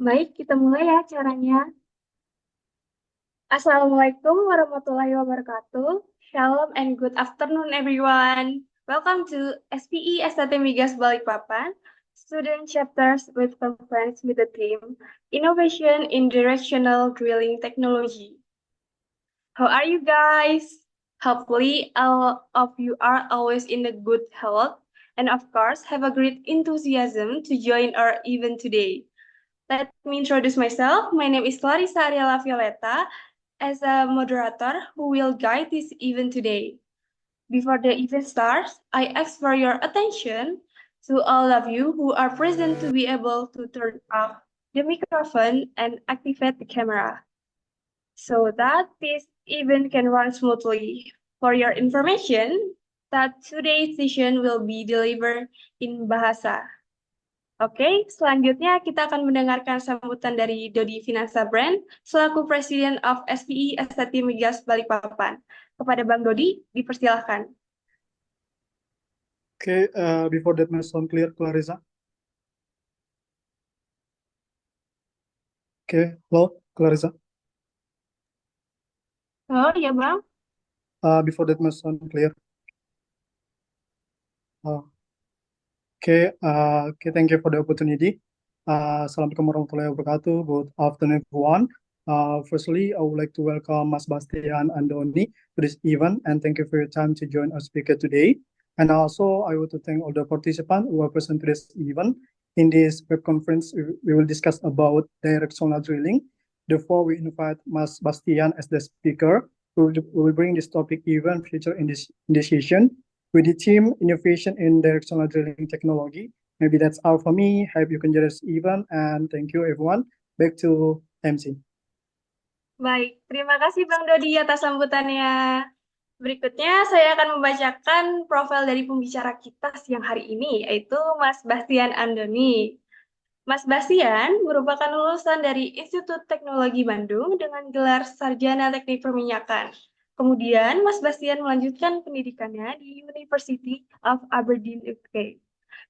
Baik, kita mulai ya caranya. Assalamualaikum warahmatullahi wabarakatuh. Shalom and good afternoon, everyone. Welcome to SPE STT Migas Balikpapan, Student Chapters with Conference with the theme Innovation in Directional Drilling Technology. How are you guys? Hopefully, all of you are always in a good health and, of course, have a great enthusiasm to join our event today. Let me introduce myself. My name is Clarissa Ariela Violeta as a moderator who will guide this event today. Before the event starts, I ask for your attention to all of you who are present to be able to turn off the microphone and activate the camera so that this event can run smoothly. For your information, that today's session will be delivered in Bahasa. Oke, selanjutnya kita akan mendengarkan sambutan dari Dodi Finansa Brand selaku Presiden of SPE STT Migas Balikpapan. Kepada Bang Dodi, dipersilahkan. Okay, before that, my sound clear, Clarissa. Okay, hello, Clarissa. Oh, ya Bang. Before that, my sound clear. Uh, okay, thank you for the opportunity. Assalamualaikum warahmatullahi wabarakatuh. Good afternoon, everyone. Firstly, I would like to welcome Mas Bastian Andoni to this event, and thank you for your time to join our speaker today. And also, I want to thank all the participants who are present to this event. In this web conference, we will discuss about directional drilling. Therefore, we invite Mas Bastian as the speaker. We will bring this topic even future in this session with the team innovation in directional drilling technology. Maybe that's all for me. Hope you can join us even, and thank you everyone. Back to MC. Baik, terima kasih Bang Dodi atas sambutannya. Berikutnya saya akan membacakan profil dari pembicara kita siang hari ini, yaitu Mas Bastian Andoni. Mas Bastian merupakan lulusan dari Institut Teknologi Bandung dengan gelar Sarjana Teknik Perminyakan. Kemudian, Mas Bastian melanjutkan pendidikannya di University of Aberdeen, UK,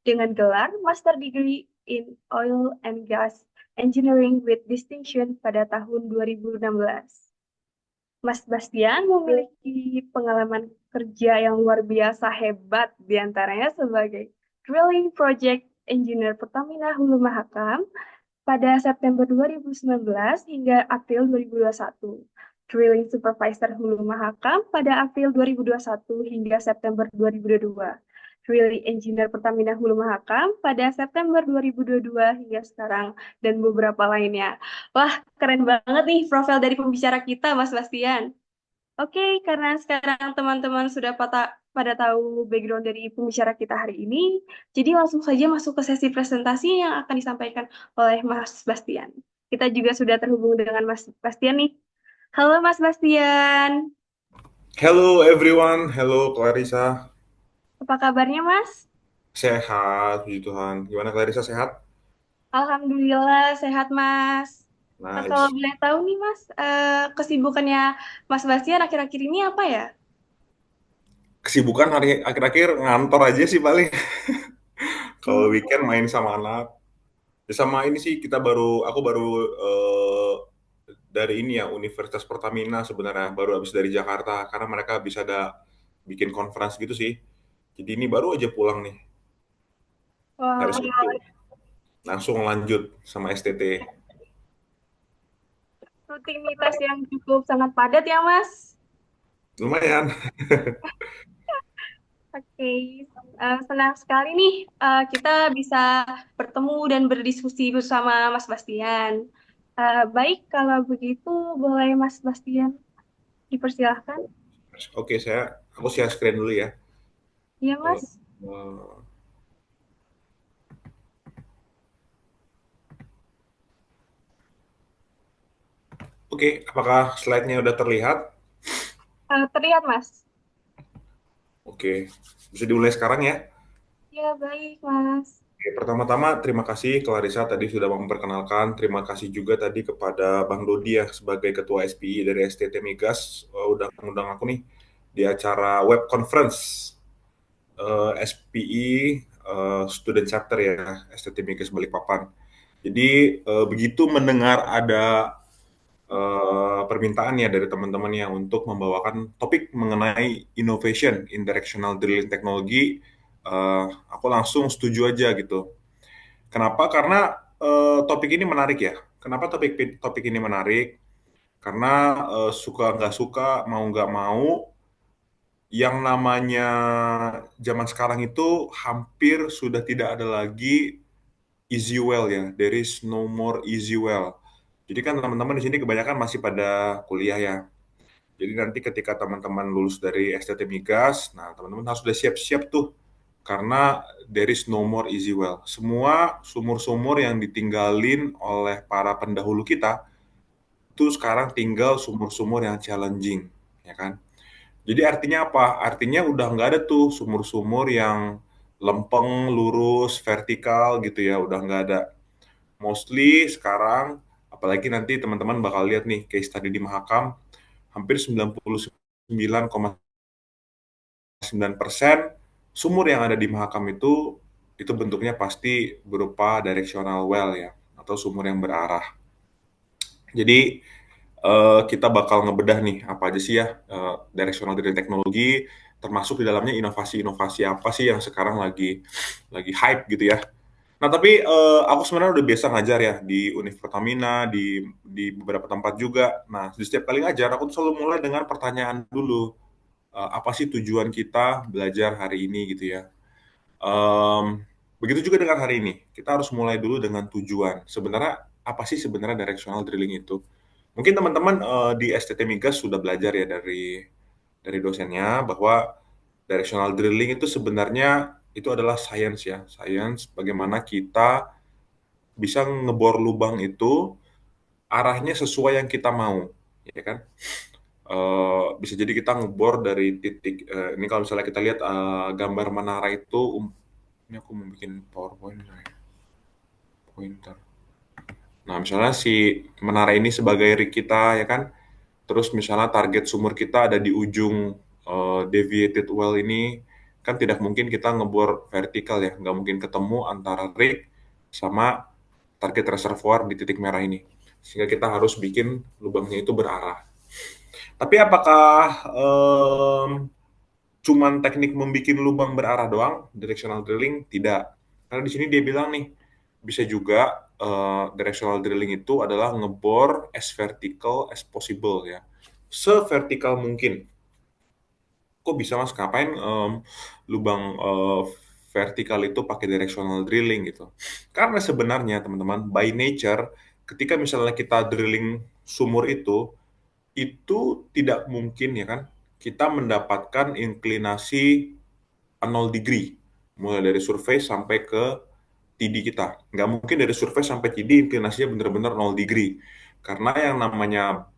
dengan gelar Master Degree in Oil and Gas Engineering with Distinction pada tahun 2016. Mas Bastian memiliki pengalaman kerja yang luar biasa hebat, diantaranya sebagai Drilling Project Engineer Pertamina Hulu Mahakam pada September 2019 hingga April 2021. Drilling Supervisor Hulu Mahakam pada April 2021 hingga September 2022. Drilling Engineer Pertamina Hulu Mahakam pada September 2022 hingga sekarang, dan beberapa lainnya. Wah, keren banget nih profil dari pembicara kita, Mas Bastian. Oke, karena sekarang teman-teman sudah pada tahu background dari pembicara kita hari ini, jadi langsung saja masuk ke sesi presentasi yang akan disampaikan oleh Mas Bastian. Kita juga sudah terhubung dengan Mas Bastian nih. Halo Mas Bastian, Hello everyone, hello Clarissa. apa kabarnya Mas? Sehat, puji Tuhan. Gimana Clarissa, sehat? Alhamdulillah sehat Mas. Kalau Nice. boleh tahu nih Mas, kesibukannya Mas Bastian akhir-akhir ini apa ya? Kesibukan hari akhir-akhir ngantor aja sih paling. Hmm. Kalau weekend main sama anak. Ya sama ini sih aku baru dari ini ya Universitas Pertamina sebenarnya baru habis dari Jakarta karena mereka bisa ada bikin conference gitu sih. Jadi ini baru aja pulang nih hari Wah, Sabtu. Langsung lanjut sama STT. rutinitas yang cukup sangat padat ya Mas. Lumayan. Oke, senang sekali nih kita bisa bertemu dan berdiskusi bersama Mas Bastian. Baik, kalau begitu boleh Mas Bastian dipersilahkan. Oke, aku share screen dulu ya. Iya, Eh, Mas. eh, Oke, apakah slide-nya udah terlihat? Terlihat, Mas. Oke, bisa dimulai sekarang ya. Ya, baik, Mas. Oke, pertama-tama terima kasih Clarissa tadi sudah memperkenalkan. Terima kasih juga tadi kepada Bang Dodi ya sebagai Ketua SPI dari STT Migas udah mengundang aku nih di acara web conference SPI Student Chapter ya STT Migas Balikpapan. Jadi begitu mendengar ada permintaannya dari teman-temannya untuk membawakan topik mengenai innovation in directional drilling technology, aku langsung setuju aja gitu. Kenapa? Karena topik ini menarik ya. Kenapa topik topik ini menarik? Karena suka nggak suka, mau nggak mau, yang namanya zaman sekarang itu hampir sudah tidak ada lagi easy well ya. There is no more easy well. Jadi kan teman-teman di sini kebanyakan masih pada kuliah ya. Jadi nanti ketika teman-teman lulus dari STT Migas, nah teman-teman harus sudah siap-siap tuh. Karena there is no more easy well. Semua sumur-sumur yang ditinggalin oleh para pendahulu kita, itu sekarang tinggal sumur-sumur yang challenging, ya kan? Jadi artinya apa? Artinya udah nggak ada tuh sumur-sumur yang lempeng, lurus, vertikal gitu ya, udah nggak ada. Mostly sekarang, apalagi nanti teman-teman bakal lihat nih case study di Mahakam, hampir 99,9% sumur yang ada di Mahakam itu bentuknya pasti berupa directional well ya, atau sumur yang berarah. Jadi kita bakal ngebedah nih apa aja sih ya directional drilling teknologi, termasuk di dalamnya inovasi-inovasi apa sih yang sekarang lagi hype gitu ya. Nah tapi aku sebenarnya udah biasa ngajar ya di Univ Pertamina, di beberapa tempat juga. Nah di setiap kali ngajar aku tuh selalu mulai dengan pertanyaan dulu. Apa sih tujuan kita belajar hari ini gitu ya. Em, Begitu juga dengan hari ini. Kita harus mulai dulu dengan tujuan. Sebenarnya apa sih sebenarnya directional drilling itu? Mungkin teman-teman di STT Migas sudah belajar ya dari dosennya bahwa directional drilling itu sebenarnya itu adalah science ya, science bagaimana kita bisa ngebor lubang itu arahnya sesuai yang kita mau, ya kan? Bisa jadi kita ngebor dari titik ini kalau misalnya kita lihat gambar menara itu, ini aku mau bikin PowerPoint pointer. Nah, misalnya si menara ini sebagai rig kita, ya kan? Terus misalnya target sumur kita ada di ujung deviated well ini, kan tidak mungkin kita ngebor vertikal ya, nggak mungkin ketemu antara rig sama target reservoir di titik merah ini. Sehingga kita harus bikin lubangnya itu berarah. Tapi apakah cuman teknik membuat lubang berarah doang, directional drilling? Tidak. Karena di sini dia bilang nih, bisa juga directional drilling itu adalah ngebor as vertical as possible ya. Severtikal mungkin. Kok bisa mas ngapain lubang vertikal itu pakai directional drilling gitu? Karena sebenarnya teman-teman, by nature, ketika misalnya kita drilling sumur itu tidak mungkin ya kan kita mendapatkan inklinasi 0 degree mulai dari surface sampai ke TD kita. Nggak mungkin dari surface sampai TD inklinasinya benar-benar 0 degree. Karena yang namanya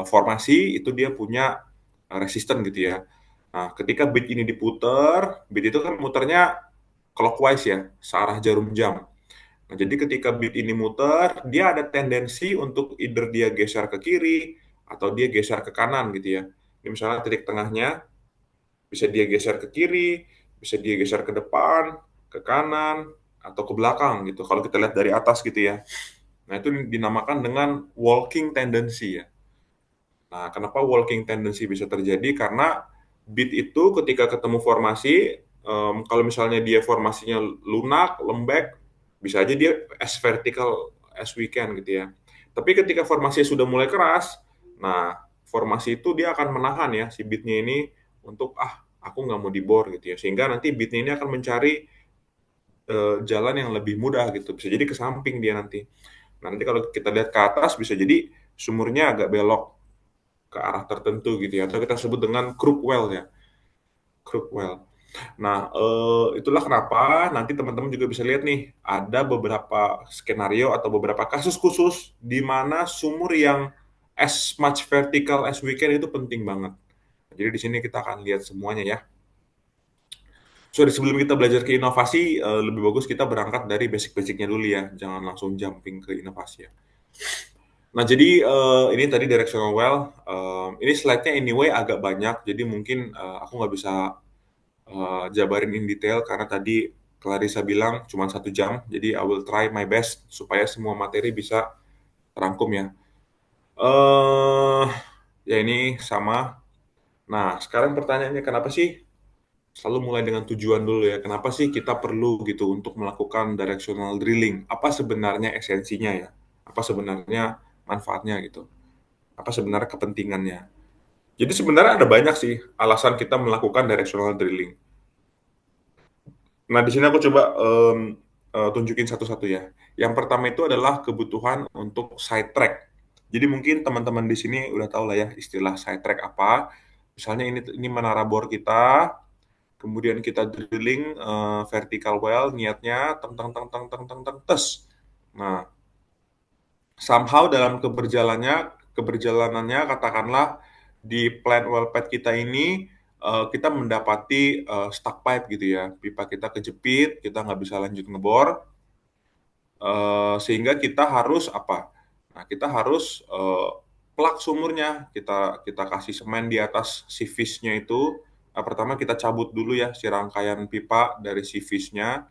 formasi itu dia punya resisten gitu ya. Nah, ketika bit ini diputer, bit itu kan muternya clockwise ya, searah jarum jam. Nah, jadi ketika bit ini muter, dia ada tendensi untuk either dia geser ke kiri atau dia geser ke kanan gitu ya. Ini misalnya titik tengahnya bisa dia geser ke kiri, bisa dia geser ke depan, ke kanan, atau ke belakang gitu. Kalau kita lihat dari atas gitu ya. Nah, itu dinamakan dengan walking tendency ya. Nah, kenapa walking tendency bisa terjadi? Karena beat itu ketika ketemu formasi, kalau misalnya dia formasinya lunak, lembek, bisa aja dia as vertical as we can gitu ya. Tapi ketika formasinya sudah mulai keras, nah formasi itu dia akan menahan ya si beatnya ini untuk aku nggak mau dibor gitu ya. Sehingga nanti beatnya ini akan mencari jalan yang lebih mudah gitu. Bisa jadi ke samping dia nanti. Nah, nanti kalau kita lihat ke atas bisa jadi sumurnya agak belok ke arah tertentu gitu ya, atau kita sebut dengan crook well ya, crook well. Nah, itulah kenapa nanti teman-teman juga bisa lihat nih, ada beberapa skenario atau beberapa kasus khusus di mana sumur yang as much vertical as we can itu penting banget. Jadi di sini kita akan lihat semuanya ya. So, sebelum kita belajar ke inovasi, lebih bagus kita berangkat dari basic-basicnya dulu ya, jangan langsung jumping ke inovasi ya. Nah, jadi ini tadi directional well. Ini slide-nya anyway agak banyak, jadi mungkin aku nggak bisa jabarin in detail karena tadi Clarissa bilang cuma 1 jam, jadi I will try my best supaya semua materi bisa terangkum ya. Ya ini sama. Nah, sekarang pertanyaannya kenapa sih selalu mulai dengan tujuan dulu ya? Kenapa sih kita perlu gitu untuk melakukan directional drilling? Apa sebenarnya esensinya ya? Apa sebenarnya manfaatnya gitu? Apa sebenarnya kepentingannya? Jadi sebenarnya ada banyak sih alasan kita melakukan directional drilling. Nah, di sini aku coba tunjukin satu-satu ya. Yang pertama itu adalah kebutuhan untuk sidetrack. Jadi mungkin teman-teman di sini udah tahu lah ya istilah sidetrack apa. Misalnya ini menara bor kita, kemudian kita drilling vertical well, niatnya teng teng teng teng teng teng teng tes. Nah, somehow dalam keberjalanannya katakanlah di plant well pad kita ini kita mendapati stuck pipe gitu ya, pipa kita kejepit, kita nggak bisa lanjut ngebor, sehingga kita harus apa? Nah, kita harus plug sumurnya, kita kasih semen di atas si fish-nya itu. Nah, pertama kita cabut dulu ya si rangkaian pipa dari si fish-nya,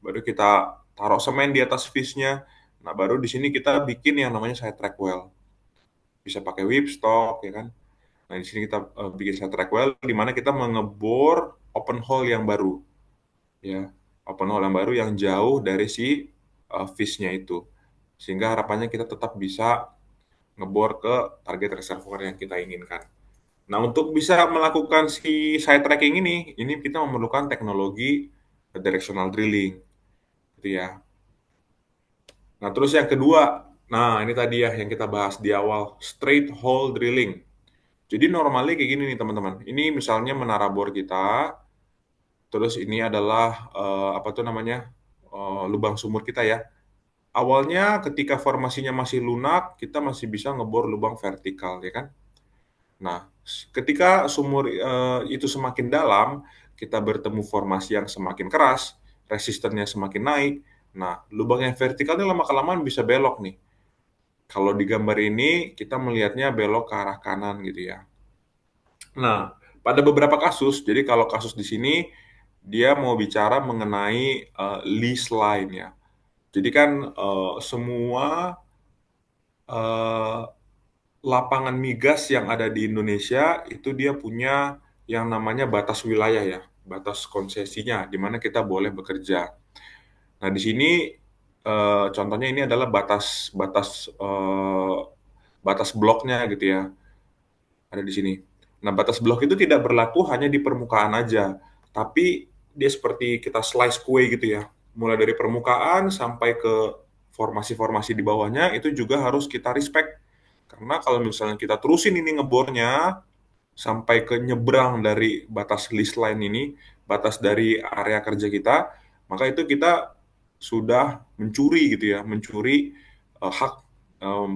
baru kita taruh semen di atas fish-nya. Nah, baru di sini kita bikin yang namanya side track well. Bisa pakai whipstock ya kan. Nah, di sini kita bikin side track well di mana kita mengebor open hole yang baru ya. Open hole yang baru yang jauh dari si fish-nya itu. Sehingga harapannya kita tetap bisa ngebor ke target reservoir yang kita inginkan. Nah, untuk bisa melakukan si side tracking ini kita memerlukan teknologi directional drilling gitu ya. Nah, terus yang kedua, nah ini tadi ya yang kita bahas di awal, straight hole drilling. Jadi normalnya kayak gini nih teman-teman. Ini misalnya menara bor kita, terus ini adalah apa tuh namanya lubang sumur kita ya. Awalnya ketika formasinya masih lunak, kita masih bisa ngebor lubang vertikal ya kan. Nah, ketika sumur itu semakin dalam, kita bertemu formasi yang semakin keras, resistennya semakin naik. Nah, lubang yang vertikal ini lama-kelamaan bisa belok nih. Kalau di gambar ini kita melihatnya belok ke arah kanan gitu ya. Nah, pada beberapa kasus, jadi kalau kasus di sini dia mau bicara mengenai lease line ya. Jadi kan semua eh, lapangan migas yang ada di Indonesia itu dia punya yang namanya batas wilayah ya, batas konsesinya di mana kita boleh bekerja. Nah, di sini contohnya ini adalah batas batas batas bloknya gitu ya. Ada di sini. Nah, batas blok itu tidak berlaku hanya di permukaan aja, tapi dia seperti kita slice kue gitu ya. Mulai dari permukaan sampai ke formasi-formasi di bawahnya itu juga harus kita respect. Karena kalau misalnya kita terusin ini ngebornya sampai ke nyebrang dari batas list line ini, batas dari area kerja kita, maka itu kita sudah mencuri gitu ya, mencuri hak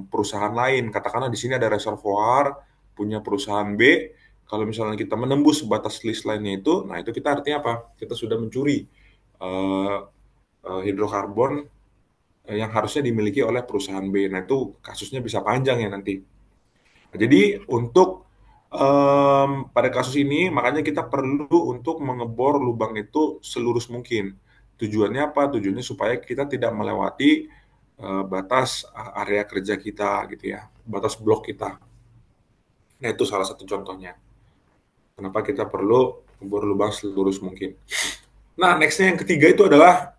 perusahaan lain. Katakanlah di sini ada reservoir punya perusahaan B, kalau misalnya kita menembus batas list line-nya itu, nah itu kita artinya apa? Kita sudah mencuri uh, hidrokarbon yang harusnya dimiliki oleh perusahaan B. Nah itu kasusnya bisa panjang ya nanti. Jadi untuk pada kasus ini makanya kita perlu untuk mengebor lubang itu selurus mungkin. Tujuannya apa? Tujuannya supaya kita tidak melewati batas area kerja kita gitu ya, batas blok kita. Nah itu salah satu contohnya. Kenapa kita perlu membor lubang selurus mungkin. Nah nextnya yang ketiga itu adalah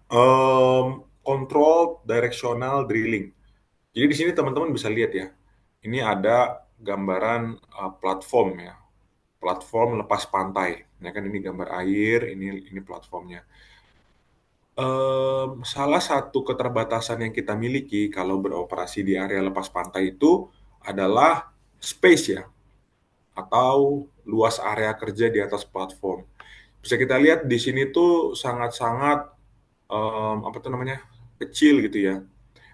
control directional drilling. Jadi di sini teman-teman bisa lihat ya, ini ada gambaran platform ya, platform lepas pantai. Ya kan ini gambar air, ini platformnya. Salah satu keterbatasan yang kita miliki kalau beroperasi di area lepas pantai itu adalah space ya, atau luas area kerja di atas platform. Bisa kita lihat di sini tuh sangat-sangat apa tuh namanya kecil gitu ya.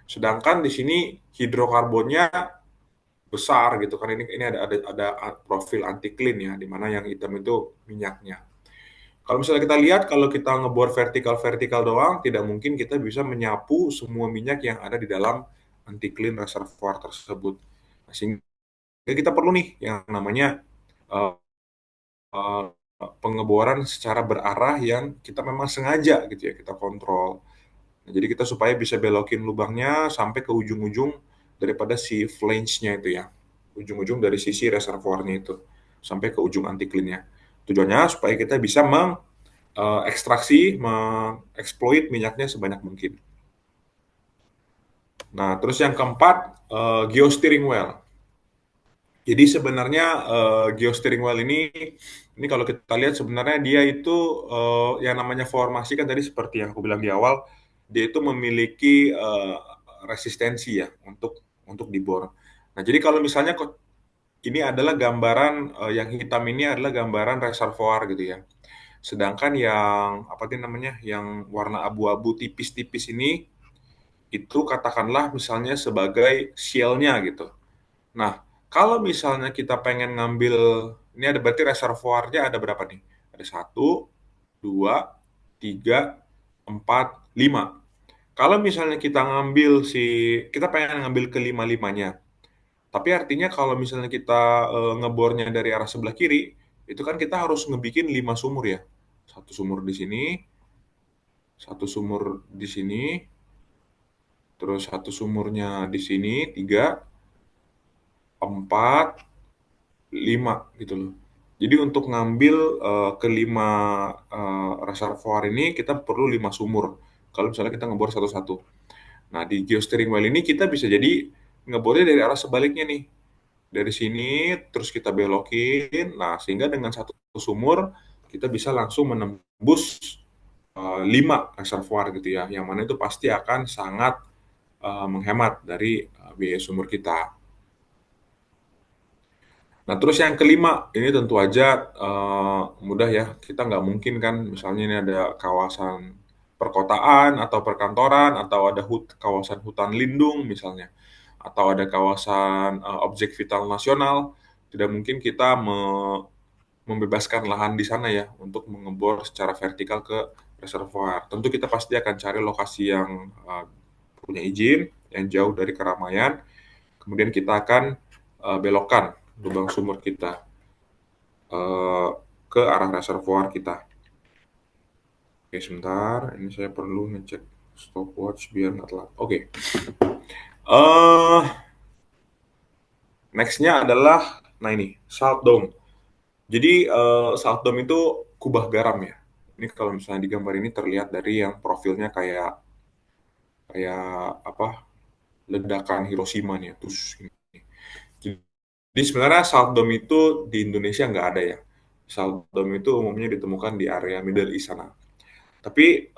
Sedangkan di sini hidrokarbonnya besar gitu kan ini ada profil anti clean ya di mana yang hitam itu minyaknya. Kalau misalnya kita lihat kalau kita ngebor vertikal doang tidak mungkin kita bisa menyapu semua minyak yang ada di dalam anti clean reservoir tersebut. Nah, sehingga kita perlu nih yang namanya uh, pengeboran secara berarah yang kita memang sengaja gitu ya, kita kontrol. Nah, jadi kita supaya bisa belokin lubangnya sampai ke ujung-ujung daripada si flange-nya itu ya. Ujung-ujung dari sisi reservoirnya itu sampai ke ujung anti-clean-nya. Tujuannya supaya kita bisa ekstraksi, mengeksploit minyaknya sebanyak mungkin. Nah, terus yang keempat, geosteering well. Jadi sebenarnya geosteering well ini kalau kita lihat sebenarnya dia itu yang namanya formasi kan tadi seperti yang aku bilang di awal, dia itu memiliki resistensi ya untuk dibor. Nah, jadi kalau misalnya ini adalah gambaran yang hitam ini adalah gambaran reservoir gitu ya. Sedangkan yang apa sih namanya, yang warna abu-abu tipis-tipis ini itu katakanlah misalnya sebagai shell-nya gitu. Nah, kalau misalnya kita pengen ngambil, ini ada berarti reservoirnya ada berapa nih? Ada satu, dua, tiga, empat, lima. Kalau misalnya kita pengen ngambil kelima-limanya. Tapi artinya kalau misalnya kita ngebornya dari arah sebelah kiri, itu kan kita harus ngebikin 5 sumur ya. Satu sumur di sini, satu sumur di sini, terus satu sumurnya di sini, 3, 4, 5 gitu loh. Jadi untuk ngambil kelima reservoir ini kita perlu 5 sumur. Kalau misalnya kita ngebor satu-satu. Nah di geosteering well ini kita bisa jadi ngebornya dari arah sebaliknya nih. Dari sini terus kita belokin. Nah sehingga dengan satu sumur kita bisa langsung menembus 5 reservoir gitu ya. Yang mana itu pasti akan sangat menghemat dari biaya sumur kita. Nah, terus yang kelima, ini tentu aja mudah ya. Kita nggak mungkin kan, misalnya ini ada kawasan perkotaan atau perkantoran atau ada kawasan hutan lindung misalnya, atau ada kawasan objek vital nasional. Tidak mungkin kita membebaskan lahan di sana ya untuk mengebor secara vertikal ke reservoir. Tentu kita pasti akan cari lokasi yang punya izin, yang jauh dari keramaian. Kemudian kita akan belokkan lubang sumur kita ke arah reservoir kita. Oke, sebentar. Ini saya perlu ngecek stopwatch biar nggak telat. Oke. Next-nya adalah, nah ini, salt dome. Jadi salt dome itu kubah garam ya. Ini kalau misalnya di gambar ini terlihat dari yang profilnya kayak kayak apa ledakan Hiroshima nih, terus ini. Jadi sebenarnya salt dome itu di Indonesia nggak ada ya. Salt dome itu umumnya ditemukan di area Middle East sana. Tapi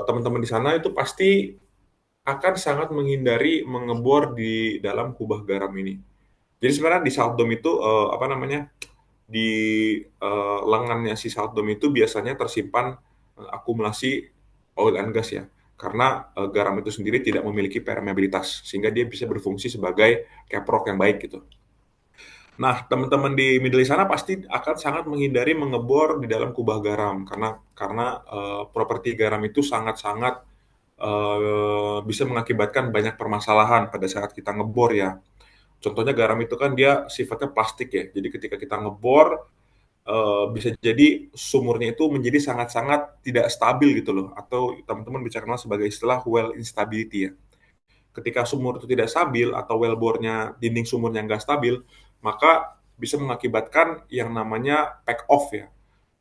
teman-teman di sana itu pasti akan sangat menghindari mengebor di dalam kubah garam ini. Jadi sebenarnya di salt dome itu apa namanya, di lengannya si salt dome itu biasanya tersimpan akumulasi oil and gas ya. Karena garam itu sendiri tidak memiliki permeabilitas sehingga dia bisa berfungsi sebagai caprock yang baik gitu. Nah, teman-teman di Middle East sana pasti akan sangat menghindari mengebor di dalam kubah garam karena properti garam itu sangat-sangat bisa mengakibatkan banyak permasalahan pada saat kita ngebor ya. Contohnya garam itu kan dia sifatnya plastik ya. Jadi ketika kita ngebor bisa jadi sumurnya itu menjadi sangat-sangat tidak stabil gitu loh, atau teman-teman bisa kenal sebagai istilah well instability ya. Ketika sumur itu tidak stabil atau wellbore-nya, dinding sumurnya nggak stabil, maka bisa mengakibatkan yang namanya pack off ya,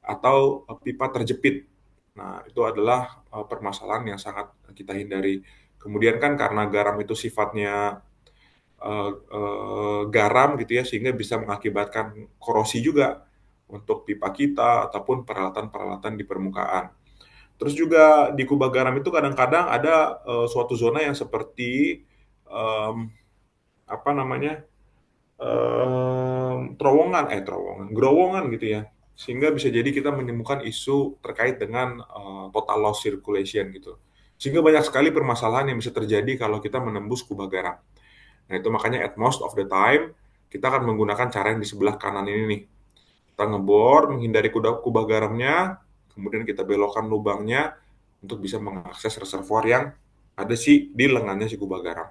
atau pipa terjepit. Nah, itu adalah permasalahan yang sangat kita hindari. Kemudian kan karena garam itu sifatnya garam gitu ya, sehingga bisa mengakibatkan korosi juga untuk pipa kita ataupun peralatan-peralatan di permukaan. Terus juga di kubah garam itu kadang-kadang ada suatu zona yang seperti um, apa namanya gerowongan gitu ya, sehingga bisa jadi kita menemukan isu terkait dengan total loss circulation gitu, sehingga banyak sekali permasalahan yang bisa terjadi kalau kita menembus kubah garam. Nah itu makanya at most of the time kita akan menggunakan cara yang di sebelah kanan ini nih. Kita ngebor, menghindari kubah garamnya, kemudian kita belokkan lubangnya untuk bisa mengakses reservoir yang ada di lengannya si kubah garam.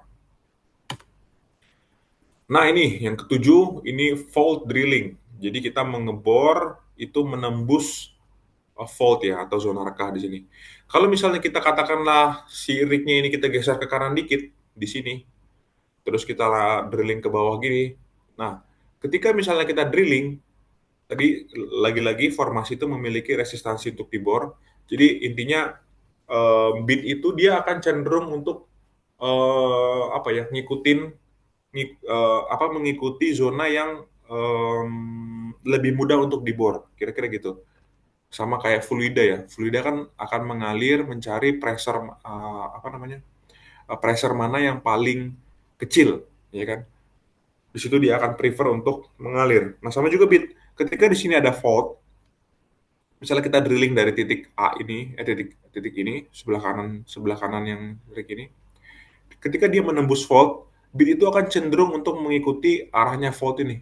Nah ini yang ketujuh, ini fault drilling. Jadi kita mengebor itu menembus fault ya atau zona rekah di sini. Kalau misalnya kita katakanlah si rig-nya ini kita geser ke kanan dikit di sini, terus kita drilling ke bawah gini. Nah, ketika misalnya kita drilling, tadi lagi-lagi formasi itu memiliki resistansi untuk dibor. Jadi intinya bit itu dia akan cenderung untuk apa ya mengikuti zona yang lebih mudah untuk dibor, kira-kira gitu. Sama kayak fluida ya, fluida kan akan mengalir mencari pressure pressure mana yang paling kecil, ya kan? Di situ dia akan prefer untuk mengalir. Nah, sama juga bit. Ketika di sini ada fault, misalnya kita drilling dari titik A ini, titik ini sebelah kanan yang rig ini. Ketika dia menembus fault, bit itu akan cenderung untuk mengikuti arahnya fault ini.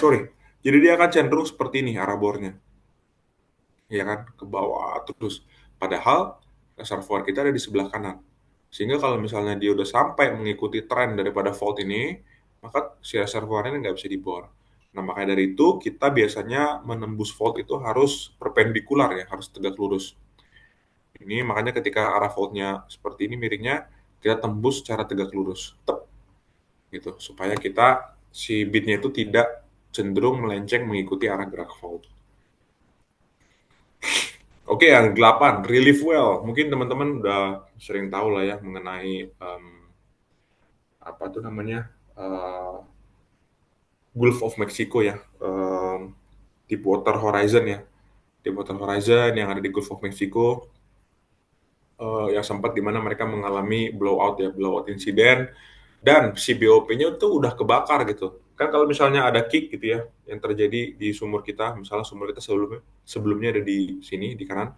Sorry. Jadi dia akan cenderung seperti ini arah bornya. Ya kan, ke bawah terus. Padahal reservoir kita ada di sebelah kanan. Sehingga kalau misalnya dia udah sampai mengikuti tren daripada fault ini, maka si reservoirnya nggak bisa dibor. Nah, makanya dari itu kita biasanya menembus fault itu harus perpendikular ya, harus tegak lurus. Ini makanya ketika arah faultnya seperti ini miringnya, kita tembus secara tegak lurus. Tep, gitu. Supaya kita si bitnya itu tidak cenderung melenceng mengikuti arah gerak fault. Oke, yang 8, relief well. Mungkin teman-teman udah sering tahu lah ya mengenai apa tuh namanya Gulf of Mexico ya, Deepwater Horizon ya, Deepwater Horizon yang ada di Gulf of Mexico, yang sempat di mana mereka mengalami blowout insiden, dan si BOP-nya tuh udah kebakar gitu. Kan kalau misalnya ada kick gitu ya, yang terjadi di sumur kita, misalnya sumur kita sebelumnya ada di sini di kanan.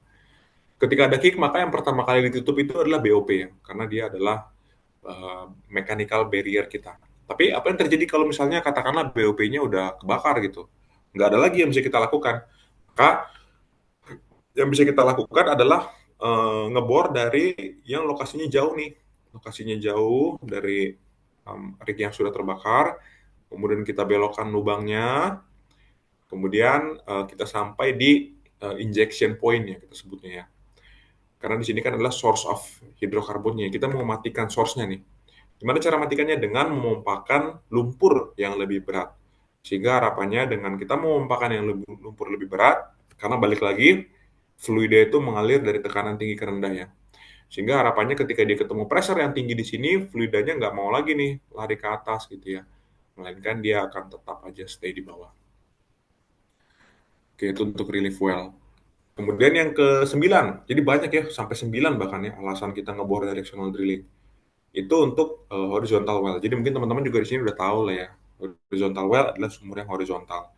Ketika ada kick, maka yang pertama kali ditutup itu adalah BOP ya, karena dia adalah mechanical barrier kita. Tapi apa yang terjadi kalau misalnya katakanlah BOP-nya udah kebakar gitu? Nggak ada lagi yang bisa kita lakukan. Maka yang bisa kita lakukan adalah ngebor dari yang lokasinya jauh nih. Lokasinya jauh dari rig yang sudah terbakar, kemudian kita belokkan lubangnya, kemudian kita sampai di injection point ya kita sebutnya ya. Karena di sini kan adalah source of hidrokarbonnya. Kita mau matikan source-nya nih. Gimana cara matikannya? Dengan memompahkan lumpur yang lebih berat. Sehingga harapannya dengan kita memompahkan lumpur lebih berat, karena balik lagi, fluida itu mengalir dari tekanan tinggi ke rendah ya. Sehingga harapannya ketika dia ketemu pressure yang tinggi di sini, fluidanya nggak mau lagi nih lari ke atas gitu ya. Melainkan dia akan tetap aja stay di bawah. Oke, itu untuk relief well. Kemudian yang ke-9, jadi banyak ya, sampai 9 bahkan ya, alasan kita ngebor directional drilling. Itu untuk horizontal well. Jadi mungkin teman-teman juga di sini udah tahu lah ya, horizontal well adalah sumur yang horizontal.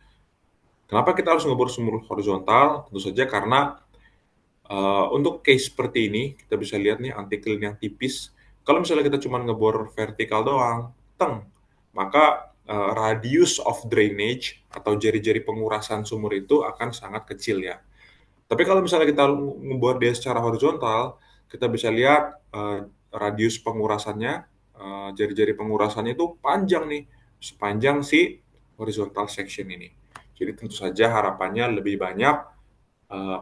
Kenapa kita harus ngebor sumur horizontal? Tentu saja karena untuk case seperti ini, kita bisa lihat nih anti-clean yang tipis. Kalau misalnya kita cuma ngebor vertikal doang, maka radius of drainage atau jari-jari pengurasan sumur itu akan sangat kecil ya. Tapi kalau misalnya kita ngebor dia secara horizontal, kita bisa lihat radius pengurasannya, jari-jari pengurasannya itu panjang nih, sepanjang si horizontal section ini. Jadi tentu saja harapannya lebih banyak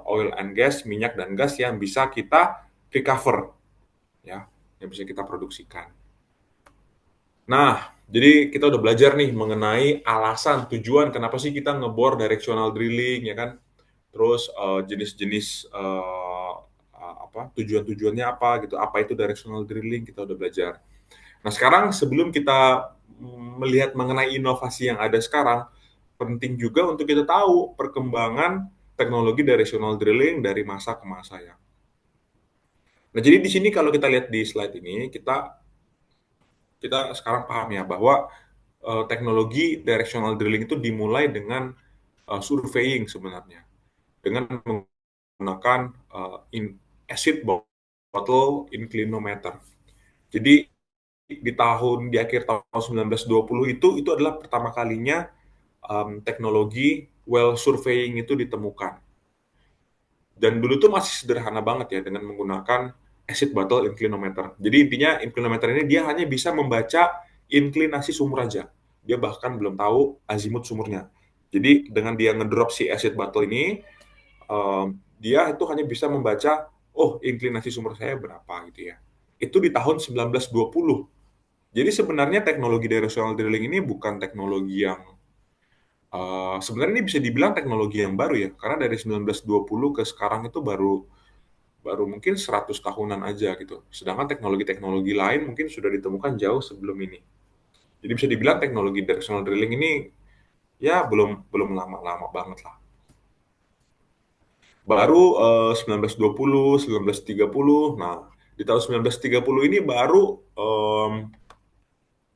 oil and gas, minyak dan gas yang bisa kita recover, ya, yang bisa kita produksikan. Nah, jadi kita udah belajar nih mengenai alasan, tujuan kenapa sih kita ngebor directional drilling, ya kan? Terus jenis-jenis tujuan-tujuannya apa gitu, apa itu directional drilling kita udah belajar. Nah sekarang sebelum kita melihat mengenai inovasi yang ada sekarang, penting juga untuk kita tahu perkembangan teknologi directional drilling dari masa ke masa ya. Nah jadi di sini kalau kita lihat di slide ini kita sekarang paham ya bahwa teknologi directional drilling itu dimulai dengan surveying sebenarnya, dengan menggunakan acid bottle inclinometer. Jadi di akhir tahun 1920 itu adalah pertama kalinya teknologi well surveying itu ditemukan. Dan dulu tuh masih sederhana banget ya dengan menggunakan acid bottle inclinometer. Jadi intinya inclinometer ini dia hanya bisa membaca inklinasi sumur aja. Dia bahkan belum tahu azimut sumurnya. Jadi dengan dia ngedrop si acid bottle ini, dia itu hanya bisa membaca, oh inklinasi sumur saya berapa gitu ya. Itu di tahun 1920. Jadi sebenarnya teknologi directional drilling ini bukan teknologi yang sebenarnya ini bisa dibilang teknologi yang baru ya, karena dari 1920 ke sekarang itu baru baru mungkin 100 tahunan aja gitu. Sedangkan teknologi-teknologi lain mungkin sudah ditemukan jauh sebelum ini. Jadi bisa dibilang teknologi directional drilling ini ya belum belum lama-lama banget lah. Baru 1920, 1930. Nah, di tahun 1930 ini baru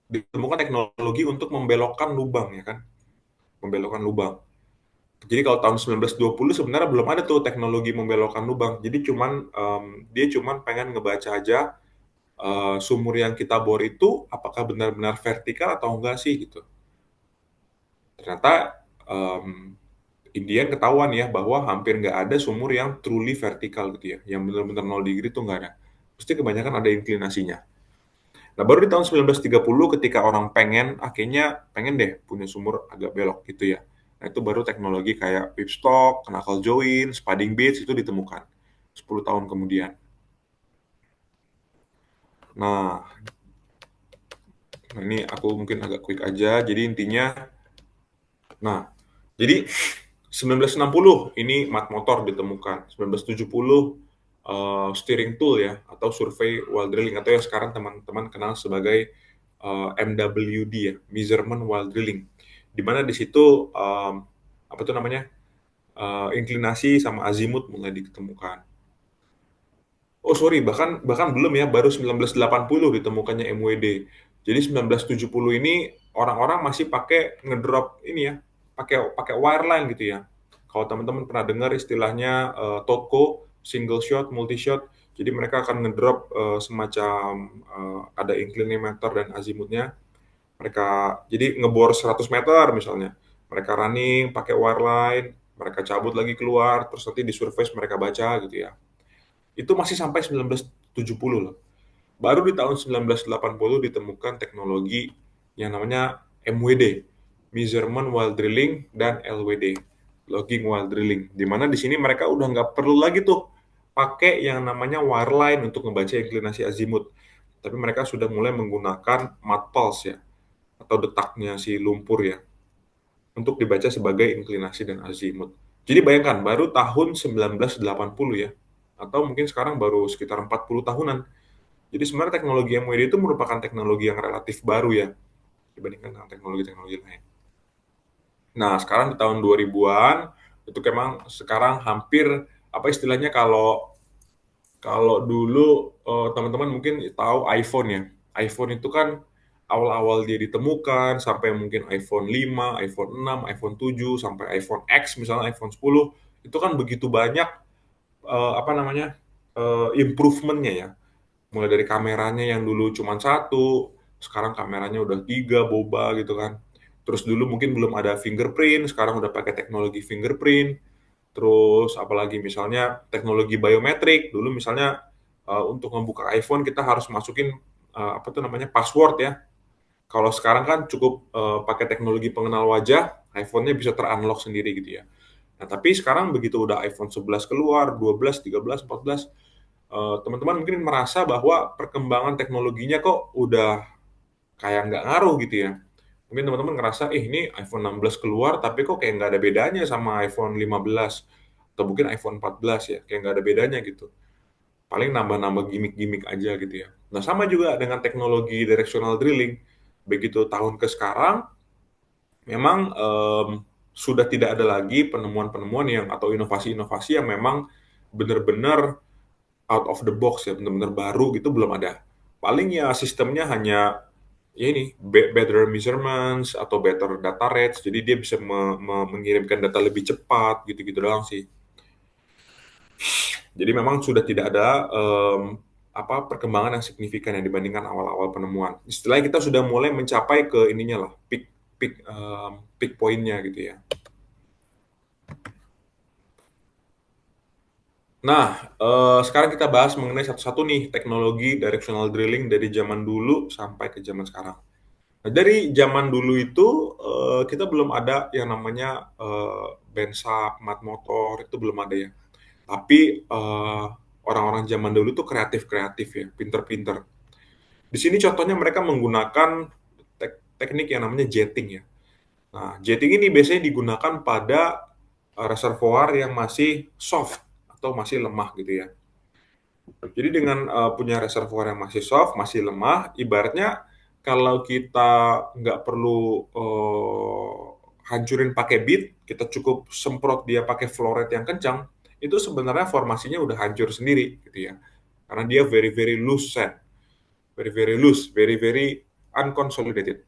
ditemukan teknologi untuk membelokkan lubang ya kan, membelokkan lubang. Jadi kalau tahun 1920 sebenarnya belum ada tuh teknologi membelokkan lubang. Jadi dia cuman pengen ngebaca aja sumur yang kita bor itu apakah benar-benar vertikal atau enggak sih gitu. Ternyata um, Indian ketahuan ya bahwa hampir nggak ada sumur yang truly vertikal gitu ya, yang benar-benar 0 degree itu nggak ada. Pasti kebanyakan ada inklinasinya. Nah, baru di tahun 1930 ketika orang kayaknya pengen deh punya sumur agak belok gitu ya. Nah, itu baru teknologi kayak whipstock, knuckle joint, spudding bits itu ditemukan 10 tahun kemudian. Nah, ini aku mungkin agak quick aja. Jadi intinya, nah, jadi 1960 ini mat motor ditemukan. 1970 steering tool ya atau survey while drilling atau yang sekarang teman-teman kenal sebagai MWD ya, measurement while drilling. Di mana di situ apa tuh namanya? Inklinasi sama azimut mulai ditemukan. Oh sorry, bahkan bahkan belum ya, baru 1980 ditemukannya MWD. Jadi 1970 ini orang-orang masih pakai ngedrop ini ya, pakai pakai wireline gitu ya. Kalau teman-teman pernah dengar istilahnya TOTCO, single shot, multi shot. Jadi mereka akan ngedrop semacam ada inclinometer dan azimutnya. Mereka jadi ngebor 100 meter misalnya. Mereka running pakai wireline, mereka cabut lagi keluar, terus nanti di surface mereka baca gitu ya. Itu masih sampai 1970 loh. Baru di tahun 1980 ditemukan teknologi yang namanya MWD, Measurement While Drilling, dan LWD, Logging While Drilling. Di mana di sini mereka udah nggak perlu lagi tuh pakai yang namanya wireline untuk membaca inklinasi azimut. Tapi mereka sudah mulai menggunakan mud pulse ya, atau detaknya si lumpur ya, untuk dibaca sebagai inklinasi dan azimut. Jadi bayangkan, baru tahun 1980 ya, atau mungkin sekarang baru sekitar 40 tahunan. Jadi sebenarnya teknologi MWD itu merupakan teknologi yang relatif baru ya, dibandingkan dengan teknologi-teknologi lain. Nah, sekarang di tahun 2000-an, itu memang sekarang hampir, apa istilahnya, kalau kalau dulu teman-teman mungkin tahu iPhone ya. iPhone itu kan awal-awal dia ditemukan sampai mungkin iPhone 5, iPhone 6, iPhone 7 sampai iPhone X misalnya iPhone 10 itu kan begitu banyak apa namanya improvementnya ya. Mulai dari kameranya yang dulu cuma satu, sekarang kameranya udah tiga, boba gitu kan. Terus dulu mungkin belum ada fingerprint, sekarang udah pakai teknologi fingerprint. Terus apalagi misalnya teknologi biometrik. Dulu misalnya untuk membuka iPhone kita harus masukin apa tuh namanya password ya. Kalau sekarang kan cukup pakai teknologi pengenal wajah, iPhone-nya bisa ter-unlock sendiri gitu ya. Nah, tapi sekarang begitu udah iPhone 11 keluar, 12, 13, 14, teman-teman mungkin merasa bahwa perkembangan teknologinya kok udah kayak nggak ngaruh gitu ya. Mungkin teman-teman ngerasa, ini iPhone 16 keluar, tapi kok kayak nggak ada bedanya sama iPhone 15, atau mungkin iPhone 14 ya, kayak nggak ada bedanya gitu. Paling nambah-nambah gimmick-gimmick aja gitu ya. Nah, sama juga dengan teknologi directional drilling. Begitu tahun ke sekarang, memang sudah tidak ada lagi penemuan-penemuan yang atau inovasi-inovasi yang memang benar-benar out of the box ya, benar-benar baru gitu belum ada. Paling ya sistemnya hanya ya ini better measurements atau better data rates, jadi dia bisa mengirimkan data lebih cepat gitu-gitu doang sih. Jadi memang sudah tidak ada apa perkembangan yang signifikan yang dibandingkan awal-awal penemuan. Istilahnya kita sudah mulai mencapai ke ininya lah, peak pointnya gitu ya. Nah, sekarang kita bahas mengenai satu-satu nih teknologi directional drilling dari zaman dulu sampai ke zaman sekarang. Nah, dari zaman dulu itu kita belum ada yang namanya bensak, mat motor, itu belum ada ya. Tapi orang-orang zaman dulu tuh kreatif-kreatif ya, pinter-pinter. Di sini contohnya mereka menggunakan teknik yang namanya jetting ya. Nah, jetting ini biasanya digunakan pada reservoir yang masih soft atau masih lemah gitu ya. Jadi dengan punya reservoir yang masih soft, masih lemah, ibaratnya kalau kita nggak perlu hancurin pakai bead, kita cukup semprot dia pakai flow rate yang kencang, itu sebenarnya formasinya udah hancur sendiri gitu ya. Karena dia very very loose set, very very loose, very very unconsolidated.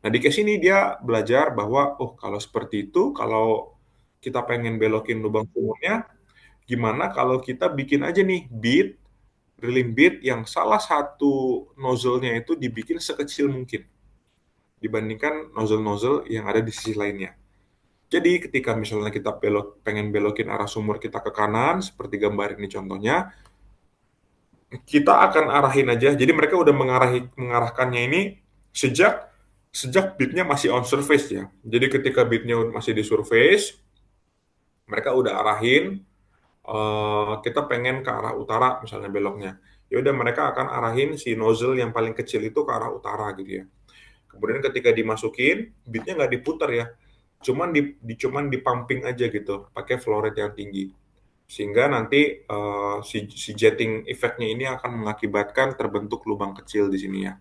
Nah, di case ini dia belajar bahwa, oh kalau seperti itu, kalau kita pengen belokin lubang sumurnya, gimana kalau kita bikin aja nih bead, drilling bit yang salah satu nozzle-nya itu dibikin sekecil mungkin dibandingkan nozzle-nozzle yang ada di sisi lainnya. Jadi ketika misalnya kita pengen belokin arah sumur kita ke kanan, seperti gambar ini contohnya, kita akan arahin aja. Jadi mereka udah mengarahkannya ini sejak sejak bitnya masih on surface ya. Jadi ketika bitnya masih di surface, mereka udah arahin kita pengen ke arah utara misalnya beloknya. Ya udah mereka akan arahin si nozzle yang paling kecil itu ke arah utara gitu ya. Kemudian ketika dimasukin, bitnya nggak diputar ya, cuman dipumping aja gitu, pakai flow rate yang tinggi. Sehingga nanti si jetting efeknya ini akan mengakibatkan terbentuk lubang kecil di sini ya.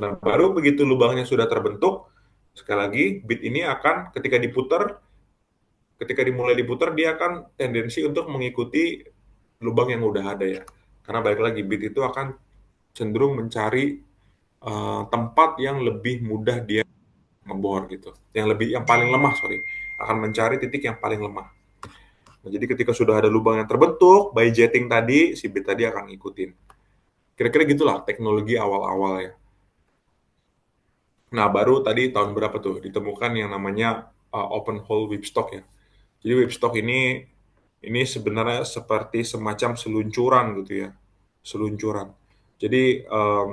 Nah, baru begitu lubangnya sudah terbentuk, sekali lagi bit ini akan ketika dimulai diputar dia akan tendensi untuk mengikuti lubang yang udah ada ya. Karena balik lagi bit itu akan cenderung mencari tempat yang lebih mudah dia ngebor gitu. Yang paling lemah, sorry. Akan mencari titik yang paling lemah. Nah, jadi ketika sudah ada lubang yang terbentuk, by jetting tadi, si bit tadi akan ngikutin. Kira-kira gitulah teknologi awal-awal ya. Nah, baru tadi tahun berapa tuh ditemukan yang namanya open hole whipstock ya. Jadi whipstock ini sebenarnya seperti semacam seluncuran gitu ya. Seluncuran. Jadi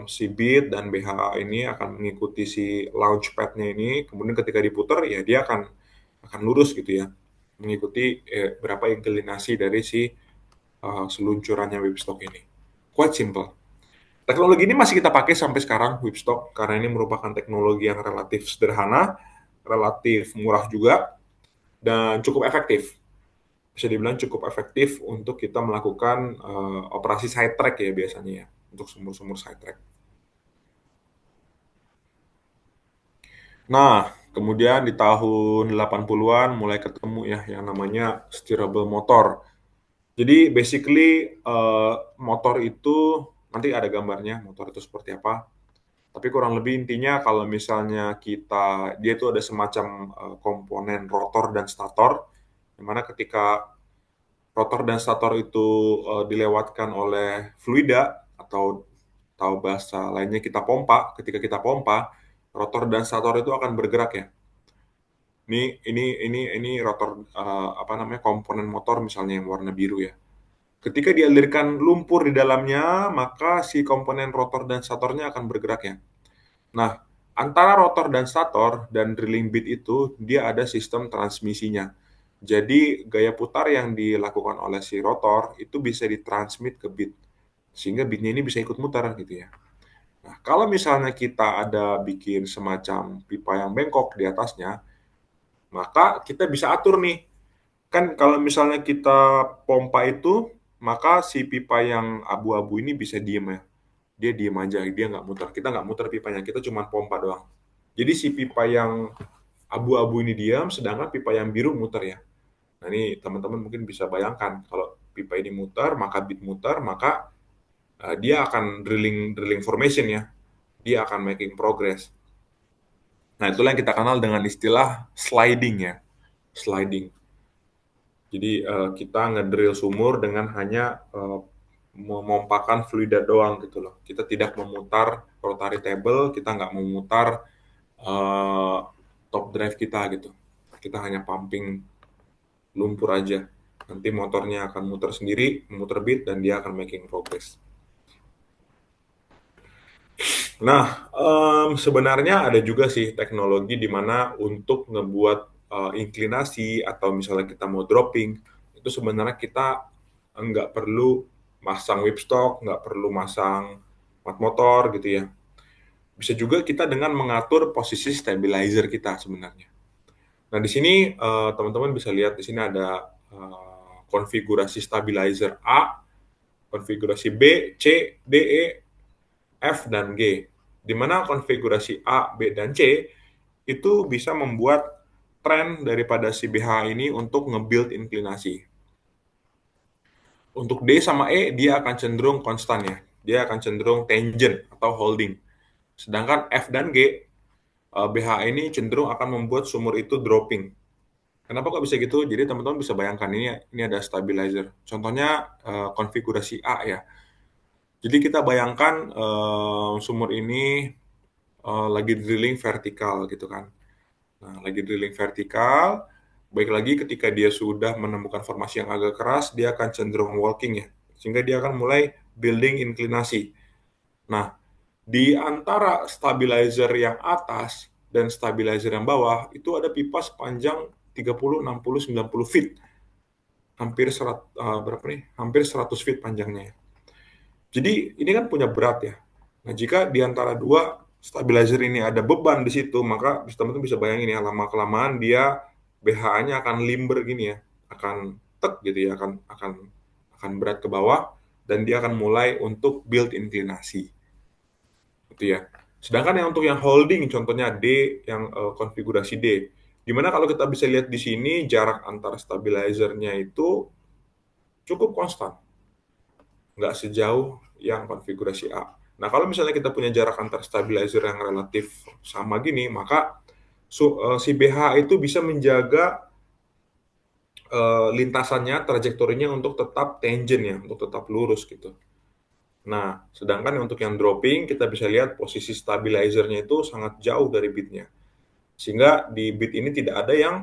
si bit dan BHA ini akan mengikuti si launch pad-nya ini, kemudian ketika diputar ya dia akan lurus gitu ya, mengikuti berapa inklinasi dari si seluncurannya whipstock ini. Quite simple. Teknologi ini masih kita pakai sampai sekarang whipstock karena ini merupakan teknologi yang relatif sederhana, relatif murah juga, dan cukup efektif. Bisa dibilang cukup efektif untuk kita melakukan operasi side track ya biasanya ya, untuk sumur-sumur side track. Nah, kemudian di tahun 80-an mulai ketemu ya yang namanya steerable motor. Jadi basically motor itu nanti ada gambarnya motor itu seperti apa. Tapi kurang lebih intinya kalau misalnya dia itu ada semacam komponen rotor dan stator, di mana ketika rotor dan stator itu dilewatkan oleh fluida atau bahasa lainnya kita pompa, ketika kita pompa, rotor dan stator itu akan bergerak ya. Ini rotor apa namanya komponen motor misalnya yang warna biru ya. Ketika dialirkan lumpur di dalamnya, maka si komponen rotor dan statornya akan bergerak ya. Nah, antara rotor dan stator dan drilling bit itu dia ada sistem transmisinya. Jadi gaya putar yang dilakukan oleh si rotor itu bisa ditransmit ke bit sehingga bitnya ini bisa ikut muter gitu ya. Nah, kalau misalnya kita ada bikin semacam pipa yang bengkok di atasnya, maka kita bisa atur nih. Kan kalau misalnya kita pompa itu, maka si pipa yang abu-abu ini bisa diem ya. Dia diem aja, dia nggak muter. Kita nggak muter pipanya, kita cuma pompa doang. Jadi si pipa yang abu-abu ini diam, sedangkan pipa yang biru muter ya. Nah ini teman-teman mungkin bisa bayangkan, kalau pipa ini muter, maka bit muter, maka dia akan drilling formation ya. Dia akan making progress. Nah itulah yang kita kenal dengan istilah sliding ya. Sliding. Jadi kita ngedrill sumur dengan hanya memompakan fluida doang gitu loh. Kita tidak memutar rotary table, kita nggak memutar uh, top drive kita gitu. Kita hanya pumping lumpur aja. Nanti motornya akan muter sendiri, memutar bit dan dia akan making progress. Nah, sebenarnya ada juga sih teknologi di mana untuk ngebuat inklinasi atau misalnya kita mau dropping, itu sebenarnya kita nggak perlu masang whipstock, nggak perlu masang mat motor gitu ya. Bisa juga kita dengan mengatur posisi stabilizer kita sebenarnya. Nah, di sini teman-teman bisa lihat di sini ada konfigurasi stabilizer A, konfigurasi B, C, D, E, F, dan G. Di mana konfigurasi A, B, dan C itu bisa membuat tren daripada si BH ini untuk nge-build inklinasi. Untuk D sama E, dia akan cenderung konstan ya. Dia akan cenderung tangent atau holding. Sedangkan F dan G, BH ini cenderung akan membuat sumur itu dropping. Kenapa kok bisa gitu? Jadi teman-teman bisa bayangkan ini ada stabilizer. Contohnya konfigurasi A ya. Jadi kita bayangkan sumur ini lagi drilling vertikal gitu kan. Nah, lagi drilling vertikal, baik lagi ketika dia sudah menemukan formasi yang agak keras, dia akan cenderung walking ya. Sehingga dia akan mulai building inklinasi. Nah, di antara stabilizer yang atas dan stabilizer yang bawah, itu ada pipa sepanjang 30, 60, 90 feet. Berapa nih? Hampir 100 feet panjangnya ya. Jadi ini kan punya berat ya. Nah, jika di antara dua stabilizer ini ada beban di situ, maka teman-teman bisa bayangin ya, lama-kelamaan dia BH-nya akan limber gini ya, akan tek gitu ya, akan berat ke bawah dan dia akan mulai untuk build inklinasi. Gitu ya. Sedangkan yang untuk yang holding contohnya D yang konfigurasi D. Dimana kalau kita bisa lihat di sini jarak antara stabilizernya itu cukup konstan, nggak sejauh yang konfigurasi A. Nah, kalau misalnya kita punya jarak antar stabilizer yang relatif sama gini, maka si BH itu bisa menjaga lintasannya, trajektorinya untuk tetap tangent ya, untuk tetap lurus gitu. Nah, sedangkan untuk yang dropping, kita bisa lihat posisi stabilizernya itu sangat jauh dari bitnya. Sehingga di bit ini tidak ada yang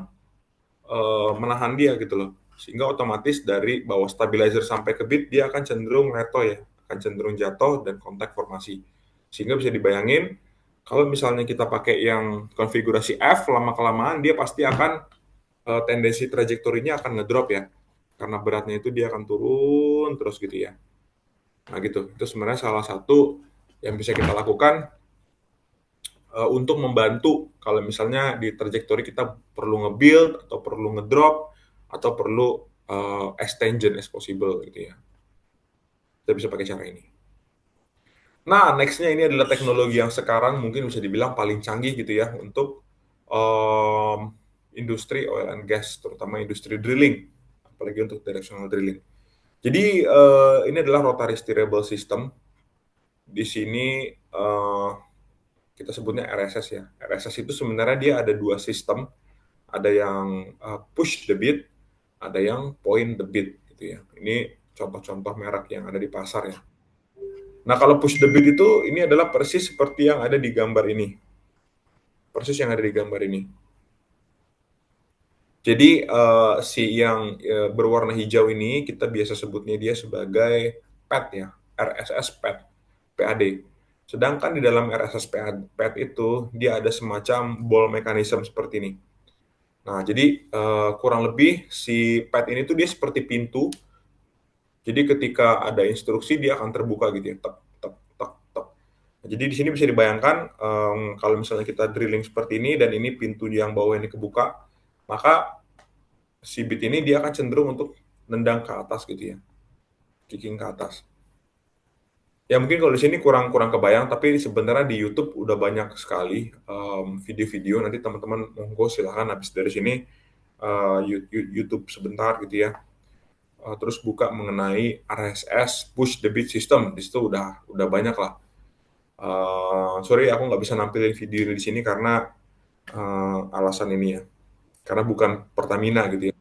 menahan dia gitu loh. Sehingga otomatis dari bawah stabilizer sampai ke bit dia akan cenderung letoy ya, akan cenderung jatuh dan kontak formasi. Sehingga bisa dibayangin kalau misalnya kita pakai yang konfigurasi F lama-kelamaan dia pasti akan tendensi trajektorinya akan ngedrop ya. Karena beratnya itu dia akan turun terus gitu ya. Nah gitu, itu sebenarnya salah satu yang bisa kita lakukan untuk membantu kalau misalnya di trajektori kita perlu nge-build atau perlu ngedrop atau perlu as tangent as possible gitu ya. Kita bisa pakai cara ini. Nah, next-nya ini adalah teknologi yang sekarang mungkin bisa dibilang paling canggih gitu ya untuk industri oil and gas, terutama industri drilling, apalagi untuk directional drilling. Jadi ini adalah rotary steerable system. Di sini kita sebutnya RSS ya. RSS itu sebenarnya dia ada dua sistem, ada yang push the beat, ada yang point the beat gitu ya. Ini contoh-contoh merek yang ada di pasar ya. Nah, kalau push the beat itu ini adalah persis seperti yang ada di gambar ini. Persis yang ada di gambar ini. Jadi si yang berwarna hijau ini kita biasa sebutnya dia sebagai PAD ya, RSS PAD, PAD. Sedangkan di dalam RSS PAD itu dia ada semacam ball mechanism seperti ini. Nah, jadi kurang lebih si pad ini tuh dia seperti pintu. Jadi ketika ada instruksi dia akan terbuka gitu ya. Tek, tek, tek, tek. Nah, jadi di sini bisa dibayangkan kalau misalnya kita drilling seperti ini dan ini pintu yang bawah ini kebuka, maka si bit ini dia akan cenderung untuk nendang ke atas gitu ya. Kicking ke atas. Ya mungkin kalau di sini kurang kebayang, tapi sebenarnya di YouTube udah banyak sekali video-video. Nanti teman-teman monggo silahkan habis dari sini YouTube sebentar gitu ya. Terus buka mengenai RSS push the beat system. Di situ udah banyak lah. Sorry aku nggak bisa nampilin video di sini karena alasan ini ya. Karena bukan Pertamina gitu ya.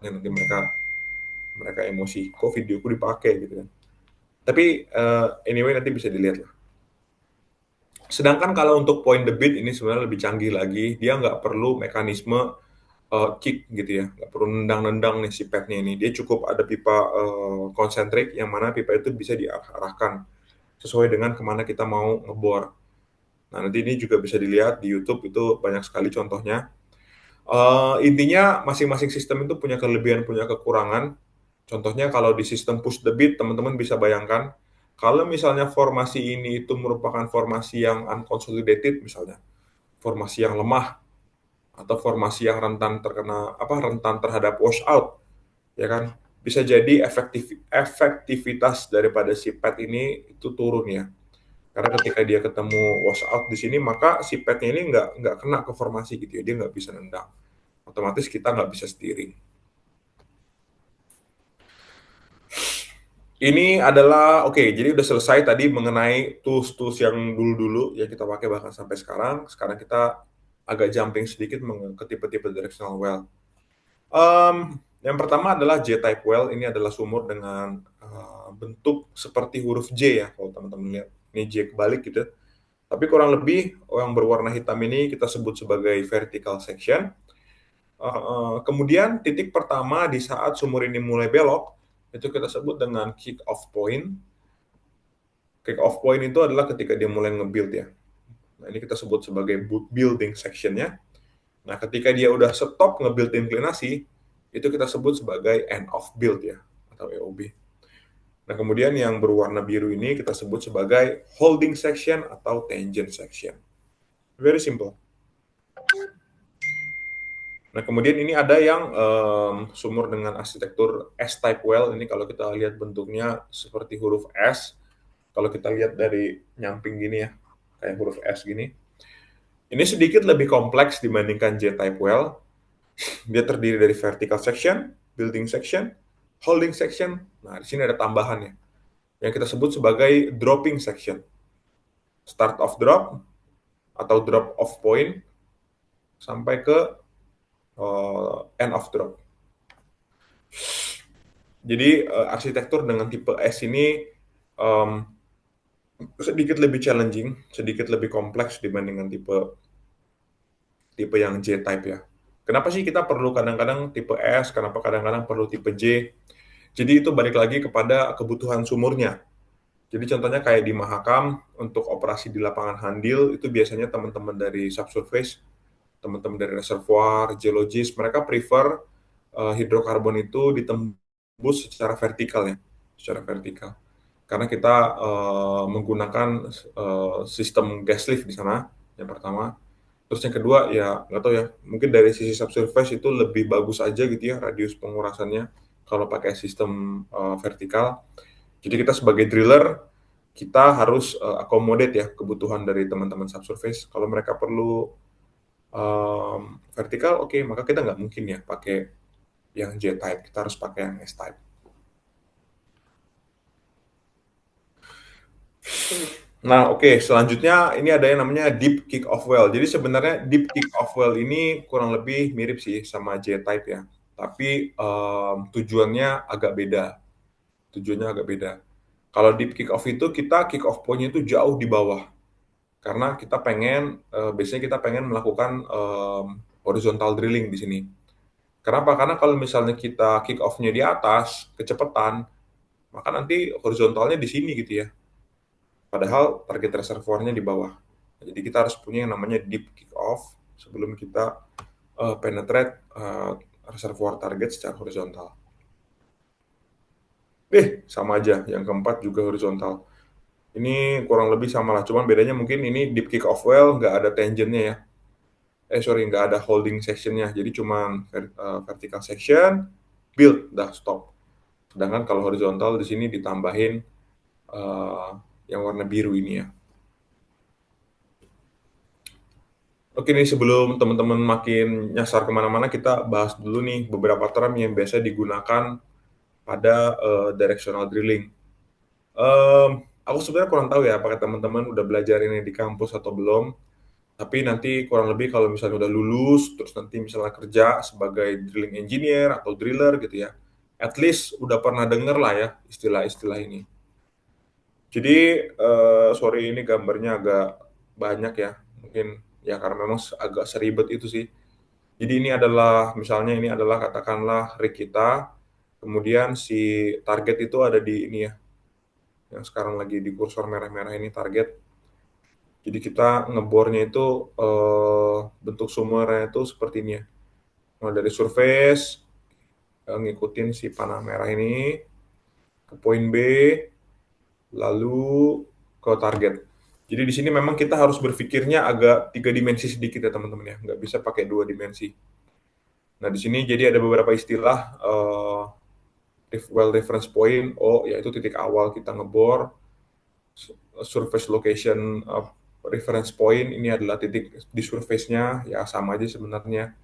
Nanti mereka emosi. Kok videoku dipakai gitu kan. Tapi anyway nanti bisa dilihat lah. Sedangkan kalau untuk point the beat ini sebenarnya lebih canggih lagi. Dia nggak perlu mekanisme kick gitu ya, nggak perlu nendang-nendang nih si padnya ini. Dia cukup ada pipa konsentrik yang mana pipa itu bisa diarahkan sesuai dengan kemana kita mau ngebor. Nah, nanti ini juga bisa dilihat di YouTube, itu banyak sekali contohnya. Intinya masing-masing sistem itu punya kelebihan, punya kekurangan. Contohnya kalau di sistem push the beat, teman-teman bisa bayangkan, kalau misalnya formasi ini itu merupakan formasi yang unconsolidated misalnya, formasi yang lemah, atau formasi yang rentan terhadap washout, ya kan? Bisa jadi efektivitas daripada si pad ini itu turun ya. Karena ketika dia ketemu washout di sini, maka si padnya ini nggak kena ke formasi gitu ya, dia nggak bisa nendang. Otomatis kita nggak bisa steering. Ini adalah oke, jadi udah selesai tadi mengenai tools-tools yang dulu-dulu yang kita pakai bahkan sampai sekarang. Sekarang kita agak jumping sedikit ke tipe-tipe directional well. Yang pertama adalah J-type well. Ini adalah sumur dengan bentuk seperti huruf J ya, kalau teman-teman lihat. Ini J kebalik gitu. Tapi kurang lebih yang berwarna hitam ini kita sebut sebagai vertical section. Kemudian titik pertama di saat sumur ini mulai belok, itu kita sebut dengan kick off point. Kick off point itu adalah ketika dia mulai nge-build ya. Nah, ini kita sebut sebagai building section-nya. Nah, ketika dia udah stop nge-build inklinasi, itu kita sebut sebagai end of build ya, atau EOB. Nah, kemudian yang berwarna biru ini kita sebut sebagai holding section atau tangent section. Very simple. Nah, kemudian ini ada yang sumur dengan arsitektur S-type well. Ini kalau kita lihat bentuknya seperti huruf S. Kalau kita lihat dari nyamping gini ya, kayak huruf S gini. Ini sedikit lebih kompleks dibandingkan J-type well. Dia terdiri dari vertical section, building section, holding section. Nah, di sini ada tambahannya yang kita sebut sebagai dropping section. Start of drop atau drop off point sampai ke end of drop. Jadi arsitektur dengan tipe S ini sedikit lebih challenging, sedikit lebih kompleks dibandingkan tipe yang J-type ya. Kenapa sih kita perlu kadang-kadang tipe S, kenapa kadang-kadang perlu tipe J? Jadi itu balik lagi kepada kebutuhan sumurnya. Jadi contohnya kayak di Mahakam, untuk operasi di lapangan handil, itu biasanya teman-teman dari subsurface, teman-teman dari reservoir, geologis, mereka prefer hidrokarbon itu ditembus secara vertikal ya, secara vertikal. Karena kita menggunakan sistem gas lift di sana, yang pertama. Terus yang kedua ya nggak tahu ya, mungkin dari sisi subsurface itu lebih bagus aja gitu ya radius pengurasannya kalau pakai sistem vertikal. Jadi kita sebagai driller kita harus accommodate ya kebutuhan dari teman-teman subsurface. Kalau mereka perlu vertikal, oke, maka kita nggak mungkin ya pakai yang J-type, kita harus pakai yang S-type. Nah, oke, selanjutnya ini ada yang namanya deep kick off well. Jadi sebenarnya deep kick off well ini kurang lebih mirip sih sama J-type ya. Tapi tujuannya agak beda. Tujuannya agak beda. Kalau deep kick off itu kita kick off point-nya itu jauh di bawah. Karena kita pengen biasanya kita pengen melakukan horizontal drilling di sini. Kenapa? Karena kalau misalnya kita kick off-nya di atas, kecepatan, maka nanti horizontalnya di sini gitu ya. Padahal target reservoirnya di bawah. Jadi kita harus punya yang namanya deep kick off sebelum kita penetrate reservoir target secara horizontal. Sama aja. Yang keempat juga horizontal. Ini kurang lebih sama lah. Cuman bedanya mungkin ini deep kick off well nggak ada tangentnya ya. Nggak ada holding sectionnya. Jadi cuman vertical section, build, dah stop. Sedangkan kalau horizontal di sini ditambahin yang warna biru ini ya. Oke nih, sebelum teman-teman makin nyasar kemana-mana, kita bahas dulu nih beberapa term yang biasa digunakan pada directional drilling. Aku sebenarnya kurang tahu ya, apakah teman-teman udah belajar ini di kampus atau belum. Tapi nanti kurang lebih kalau misalnya udah lulus, terus nanti misalnya kerja sebagai drilling engineer atau driller gitu ya, at least udah pernah denger lah ya istilah-istilah ini. Jadi, sorry ini gambarnya agak banyak ya, mungkin ya karena memang agak seribet itu sih. Jadi ini adalah, misalnya ini adalah katakanlah rig kita, kemudian si target itu ada di ini ya, yang sekarang lagi di kursor merah-merah ini target. Jadi kita ngebornya itu bentuk sumurnya itu seperti ini ya. Mulai dari surface, ngikutin si panah merah ini ke poin B, lalu ke target. Jadi di sini memang kita harus berpikirnya agak 3 dimensi sedikit ya teman-teman ya, nggak bisa pakai 2 dimensi. Nah di sini jadi ada beberapa istilah well reference point, yaitu titik awal kita ngebor, surface location reference point ini adalah titik di surface-nya, ya sama aja sebenarnya.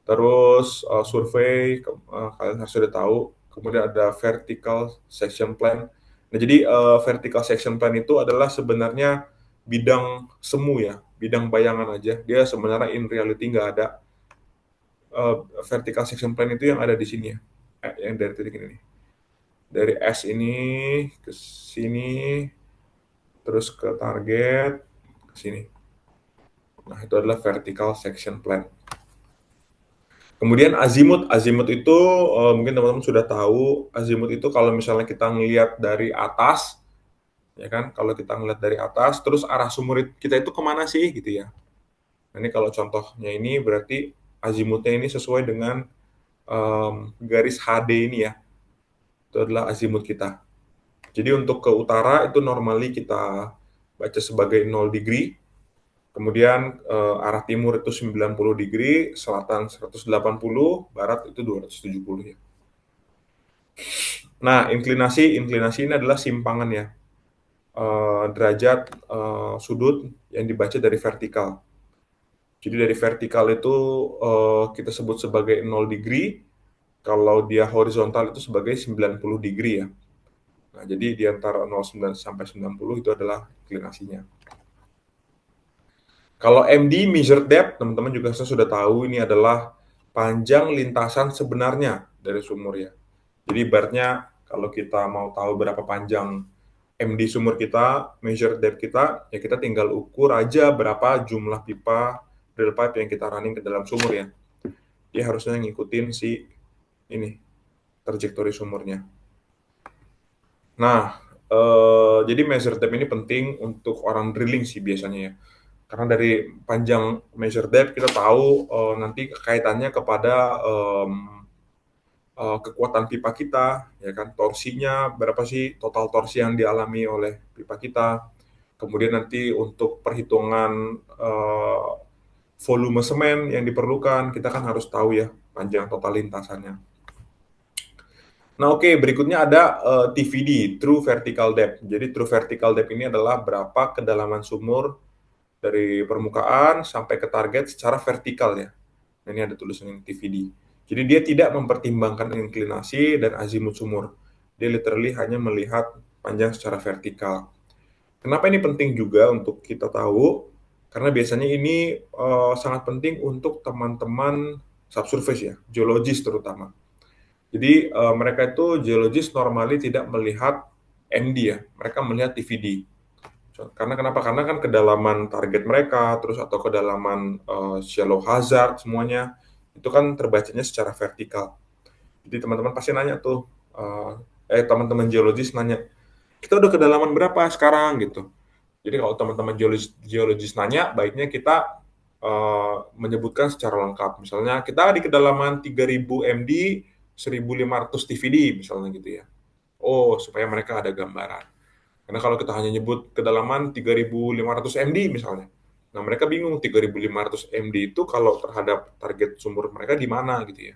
Terus survei kalian harus sudah tahu. Kemudian ada vertical section plan. Nah, jadi vertical section plan itu adalah sebenarnya bidang semu ya, bidang bayangan aja. Dia sebenarnya in reality nggak ada. Vertical section plan itu yang ada di sini ya, yang dari titik ini nih. Dari S ini ke sini, terus ke target, ke sini. Nah, itu adalah vertical section plan. Kemudian azimut, azimut itu mungkin teman-teman sudah tahu, azimut itu kalau misalnya kita ngelihat dari atas, ya kan, kalau kita ngelihat dari atas, terus arah sumur kita itu kemana sih, gitu ya. Nah, ini kalau contohnya ini berarti azimutnya ini sesuai dengan garis HD ini ya, itu adalah azimut kita. Jadi untuk ke utara itu normally kita baca sebagai 0 degree, kemudian arah timur itu 90 degree, selatan 180, barat itu 270 ya. Nah, inklinasi ini adalah simpangan ya, derajat sudut yang dibaca dari vertikal. Jadi dari vertikal itu kita sebut sebagai 0 degree, kalau dia horizontal itu sebagai 90 degree ya. Nah, jadi di antara 0 sampai 90 itu adalah inklinasinya. Kalau MD, measured depth, teman-teman juga sudah tahu ini adalah panjang lintasan sebenarnya dari sumur ya. Jadi ibaratnya kalau kita mau tahu berapa panjang MD sumur kita, measured depth kita, ya kita tinggal ukur aja berapa jumlah pipa drill pipe yang kita running ke dalam sumur ya. Dia harusnya ngikutin si ini trajektori sumurnya. Nah, jadi measured depth ini penting untuk orang drilling sih biasanya ya. Karena dari panjang measure depth kita tahu nanti kaitannya kepada kekuatan pipa kita, ya kan, torsinya berapa sih total torsi yang dialami oleh pipa kita. Kemudian nanti untuk perhitungan volume semen yang diperlukan, kita kan harus tahu ya panjang total lintasannya. Nah, oke, berikutnya ada TVD, True Vertical Depth. Jadi True Vertical Depth ini adalah berapa kedalaman sumur dari permukaan sampai ke target secara vertikal ya. Nah, ini ada tulisan TVD. Jadi dia tidak mempertimbangkan inklinasi dan azimut sumur. Dia literally hanya melihat panjang secara vertikal. Kenapa ini penting juga untuk kita tahu? Karena biasanya ini sangat penting untuk teman-teman subsurface ya, geologis terutama. Jadi mereka itu geologis normally tidak melihat MD ya, mereka melihat TVD. Karena kenapa? Karena kan kedalaman target mereka, terus atau kedalaman shallow hazard semuanya itu kan terbacanya secara vertikal. Jadi teman-teman pasti nanya tuh, teman-teman geologis nanya, kita udah kedalaman berapa sekarang gitu. Jadi kalau teman-teman geologis nanya, baiknya kita menyebutkan secara lengkap. Misalnya kita di kedalaman 3000 MD, 1500 TVD misalnya gitu ya. Oh, supaya mereka ada gambaran. Karena kalau kita hanya nyebut kedalaman 3.500 MD misalnya, nah mereka bingung 3.500 MD itu kalau terhadap target sumur mereka di mana gitu ya.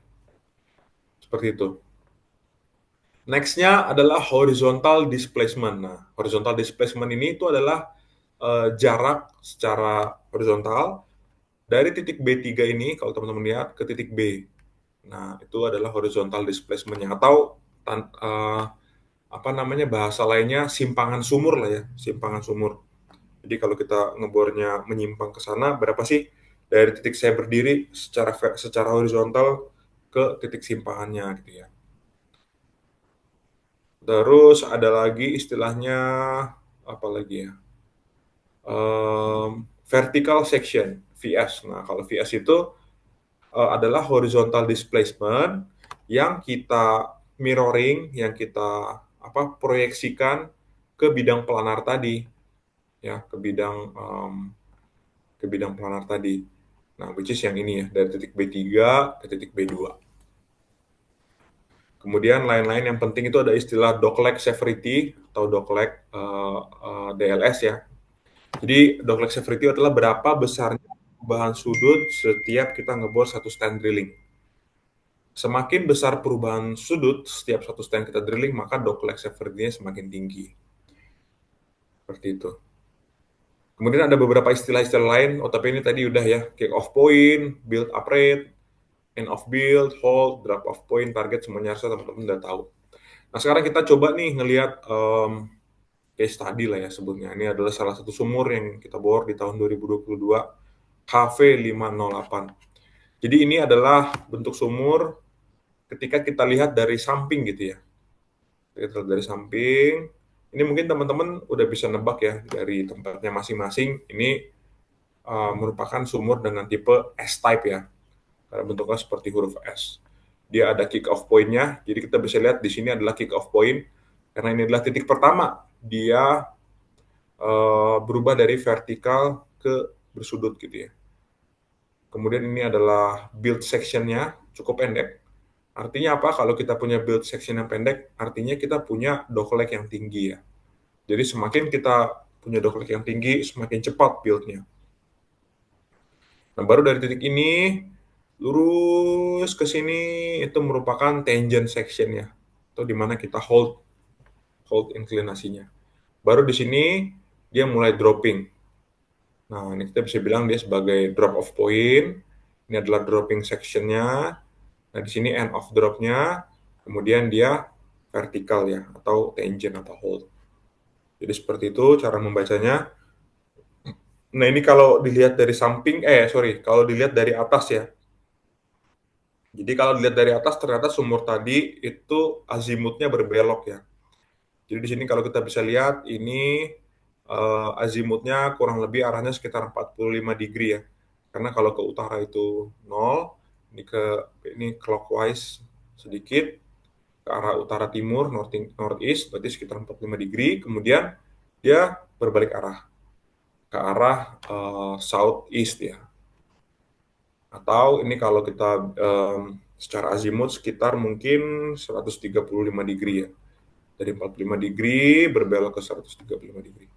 Seperti itu. Next-nya adalah horizontal displacement. Nah, horizontal displacement ini itu adalah jarak secara horizontal dari titik B3 ini, kalau teman-teman lihat, ke titik B. Nah, itu adalah horizontal displacement-nya. Atau apa namanya bahasa lainnya simpangan sumur lah ya, simpangan sumur. Jadi kalau kita ngebornya menyimpang ke sana, berapa sih dari titik saya berdiri secara horizontal ke titik simpangannya gitu ya. Terus ada lagi istilahnya apa lagi ya? Vertical section, VS. Nah, kalau VS itu adalah horizontal displacement yang kita mirroring, yang kita proyeksikan ke bidang planar tadi. ya ke bidang planar tadi. Nah, which is yang ini ya, dari titik B3 ke titik B2. Kemudian lain-lain yang penting itu ada istilah dogleg severity atau dogleg DLS ya. Jadi dogleg severity adalah berapa besarnya perubahan sudut setiap kita ngebor satu stand drilling. Semakin besar perubahan sudut setiap satu stand kita drilling, maka dogleg severity-nya semakin tinggi. Seperti itu. Kemudian ada beberapa istilah-istilah lain, tapi ini tadi udah ya, kick off point, build up rate, end of build, hold, drop off point, target, semuanya harusnya teman-teman udah tahu. Nah sekarang kita coba nih ngelihat case study lah ya sebutnya. Ini adalah salah satu sumur yang kita bor di tahun 2022, HV508. Jadi ini adalah bentuk sumur ketika kita lihat dari samping gitu ya. Kita lihat dari samping, ini mungkin teman-teman udah bisa nebak ya dari tempatnya masing-masing. Ini merupakan sumur dengan tipe S-type ya, karena bentuknya seperti huruf S. Dia ada kick off point-nya, jadi kita bisa lihat di sini adalah kick off point, karena ini adalah titik pertama dia berubah dari vertikal ke bersudut gitu ya. Kemudian ini adalah build section-nya, cukup pendek. Artinya apa? Kalau kita punya build section yang pendek, artinya kita punya dogleg yang tinggi ya. Jadi semakin kita punya dogleg yang tinggi, semakin cepat build-nya. Nah, baru dari titik ini, lurus ke sini, itu merupakan tangent section-nya. Atau di mana kita hold inklinasinya. Baru di sini, dia mulai dropping. Nah, ini kita bisa bilang dia sebagai drop off point. Ini adalah dropping section-nya. Nah, di sini end of drop-nya. Kemudian dia vertikal ya, atau tangent atau hold. Jadi seperti itu cara membacanya. Nah, ini kalau dilihat dari samping, kalau dilihat dari atas ya. Jadi kalau dilihat dari atas ternyata sumur tadi itu azimutnya berbelok ya. Jadi di sini kalau kita bisa lihat ini azimutnya kurang lebih arahnya sekitar 45 degree ya. Karena kalau ke utara itu 0, ini clockwise sedikit ke arah utara timur northeast berarti sekitar 45 degree, kemudian dia berbalik arah ke arah southeast ya. Atau ini kalau kita secara azimut sekitar mungkin 135 degree ya. Dari 45 degree berbelok ke 135 degree.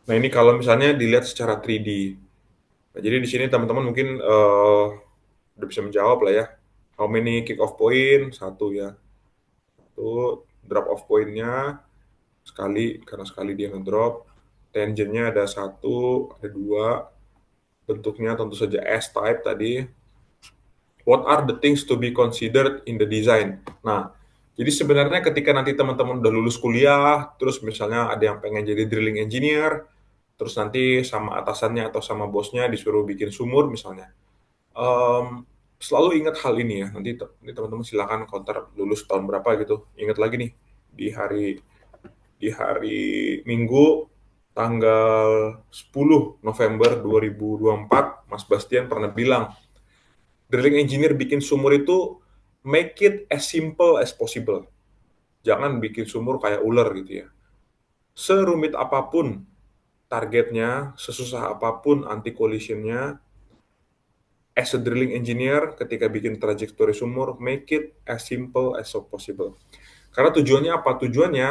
Nah, ini kalau misalnya dilihat secara 3D. Nah, jadi di sini teman-teman mungkin udah bisa menjawab lah ya. How many kick off point? 1 ya. Itu drop off point-nya sekali, karena sekali dia ngedrop. Tangent-nya ada 1, ada 2. Bentuknya tentu saja S-type tadi. What are the things to be considered in the design? Nah, jadi sebenarnya ketika nanti teman-teman udah lulus kuliah, terus misalnya ada yang pengen jadi drilling engineer, terus nanti sama atasannya atau sama bosnya disuruh bikin sumur misalnya. Selalu ingat hal ini ya. Nanti teman-teman silakan counter lulus tahun berapa gitu. Ingat lagi nih di hari Minggu tanggal 10 November 2024, Mas Bastian pernah bilang, drilling engineer bikin sumur itu make it as simple as possible. Jangan bikin sumur kayak ular gitu ya. Serumit apapun targetnya, sesusah apapun anti collision-nya, as a drilling engineer ketika bikin trajektori sumur, make it as simple as possible. Karena tujuannya apa? Tujuannya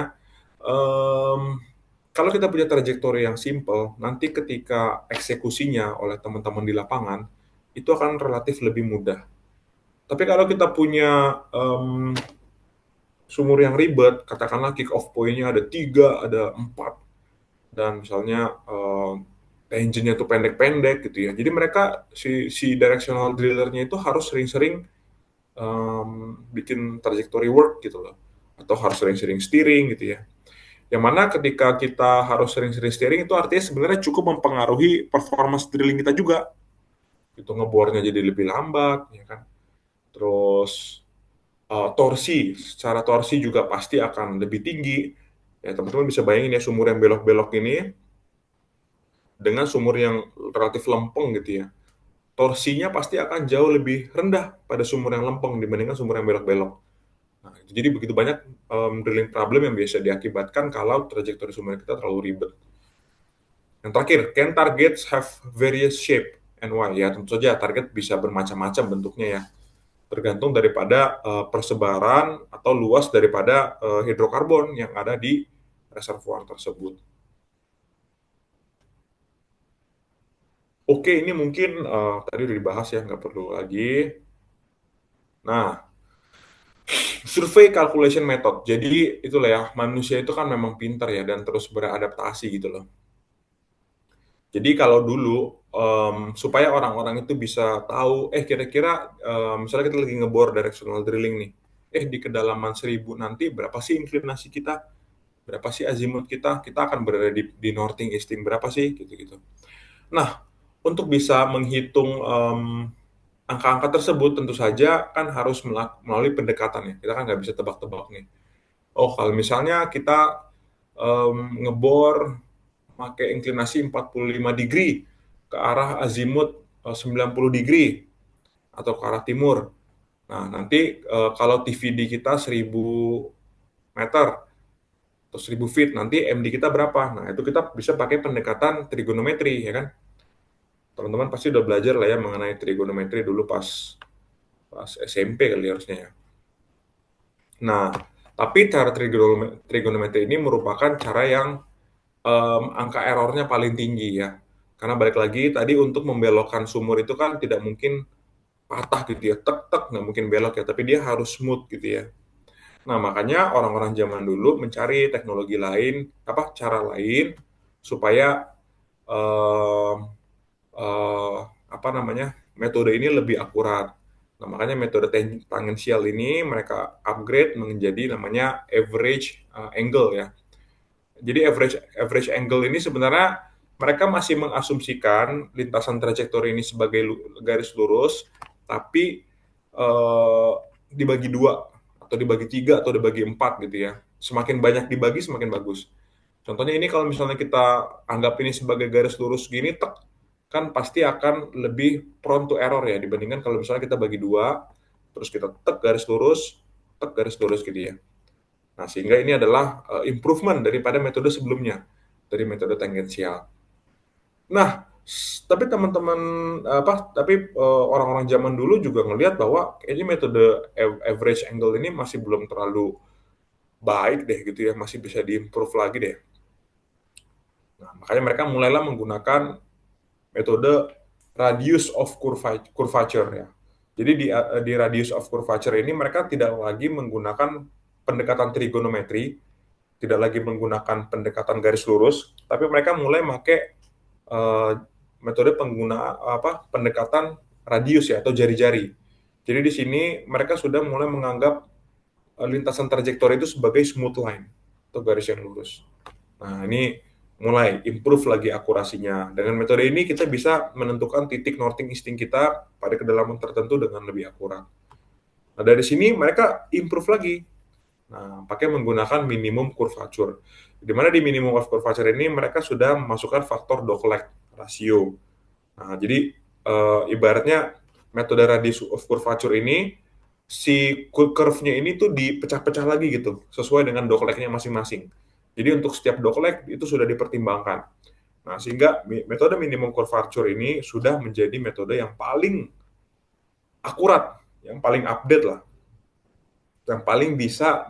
kalau kita punya trajektori yang simple, nanti ketika eksekusinya oleh teman-teman di lapangan itu akan relatif lebih mudah. Tapi kalau kita punya sumur yang ribet, katakanlah kick off point-nya ada 3, ada 4, dan misalnya engine-nya tuh pendek-pendek gitu ya. Jadi mereka si directional driller-nya itu harus sering-sering bikin trajectory work gitu loh, atau harus sering-sering steering gitu ya. Yang mana ketika kita harus sering-sering steering itu artinya sebenarnya cukup mempengaruhi performance drilling kita juga. Itu ngebornya jadi lebih lambat, ya kan. Terus secara torsi juga pasti akan lebih tinggi. Ya teman-teman bisa bayangin ya sumur yang belok-belok ini dengan sumur yang relatif lempeng gitu ya. Torsinya pasti akan jauh lebih rendah pada sumur yang lempeng dibandingkan sumur yang belok-belok. Nah, jadi begitu banyak drilling problem yang biasa diakibatkan kalau trajektori sumur kita terlalu ribet. Yang terakhir, can targets have various shape and why? Ya, tentu saja target bisa bermacam-macam bentuknya ya, tergantung daripada persebaran atau luas daripada hidrokarbon yang ada di reservoir tersebut. Oke, ini mungkin tadi udah dibahas ya, nggak perlu lagi. Nah, survey calculation method. Jadi itulah ya, manusia itu kan memang pintar ya dan terus beradaptasi gitu loh. Jadi kalau dulu supaya orang-orang itu bisa tahu, kira-kira misalnya kita lagi ngebor directional drilling nih, di kedalaman 1000 nanti berapa sih inklinasi kita, berapa sih azimut kita akan berada di northing easting berapa sih, gitu-gitu. Nah, untuk bisa menghitung angka-angka tersebut tentu saja kan harus melalui pendekatan ya. Kita kan nggak bisa tebak-tebak nih. Oh, kalau misalnya kita ngebor pakai inklinasi 45 degree ke arah azimut 90 degree atau ke arah timur. Nah, nanti kalau TVD kita 1000 meter atau 1000 feet, nanti MD kita berapa? Nah, itu kita bisa pakai pendekatan trigonometri, ya kan? Teman-teman pasti udah belajar lah ya mengenai trigonometri dulu pas SMP kali harusnya ya. Nah, tapi cara trigonometri ini merupakan cara yang angka errornya paling tinggi ya. Karena balik lagi tadi untuk membelokkan sumur itu kan tidak mungkin patah gitu ya, tek-tek nggak mungkin belok ya, tapi dia harus smooth gitu ya. Nah, makanya orang-orang zaman dulu mencari teknologi lain, cara lain supaya eh, eh, metode ini lebih akurat. Nah, makanya metode tangensial ini mereka upgrade menjadi namanya average angle ya. Jadi average angle ini sebenarnya mereka masih mengasumsikan lintasan trajektori ini sebagai garis lurus, tapi eh, dibagi dua atau dibagi tiga atau dibagi empat gitu ya. Semakin banyak dibagi semakin bagus. Contohnya ini kalau misalnya kita anggap ini sebagai garis lurus gini, kan pasti akan lebih prone to error ya dibandingkan kalau misalnya kita bagi dua, terus kita tek garis lurus gitu ya. Nah, sehingga ini adalah improvement daripada metode sebelumnya, dari metode tangensial. Nah, tapi teman-teman orang-orang zaman dulu juga ngelihat bahwa kayaknya metode average angle ini masih belum terlalu baik deh gitu ya, masih bisa diimprove lagi deh. Nah, makanya mereka mulailah menggunakan metode radius of curvature ya. Jadi di radius of curvature ini mereka tidak lagi menggunakan pendekatan trigonometri, tidak lagi menggunakan pendekatan garis lurus, tapi mereka mulai pakai metode pendekatan radius ya atau jari-jari. Jadi di sini mereka sudah mulai menganggap lintasan trajektori itu sebagai smooth line atau garis yang lurus. Nah, ini mulai improve lagi akurasinya. Dengan metode ini kita bisa menentukan titik northing easting kita pada kedalaman tertentu dengan lebih akurat. Nah, dari sini mereka improve lagi. Nah, pakai menggunakan minimum curvature. Di mana di minimum of curvature ini mereka sudah memasukkan faktor Dirichlet rasio. Nah, jadi ibaratnya metode radius of curvature ini si curve-nya ini tuh dipecah-pecah lagi gitu, sesuai dengan Dirichlet-nya masing-masing. Jadi untuk setiap Dirichlet itu sudah dipertimbangkan. Nah, sehingga metode minimum curvature ini sudah menjadi metode yang paling akurat, yang paling update lah, yang paling bisa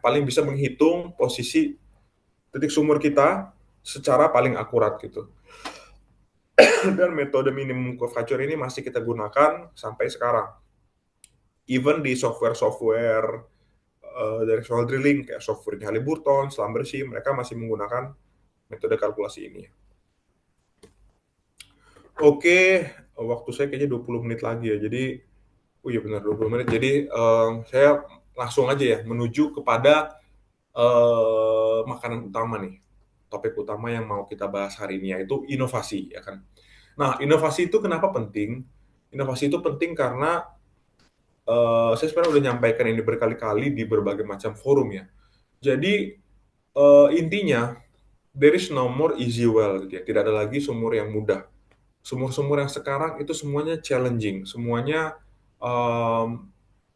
paling bisa menghitung posisi titik sumur kita secara paling akurat gitu. Dan metode minimum curvature ini masih kita gunakan sampai sekarang. Even di software dari soal drilling kayak software Halliburton, Schlumberger, mereka masih menggunakan metode kalkulasi ini. Oke, waktu saya kayaknya 20 menit lagi ya. Jadi, oh iya benar 20 menit. Jadi saya langsung aja ya menuju kepada makanan utama nih. Topik utama yang mau kita bahas hari ini yaitu inovasi, ya kan. Nah, inovasi itu kenapa penting? Inovasi itu penting karena saya sebenarnya udah nyampaikan ini berkali-kali di berbagai macam forum ya. Jadi intinya there is no more easy well gitu ya. Tidak ada lagi sumur yang mudah. Sumur-sumur yang sekarang itu semuanya challenging, semuanya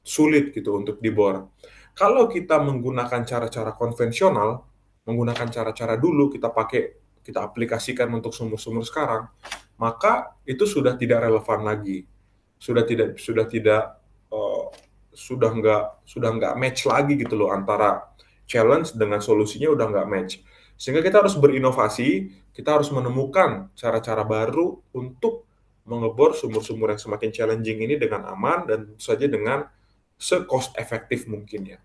sulit gitu untuk dibor. Kalau kita menggunakan cara-cara konvensional, menggunakan cara-cara dulu kita aplikasikan untuk sumur-sumur sekarang, maka itu sudah tidak relevan lagi. Sudah tidak eh, sudah nggak match lagi gitu loh, antara challenge dengan solusinya udah nggak match. Sehingga kita harus berinovasi, kita harus menemukan cara-cara baru untuk mengebor sumur-sumur yang semakin challenging ini dengan aman dan tentu saja dengan se-cost efektif mungkin ya.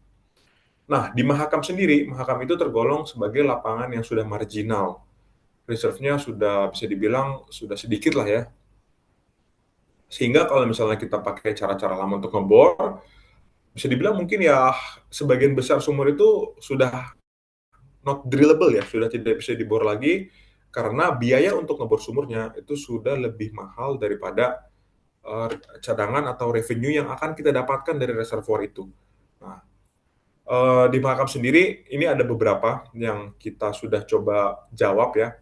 Nah, di Mahakam sendiri, Mahakam itu tergolong sebagai lapangan yang sudah marginal. Reserve-nya sudah bisa dibilang sudah sedikit lah ya. Sehingga kalau misalnya kita pakai cara-cara lama untuk ngebor, bisa dibilang mungkin ya sebagian besar sumur itu sudah not drillable ya, sudah tidak bisa dibor lagi karena biaya untuk ngebor sumurnya itu sudah lebih mahal daripada cadangan atau revenue yang akan kita dapatkan dari reservoir itu. Nah, di Mahakam sendiri ini ada beberapa yang kita sudah coba jawab ya,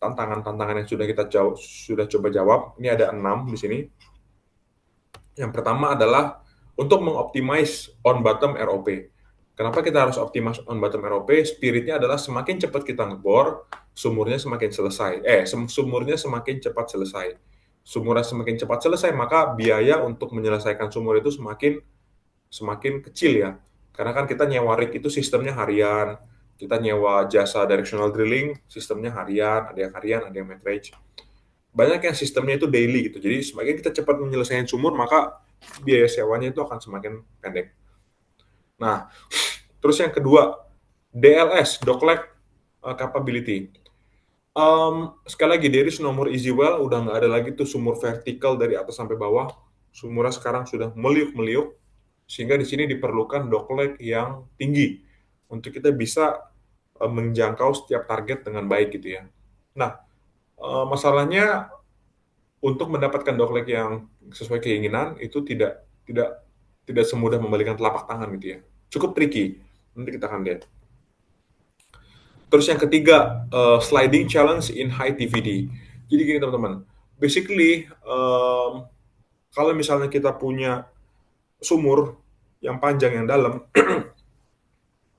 tantangan-tantangan yang sudah coba jawab. Ini ada 6 di sini. Yang pertama adalah untuk mengoptimize on bottom ROP. Kenapa kita harus optimize on bottom ROP? Spiritnya adalah semakin cepat kita ngebor, sumurnya semakin selesai. Sumurnya semakin cepat selesai. Sumurnya semakin cepat selesai, maka biaya untuk menyelesaikan sumur itu semakin semakin kecil ya. Karena kan kita nyewa rig itu sistemnya harian, kita nyewa jasa directional drilling sistemnya harian, ada yang harian, ada yang meterage. Banyak yang sistemnya itu daily gitu. Jadi semakin kita cepat menyelesaikan sumur, maka biaya sewanya itu akan semakin pendek. Nah, terus yang kedua, DLS, Dock-Leg Capability. Sekali lagi, there is no more easy well, udah nggak ada lagi tuh sumur vertikal dari atas sampai bawah. Sumurnya sekarang sudah meliuk-meliuk, sehingga di sini diperlukan dock-leg yang tinggi untuk kita bisa menjangkau setiap target dengan baik gitu ya. Nah, masalahnya untuk mendapatkan dock-leg yang sesuai keinginan itu tidak tidak semudah membalikan telapak tangan gitu ya. Cukup tricky. Nanti kita akan lihat. Terus yang ketiga, sliding challenge in high TVD. Jadi gini teman-teman, basically kalau misalnya kita punya sumur yang panjang yang dalam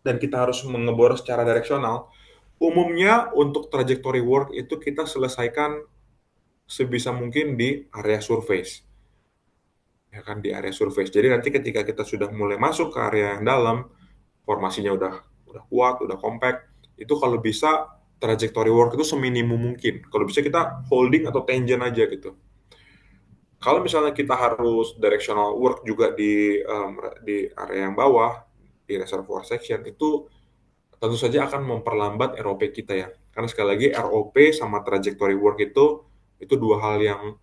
dan kita harus mengebor secara direksional, umumnya untuk trajectory work itu kita selesaikan sebisa mungkin di area surface. Ya kan, di area surface. Jadi nanti ketika kita sudah mulai masuk ke area yang dalam, formasinya udah kuat, udah compact, itu kalau bisa trajectory work itu seminimum mungkin. Kalau bisa kita holding atau tangent aja gitu. Kalau misalnya kita harus directional work juga di area yang bawah, di reservoir section, itu tentu saja akan memperlambat ROP kita ya. Karena sekali lagi ROP sama trajectory work itu dua hal yang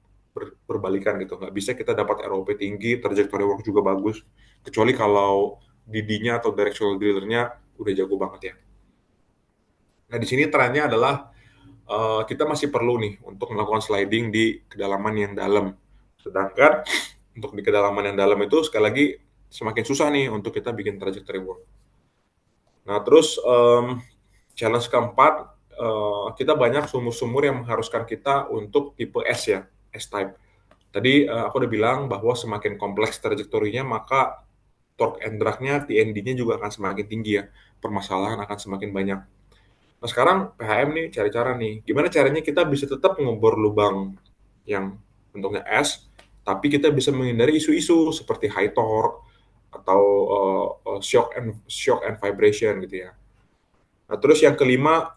berbalikan gitu. Nggak bisa kita dapat ROP tinggi, trajectory work juga bagus, kecuali kalau DD-nya atau directional drillernya udah jago banget ya. Nah, di sini trennya adalah kita masih perlu nih untuk melakukan sliding di kedalaman yang dalam. Sedangkan untuk di kedalaman yang dalam itu sekali lagi semakin susah nih untuk kita bikin trajectory work. Nah, terus challenge keempat, kita banyak sumur-sumur yang mengharuskan kita untuk tipe S ya, S-type. Tadi aku udah bilang bahwa semakin kompleks trajektorinya, maka torque and drag-nya, TND-nya juga akan semakin tinggi ya. Permasalahan akan semakin banyak. Nah, sekarang PHM nih cari cara nih. Gimana caranya kita bisa tetap ngebor lubang yang bentuknya S, tapi kita bisa menghindari isu-isu seperti high torque atau shock and vibration gitu ya. Nah, terus yang kelima,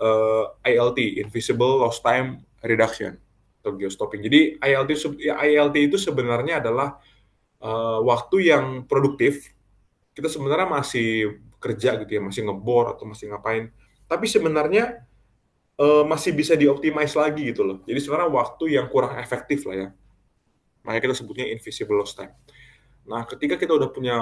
ILT, Invisible Lost Time Reduction, atau geostopping. Jadi ILT itu sebenarnya adalah waktu yang produktif. Kita sebenarnya masih kerja gitu ya, masih ngebor atau masih ngapain. Tapi sebenarnya masih bisa dioptimize lagi gitu loh. Jadi sebenarnya waktu yang kurang efektif lah ya. Makanya kita sebutnya invisible lost time. Nah, ketika kita udah punya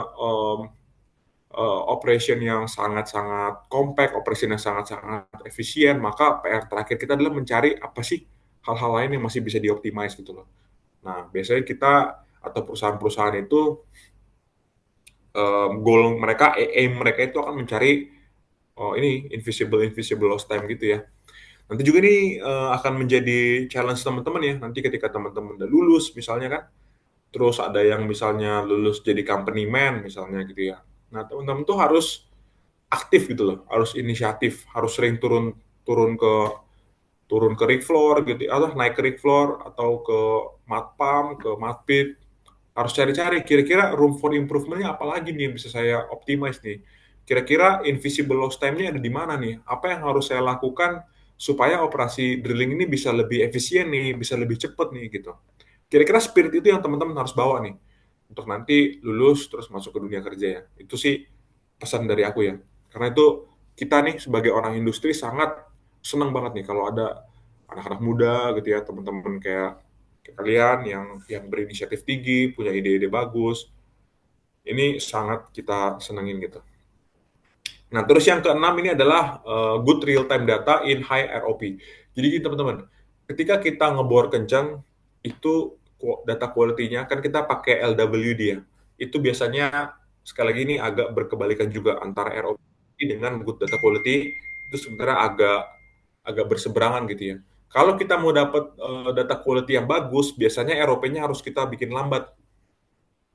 operation yang sangat-sangat compact, operation yang sangat-sangat efisien, maka PR terakhir kita adalah mencari apa sih hal-hal lain yang masih bisa dioptimize gitu loh. Nah, biasanya kita atau perusahaan-perusahaan itu goal mereka, aim mereka itu akan mencari ini invisible lost time gitu ya. Nanti juga ini akan menjadi challenge teman-teman ya. Nanti ketika teman-teman udah lulus misalnya kan, terus ada yang misalnya lulus jadi company man misalnya gitu ya. Nah, teman-teman tuh harus aktif gitu loh, harus inisiatif, harus sering turun turun ke turun ke rig floor gitu, atau naik ke rig floor atau ke matpam, ke matpit, harus cari-cari kira-kira room for improvement-nya apa lagi nih yang bisa saya optimize nih. Kira-kira invisible lost time-nya ada di mana nih? Apa yang harus saya lakukan supaya operasi drilling ini bisa lebih efisien nih, bisa lebih cepat nih gitu. Kira-kira spirit itu yang teman-teman harus bawa nih untuk nanti lulus terus masuk ke dunia kerja ya. Itu sih pesan dari aku ya. Karena itu kita nih sebagai orang industri sangat senang banget nih kalau ada anak-anak muda gitu ya, teman-teman kayak kalian yang berinisiatif tinggi, punya ide-ide bagus. Ini sangat kita senengin gitu. Nah, terus yang keenam ini adalah good real time data in high ROP. Jadi gini teman-teman, ketika kita ngebor kencang, itu data quality-nya kan kita pakai LWD ya. Itu biasanya sekali lagi ini agak berkebalikan juga antara ROP dengan good data quality itu sebenarnya agak agak berseberangan gitu ya. Kalau kita mau dapat data quality yang bagus, biasanya ROP-nya harus kita bikin lambat.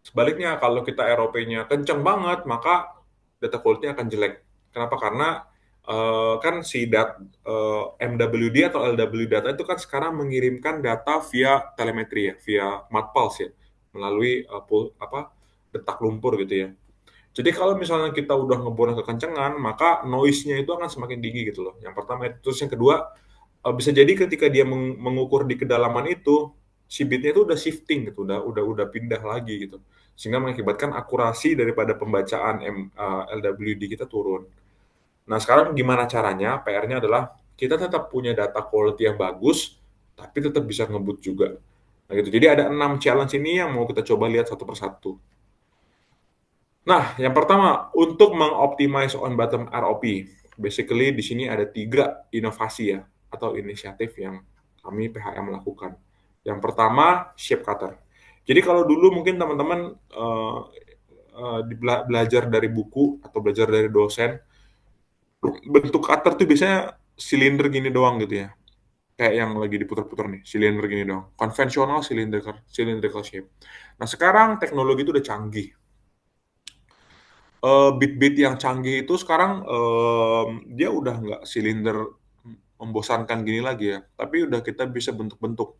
Sebaliknya, kalau kita ROP-nya kencang banget, maka data quality akan jelek. Kenapa? Karena kan si MWD atau LW data itu kan sekarang mengirimkan data via telemetri ya, via matpulse ya, melalui detak lumpur gitu ya. Jadi kalau misalnya kita udah ngebornya kekencangan, maka noise-nya itu akan semakin tinggi gitu loh. Yang pertama itu. Terus yang kedua, bisa jadi ketika dia mengukur di kedalaman itu, si bitnya itu udah shifting gitu, udah pindah lagi gitu, sehingga mengakibatkan akurasi daripada pembacaan LWD kita turun. Nah sekarang gimana caranya? PR-nya adalah kita tetap punya data quality yang bagus, tapi tetap bisa ngebut juga. Nah gitu. Jadi ada 6 challenge ini yang mau kita coba lihat satu persatu. Nah, yang pertama untuk mengoptimize on bottom ROP. Basically di sini ada 3 inovasi ya atau inisiatif yang kami PHM lakukan. Yang pertama shape cutter. Jadi kalau dulu mungkin teman-teman belajar dari buku atau belajar dari dosen, bentuk cutter tuh biasanya silinder gini doang gitu ya. Kayak yang lagi diputar-putar nih, silinder gini doang. Konvensional cylindrical shape. Nah, sekarang teknologi itu udah canggih. Beat-beat yang canggih itu sekarang dia udah nggak silinder membosankan gini lagi ya, tapi udah kita bisa bentuk-bentuk.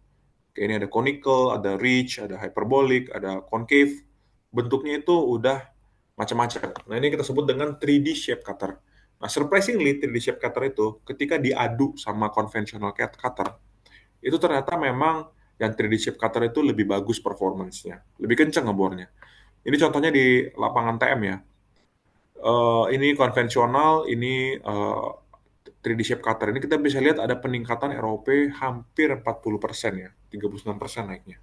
Kayak ini ada conical, ada ridge, ada hyperbolic, ada concave. Bentuknya itu udah macam-macam. Nah ini kita sebut dengan 3D shape cutter. Nah surprisingly 3D shape cutter itu ketika diadu sama conventional cutter, itu ternyata memang yang 3D shape cutter itu lebih bagus performance-nya, lebih kencang ngebornya. Ini contohnya di lapangan TM ya. Ini konvensional, ini 3D shape cutter. Ini kita bisa lihat ada peningkatan ROP hampir 40% ya, 39% naiknya.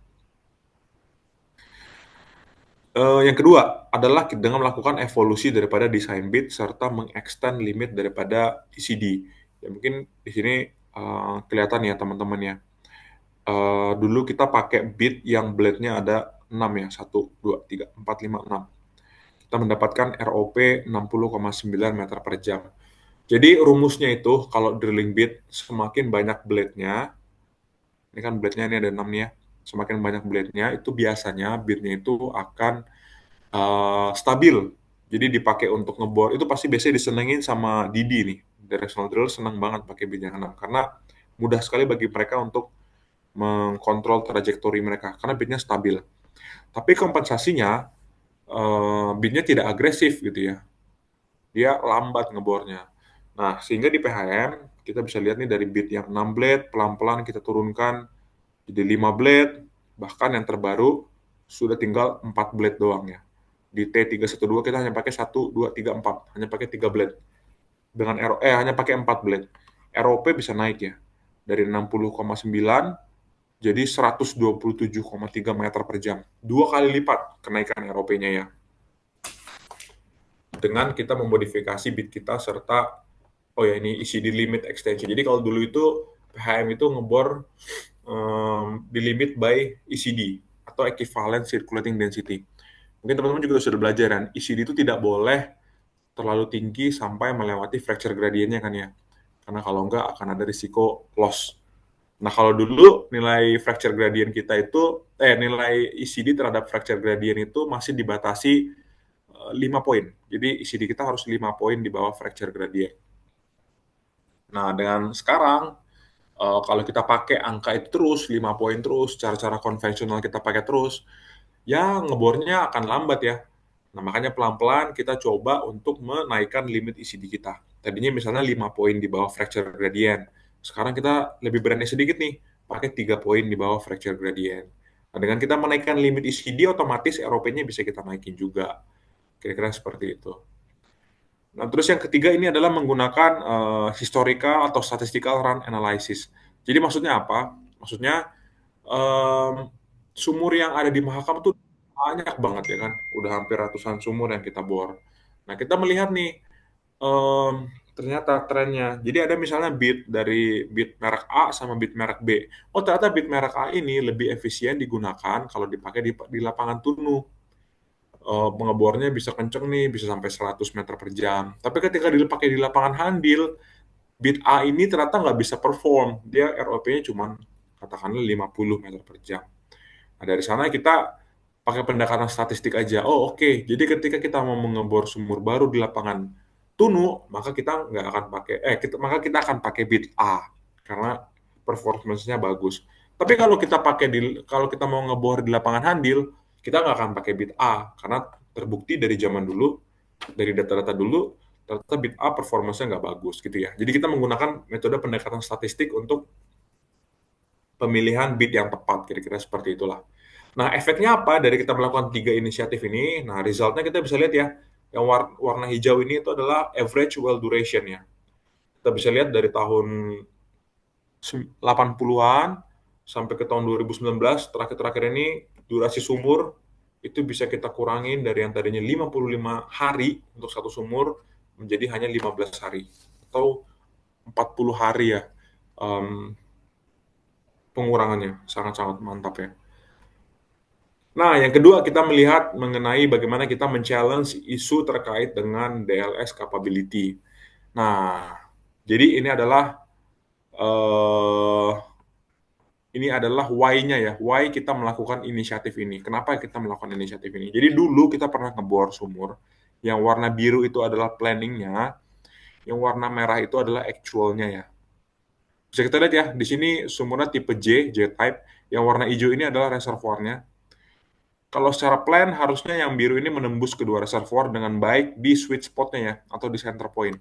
Yang kedua adalah dengan melakukan evolusi daripada desain bit serta mengextend limit daripada ECD. Ya mungkin di sini kelihatan ya teman-teman ya. Dulu kita pakai bit yang blade-nya ada 6 ya, 1, 2, 3, 4, 5, 6. Kita mendapatkan ROP 60,9 meter per jam. Jadi rumusnya itu kalau drilling bit semakin banyak blade-nya, ini kan blade-nya ini ada 6 nih ya, semakin banyak blade-nya itu biasanya bit-nya itu akan stabil. Jadi dipakai untuk ngebor itu pasti biasanya disenengin sama Didi nih. Directional drill seneng banget pakai bit yang 6 karena mudah sekali bagi mereka untuk mengkontrol trajektori mereka karena bitnya stabil. Tapi kompensasinya bitnya tidak agresif gitu ya. Dia lambat ngebornya. Nah, sehingga di PHM kita bisa lihat nih dari bit yang 6 blade pelan-pelan kita turunkan jadi 5 blade, bahkan yang terbaru sudah tinggal 4 blade doang ya. Di T312 kita hanya pakai 1 2 3 4, hanya pakai 3 blade. Dengan hanya pakai 4 blade. ROP bisa naik ya. Dari 60,9 jadi 127,3 meter per jam. 2 kali lipat kenaikan ROP-nya ya. Dengan kita memodifikasi bit kita serta ini ECD limit extension. Jadi kalau dulu itu PHM itu ngebor di limit by ECD atau equivalent circulating density. Mungkin teman-teman juga sudah belajar kan, ECD itu tidak boleh terlalu tinggi sampai melewati fracture gradientnya kan ya. Karena kalau enggak akan ada risiko loss. Nah, kalau dulu nilai fracture gradient kita itu, nilai ECD terhadap fracture gradient itu masih dibatasi 5 poin. Jadi ECD kita harus 5 poin di bawah fracture gradient. Nah, dengan sekarang, kalau kita pakai angka itu terus, 5 poin terus, cara-cara konvensional kita pakai terus, ya ngebornya akan lambat ya. Nah, makanya pelan-pelan kita coba untuk menaikkan limit ECD kita. Tadinya misalnya 5 poin di bawah fracture gradient. Sekarang kita lebih berani sedikit nih, pakai 3 poin di bawah fracture gradient. Nah, dengan kita menaikkan limit ECD, otomatis ROP-nya bisa kita naikin juga. Kira-kira seperti itu. Nah, terus yang ketiga ini adalah menggunakan historical atau statistical run analysis. Jadi maksudnya apa? Maksudnya em, sumur yang ada di Mahakam tuh banyak banget ya kan, udah hampir ratusan sumur yang kita bor. Nah, kita melihat nih em, ternyata trennya. Jadi ada misalnya bit dari bit merek A sama bit merek B. Oh, ternyata bit merek A ini lebih efisien digunakan kalau dipakai di lapangan Tunu. Pengebornya bisa kenceng nih, bisa sampai 100 meter per jam. Tapi ketika dipakai di lapangan handil, bit A ini ternyata nggak bisa perform. Dia ROP-nya cuma katakanlah 50 meter per jam. Nah, dari sana kita pakai pendekatan statistik aja. Oh, oke. Jadi ketika kita mau mengebor sumur baru di lapangan Tunu, maka kita nggak akan pakai maka kita akan pakai bit A karena performance-nya bagus. Tapi kalau kita mau ngebor di lapangan Handil, kita nggak akan pakai bit A karena terbukti dari zaman dulu, dari data-data dulu, ternyata bit A performance-nya nggak bagus gitu ya. Jadi kita menggunakan metode pendekatan statistik untuk pemilihan bid yang tepat, kira-kira seperti itulah. Nah, efeknya apa dari kita melakukan 3 inisiatif ini? Nah, resultnya kita bisa lihat ya, yang warna hijau ini itu adalah average well duration ya. Kita bisa lihat dari tahun 80-an sampai ke tahun 2019, terakhir-terakhir ini durasi sumur itu bisa kita kurangin dari yang tadinya 55 hari untuk satu sumur menjadi hanya 15 hari atau 40 hari ya. Um, Pengurangannya sangat-sangat mantap ya. Nah, yang kedua kita melihat mengenai bagaimana kita men-challenge isu terkait dengan DLS capability. Nah, jadi eh, ini adalah why-nya ya, why kita melakukan inisiatif ini. Kenapa kita melakukan inisiatif ini? Jadi dulu kita pernah ngebor sumur, yang warna biru itu adalah planning-nya, yang warna merah itu adalah actual-nya ya. Bisa kita lihat ya, di sini sumurnya tipe J-type, yang warna hijau ini adalah reservoirnya. Kalau secara plan, harusnya yang biru ini menembus kedua reservoir dengan baik di sweet spot-nya ya, atau di center point.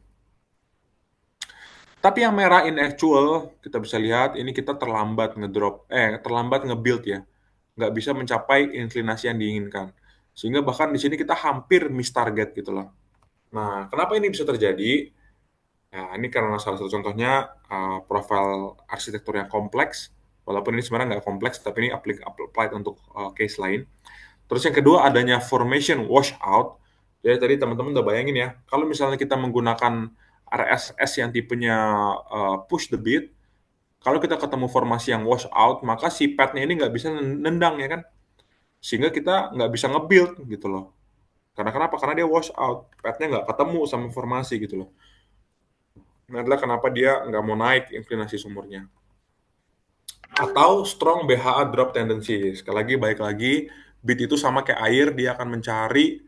Tapi yang merah in actual, kita bisa lihat ini kita terlambat nge-build ya. Nggak bisa mencapai inklinasi yang diinginkan. Sehingga bahkan di sini kita hampir miss target gitu loh. Nah, kenapa ini bisa terjadi? Nah, ini karena salah satu contohnya profil arsitektur yang kompleks. Walaupun ini sebenarnya nggak kompleks, tapi ini applied untuk case lain. Terus yang kedua adanya formation washout. Jadi tadi teman-teman udah bayangin ya, kalau misalnya kita menggunakan RSS yang tipenya push the beat, kalau kita ketemu formasi yang washout, maka si padnya ini nggak bisa nendang ya kan, sehingga kita nggak bisa nge-build gitu loh. Karena kenapa? Karena dia washout, padnya nggak ketemu sama formasi gitu loh. Ini adalah kenapa dia nggak mau naik inclinasi sumurnya. Atau strong BHA drop tendency. Sekali lagi, baik lagi, beat itu sama kayak air, dia akan mencari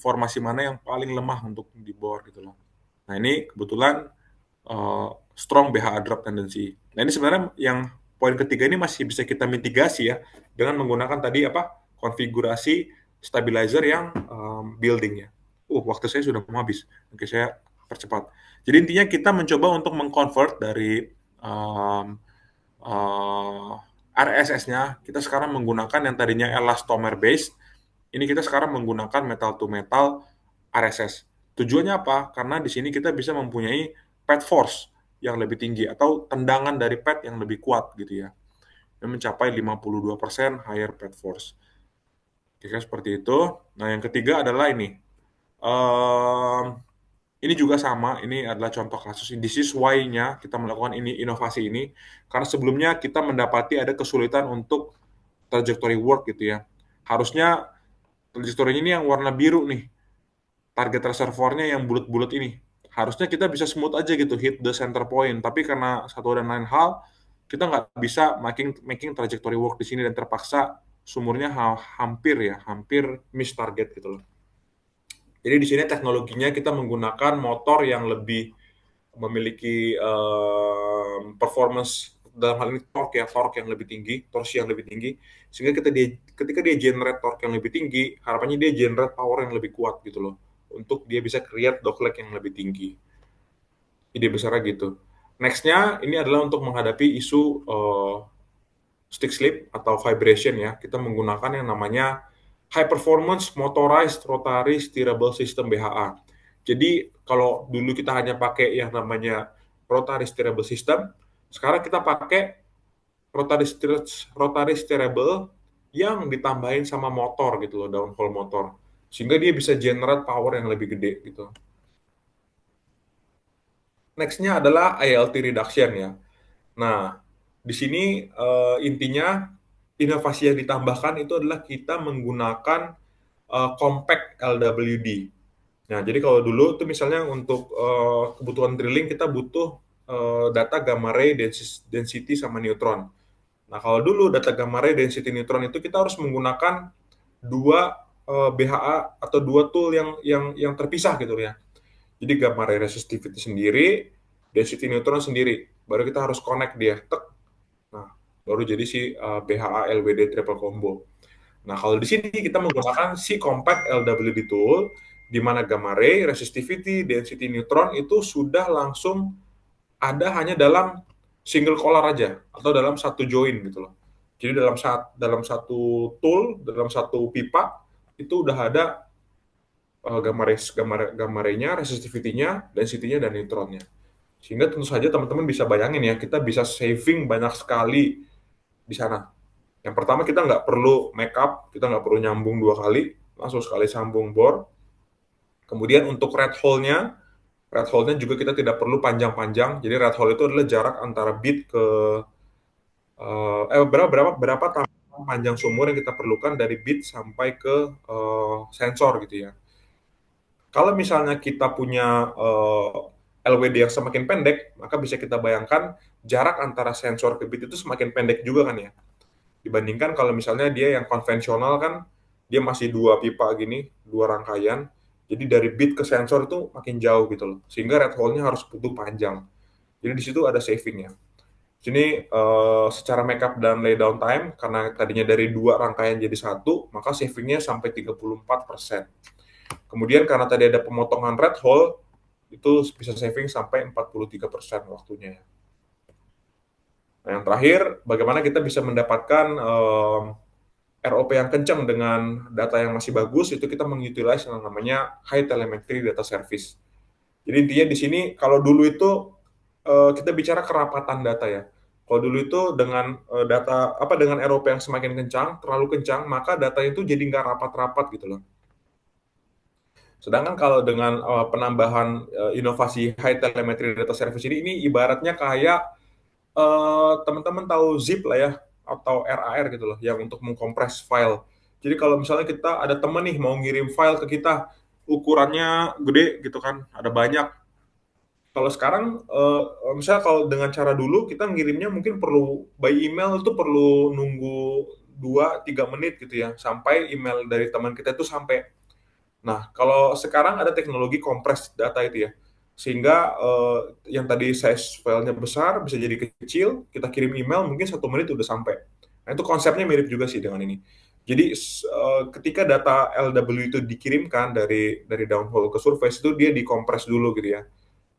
formasi mana yang paling lemah untuk dibor gitu loh. Nah ini kebetulan strong BHA drop tendency. Nah ini sebenarnya yang poin ketiga ini masih bisa kita mitigasi ya dengan menggunakan tadi apa konfigurasi stabilizer yang building ya. Waktu saya sudah mau habis. Oke, saya percepat. Jadi intinya kita mencoba untuk mengconvert dari um, RSS-nya kita sekarang menggunakan yang tadinya elastomer based, ini kita sekarang menggunakan metal to metal RSS. Tujuannya apa? Karena di sini kita bisa mempunyai pad force yang lebih tinggi atau tendangan dari pad yang lebih kuat gitu ya. Yang mencapai 52% higher pad force. Kira-kira seperti itu. Nah, yang ketiga adalah ini juga sama, ini adalah contoh kasus. This is why-nya kita melakukan inovasi ini. Karena sebelumnya kita mendapati ada kesulitan untuk trajectory work gitu ya. Harusnya trajectory ini yang warna biru nih. Target reservoirnya yang bulat-bulat ini. harusnya kita bisa smooth aja gitu, hit the center point. Tapi karena satu dan lain hal, kita nggak bisa making trajectory work di sini dan terpaksa sumurnya hampir miss target gitu loh. Jadi di sini teknologinya kita menggunakan motor yang lebih memiliki performance dalam hal ini torque yang lebih tinggi, torsi yang lebih tinggi, sehingga ketika dia generate torque yang lebih tinggi, harapannya dia generate power yang lebih kuat gitu loh, untuk dia bisa create dogleg yang lebih tinggi. Ide besarnya gitu. Next-nya ini adalah untuk menghadapi isu stick slip atau vibration ya. Kita menggunakan yang namanya High Performance Motorized Rotary Steerable System BHA. Jadi kalau dulu kita hanya pakai yang namanya Rotary Steerable System, sekarang kita pakai Rotary Steerable yang ditambahin sama motor gitu loh, downhole motor. Sehingga dia bisa generate power yang lebih gede gitu. Next-nya adalah ILT reduction ya. Nah, di sini intinya inovasi yang ditambahkan itu adalah kita menggunakan compact LWD. Nah, jadi kalau dulu tuh misalnya untuk kebutuhan drilling kita butuh data gamma ray density sama neutron. Nah, kalau dulu data gamma ray density neutron itu kita harus menggunakan dua BHA atau dua tool yang terpisah gitu ya. Jadi gamma ray resistivity sendiri, density neutron sendiri. Baru kita harus connect dia. Tek. Nah, baru jadi si BHA LWD triple combo. Nah, kalau di sini kita menggunakan si compact LWD tool, di mana gamma ray, resistivity, density neutron itu sudah langsung ada hanya dalam single collar aja atau dalam satu join gitu loh. Jadi dalam satu tool, dalam satu pipa itu udah ada gamma ray-nya, resistivity-nya, density-nya dan neutronnya. Sehingga tentu saja teman-teman bisa bayangin ya, kita bisa saving banyak sekali di sana. Yang pertama kita nggak perlu make up, kita nggak perlu nyambung 2 kali, langsung sekali sambung bor. Kemudian untuk red hole-nya juga kita tidak perlu panjang-panjang. Jadi red hole itu adalah jarak antara bit ke berapa panjang sumur yang kita perlukan dari bit sampai ke sensor gitu ya. Kalau misalnya kita punya LWD yang semakin pendek, maka bisa kita bayangkan jarak antara sensor ke bit itu semakin pendek juga kan ya. Dibandingkan kalau misalnya dia yang konvensional kan, dia masih 2 pipa gini, 2 rangkaian. Jadi dari bit ke sensor itu makin jauh gitu loh. Sehingga red hole-nya harus butuh panjang. Jadi di situ ada saving-nya. Sini secara makeup dan laydown time, karena tadinya dari 2 rangkaian jadi 1, maka saving-nya sampai 34%. Kemudian karena tadi ada pemotongan red hole, itu bisa saving sampai 43% waktunya. Nah, yang terakhir, bagaimana kita bisa mendapatkan ROP yang kencang dengan data yang masih bagus, itu kita mengutilize yang namanya High Telemetry Data Service. Jadi intinya di sini, kalau dulu itu kita bicara kerapatan data ya. Kalau dulu itu dengan dengan ROP yang semakin kencang, terlalu kencang, maka data itu jadi nggak rapat-rapat gitu loh. Sedangkan kalau dengan penambahan inovasi High Telemetry Data Service ini ibaratnya kayak teman-teman tahu zip lah ya, atau RAR gitu loh, yang untuk mengkompres file. Jadi kalau misalnya kita ada teman nih mau ngirim file ke kita, ukurannya gede gitu kan, ada banyak. Kalau sekarang, misalnya kalau dengan cara dulu kita ngirimnya mungkin perlu by email itu perlu nunggu 2-3 menit gitu ya, sampai email dari teman kita itu sampai. Nah, kalau sekarang ada teknologi kompres data itu ya, sehingga yang tadi size filenya besar bisa jadi kecil, kita kirim email mungkin 1 menit udah sampai. Nah, itu konsepnya mirip juga sih dengan ini. Jadi ketika data LW itu dikirimkan dari downhole ke surface itu dia dikompres dulu gitu ya,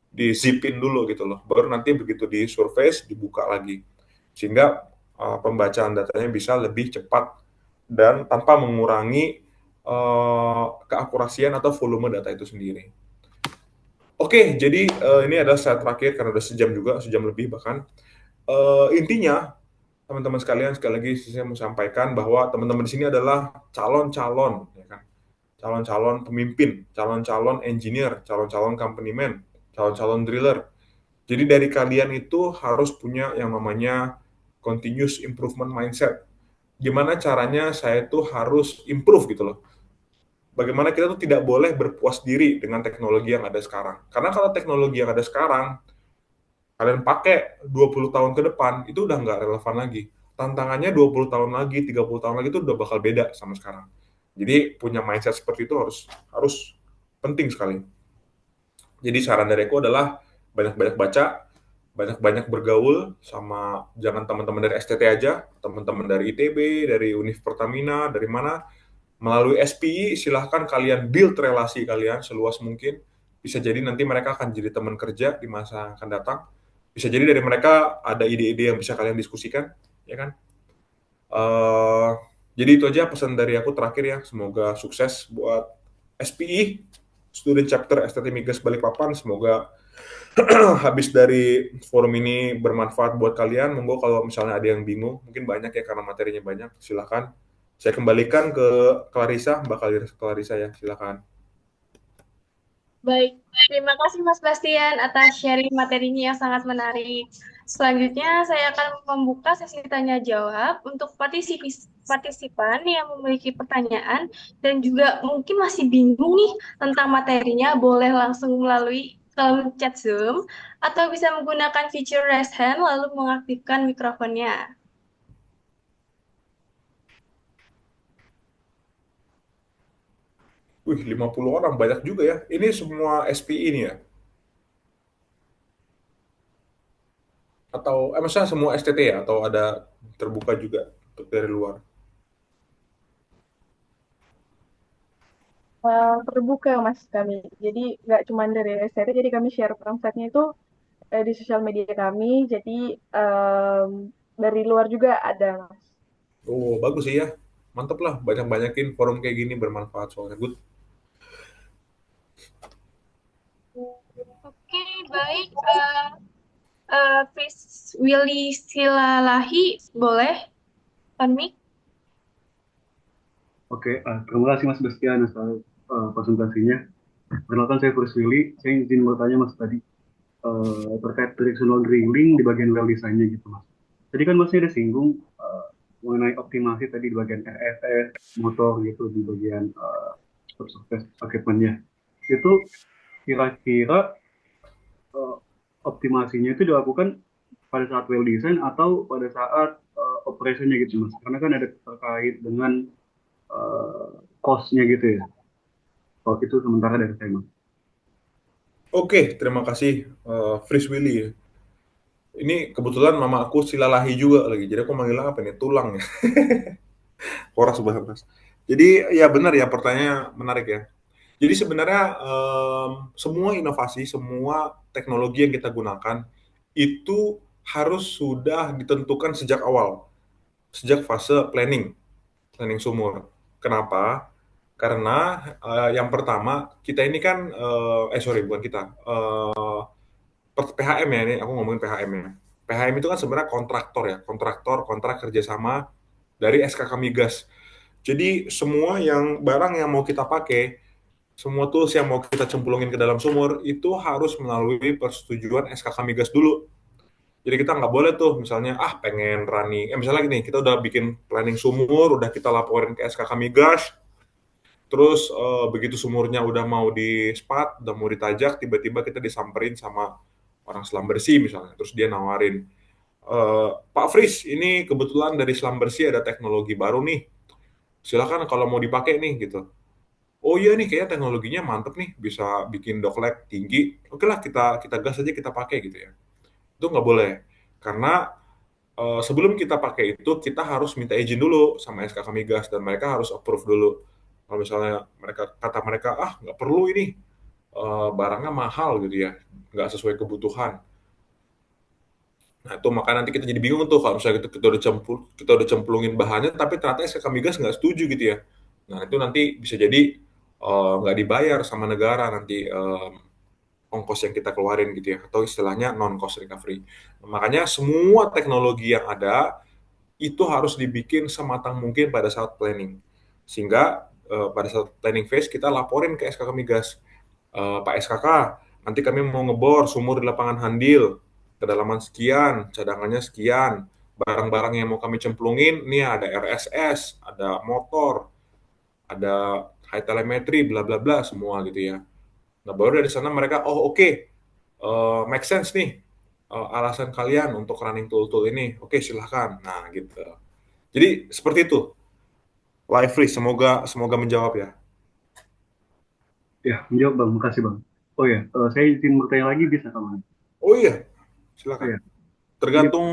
di-zipin dulu gitu loh, baru nanti begitu di surface dibuka lagi, sehingga pembacaan datanya bisa lebih cepat dan tanpa mengurangi keakurasian atau volume data itu sendiri. Oke, jadi ini adalah slide terakhir karena udah sejam juga, sejam lebih bahkan. Intinya, teman-teman sekalian, sekali lagi saya mau sampaikan bahwa teman-teman di sini adalah calon-calon, ya kan? Calon-calon pemimpin, calon-calon engineer, calon-calon company man, calon-calon driller. Jadi dari kalian itu harus punya yang namanya continuous improvement mindset. Gimana caranya saya tuh harus improve gitu loh. bagaimana kita tuh tidak boleh berpuas diri dengan teknologi yang ada sekarang. Karena kalau teknologi yang ada sekarang, kalian pakai 20 tahun ke depan, itu udah nggak relevan lagi. Tantangannya 20 tahun lagi, 30 tahun lagi itu udah bakal beda sama sekarang. Jadi punya mindset seperti itu harus penting sekali. Jadi saran dari aku adalah banyak-banyak baca, banyak-banyak bergaul sama jangan teman-teman dari STT aja, teman-teman dari ITB, dari Univ Pertamina, dari mana, melalui SPI silahkan kalian build relasi kalian seluas mungkin. Bisa jadi nanti mereka akan jadi teman kerja di masa yang akan datang. Bisa jadi dari mereka ada ide-ide yang bisa kalian diskusikan, ya kan? Eh, jadi itu aja pesan dari aku terakhir ya. Semoga sukses buat SPI, Student Chapter STT Migas Balikpapan. Semoga habis dari forum ini bermanfaat buat kalian. Monggo kalau misalnya ada yang bingung, mungkin banyak ya karena materinya banyak, silakan. Saya kembalikan ke Clarissa, Mbak Clarissa ya, silakan. Baik, terima kasih Mas Bastian atas sharing materinya yang sangat menarik. Selanjutnya, saya akan membuka sesi tanya jawab untuk partisipan yang memiliki pertanyaan dan juga mungkin masih bingung nih tentang materinya, boleh langsung melalui kolom chat Zoom atau bisa menggunakan fitur raise hand lalu mengaktifkan mikrofonnya. Wih, 50 orang, banyak juga ya. Ini semua SPI ini ya? Atau, maksudnya semua STT ya? Atau ada terbuka juga untuk dari luar? Terbuka Mas kami. Jadi nggak cuma dari STT, jadi kami share pamfletnya itu di sosial media kami. Jadi em, dari luar juga ada Mas. Oh, bagus sih ya. Mantap lah, banyak-banyakin forum kayak gini bermanfaat soalnya. Good. Oke, baik. Chris Willy Silalahi, boleh? On mic? Oke, terima kasih Mas Bastian atas presentasinya. Perkenalkan saya First Willy. Saya izin bertanya Mas tadi terkait directional drilling di bagian well design-nya gitu Mas. Tadi kan Masnya ada singgung mengenai optimasi tadi di bagian RFS, motor gitu di bagian subsurface equipment-nya. Itu kira-kira eh, optimasinya itu dilakukan pada saat well design atau pada saat operation-nya gitu Mas. Karena kan ada terkait dengan cost-nya gitu ya. Kalau itu sementara dari saya Mas. Oke, terima kasih, Fris Willy ya. Ini kebetulan mama aku silalahi juga lagi, jadi aku manggilnya apa nih? Tulang ya. Horas bahasa Mas. Jadi ya benar ya, pertanyaannya menarik ya. Jadi sebenarnya semua inovasi, semua teknologi yang kita gunakan itu harus sudah ditentukan sejak awal, sejak fase planning, planning sumur. Kenapa? Karena yang pertama kita ini kan, sorry bukan kita, PHM ya ini, aku ngomongin PHM ya. PHM itu kan sebenarnya kontraktor ya, kontrak kerjasama dari SKK Migas. Jadi semua yang barang yang mau kita pakai, semua tools yang mau kita cemplungin ke dalam sumur itu harus melalui persetujuan SKK Migas dulu. Jadi kita nggak boleh tuh misalnya pengen running, misalnya gini, kita udah bikin planning sumur, udah kita laporin ke SKK Migas, terus begitu sumurnya udah mau di spat, udah mau ditajak, tiba-tiba kita disamperin sama orang selam bersih misalnya, terus dia nawarin, Pak Fris, ini kebetulan dari selam bersih ada teknologi baru nih, silakan kalau mau dipakai nih gitu. Oh iya nih kayaknya teknologinya mantep nih, bisa bikin dokleg tinggi. Oke lah kita kita gas aja kita pakai gitu ya. Itu nggak boleh. Karena sebelum kita pakai itu kita harus minta izin dulu sama SKK Migas dan mereka harus approve dulu. Kalau misalnya mereka nggak perlu ini, barangnya mahal gitu ya, nggak sesuai kebutuhan. Nah itu maka nanti kita jadi bingung tuh kalau misalnya kita udah cemplungin bahannya tapi ternyata SKK Migas nggak setuju gitu ya. Nah itu nanti bisa jadi nggak dibayar sama negara nanti ongkos yang kita keluarin gitu ya, atau istilahnya non cost recovery. Makanya semua teknologi yang ada itu harus dibikin sematang mungkin pada saat planning. Sehingga pada saat planning phase kita laporin ke SKK Migas, Pak SKK, nanti kami mau ngebor sumur di lapangan Handil, kedalaman sekian, cadangannya sekian, barang-barang yang mau kami cemplungin, ini ada RSS, ada motor, ada high telemetry, bla bla bla semua gitu ya. Nah, baru dari sana mereka, oh oke, make sense nih alasan kalian untuk running tool-tool ini. Oke, silahkan. Nah, gitu. Jadi seperti itu. Live free, semoga semoga menjawab ya. Ya, menjawab Bang, makasih Bang. Oh ya, saya izin bertanya lagi bisa Kak Bang? Oh iya, Oh silakan. ya, ini Tergantung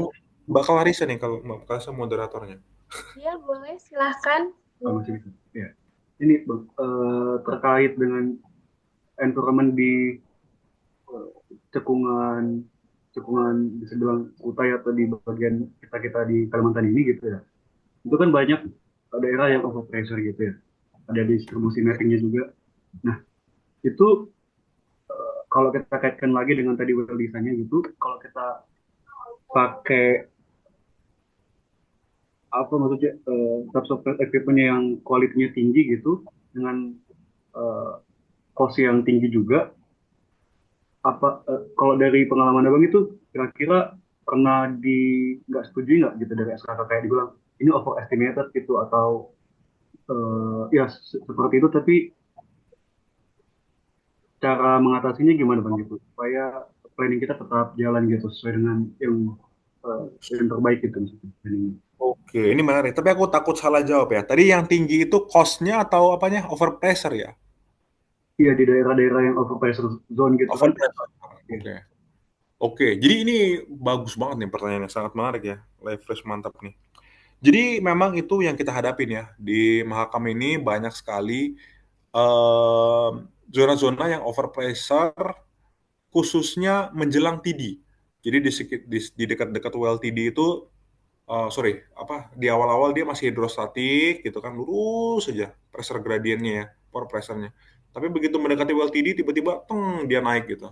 Mbak Clarissa nih kalau Mbak Clarissa moderatornya. Iya, boleh, silahkan. masih bisa. Ya, ini Bang, terkait dengan environment di eh, cekungan cekungan bisa bilang Kutai atau di bagian kita kita di Kalimantan ini gitu ya. Itu kan banyak daerah yang overpressure gitu ya. Ada distribusi nettingnya juga. Nah, itu kalau kita kaitkan lagi dengan tadi well design-nya gitu, kalau kita pakai apa maksudnya subsoftware equipment yang kualitinya tinggi gitu dengan eh, cost yang tinggi juga apa kalau dari pengalaman abang itu kira-kira pernah nggak setuju nggak gitu dari SKK kayak dibilang ini overestimated gitu atau ya seperti itu tapi cara mengatasinya gimana bang gitu supaya planning kita tetap jalan gitu sesuai dengan eh, yang terbaik gitu maksudnya planningnya. Oke, ini menarik. Tapi aku takut salah jawab ya. Tadi yang tinggi itu cost-nya atau apanya? Overpressure ya? Iya di daerah-daerah yang overpressure zone gitu kan. Overpressure. Iya. Oke. Oke, jadi ini bagus banget nih pertanyaannya, sangat menarik ya. Live Fresh mantap nih. Jadi memang itu yang kita hadapin ya. Di Mahakam ini banyak sekali zona-zona yang overpressure khususnya menjelang TD. Jadi di dekat-dekat well TD itu sorry, apa di awal-awal dia masih hidrostatik gitu kan, lurus saja pressure gradientnya ya, pore pressure-nya. Tapi begitu mendekati well TD tiba-tiba teng dia naik gitu.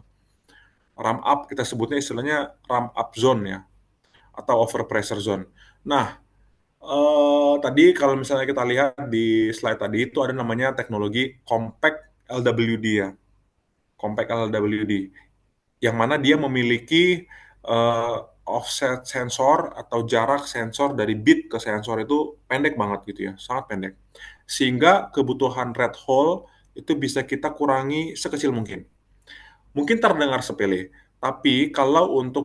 Ramp up kita sebutnya istilahnya ramp up zone ya atau over pressure zone. Nah, tadi kalau misalnya kita lihat di slide tadi itu ada namanya teknologi compact LWD ya, compact LWD, yang mana dia memiliki offset sensor atau jarak sensor dari bit ke sensor itu pendek banget gitu ya, sangat pendek. Sehingga kebutuhan red hole itu bisa kita kurangi sekecil mungkin. Mungkin terdengar sepele, tapi kalau untuk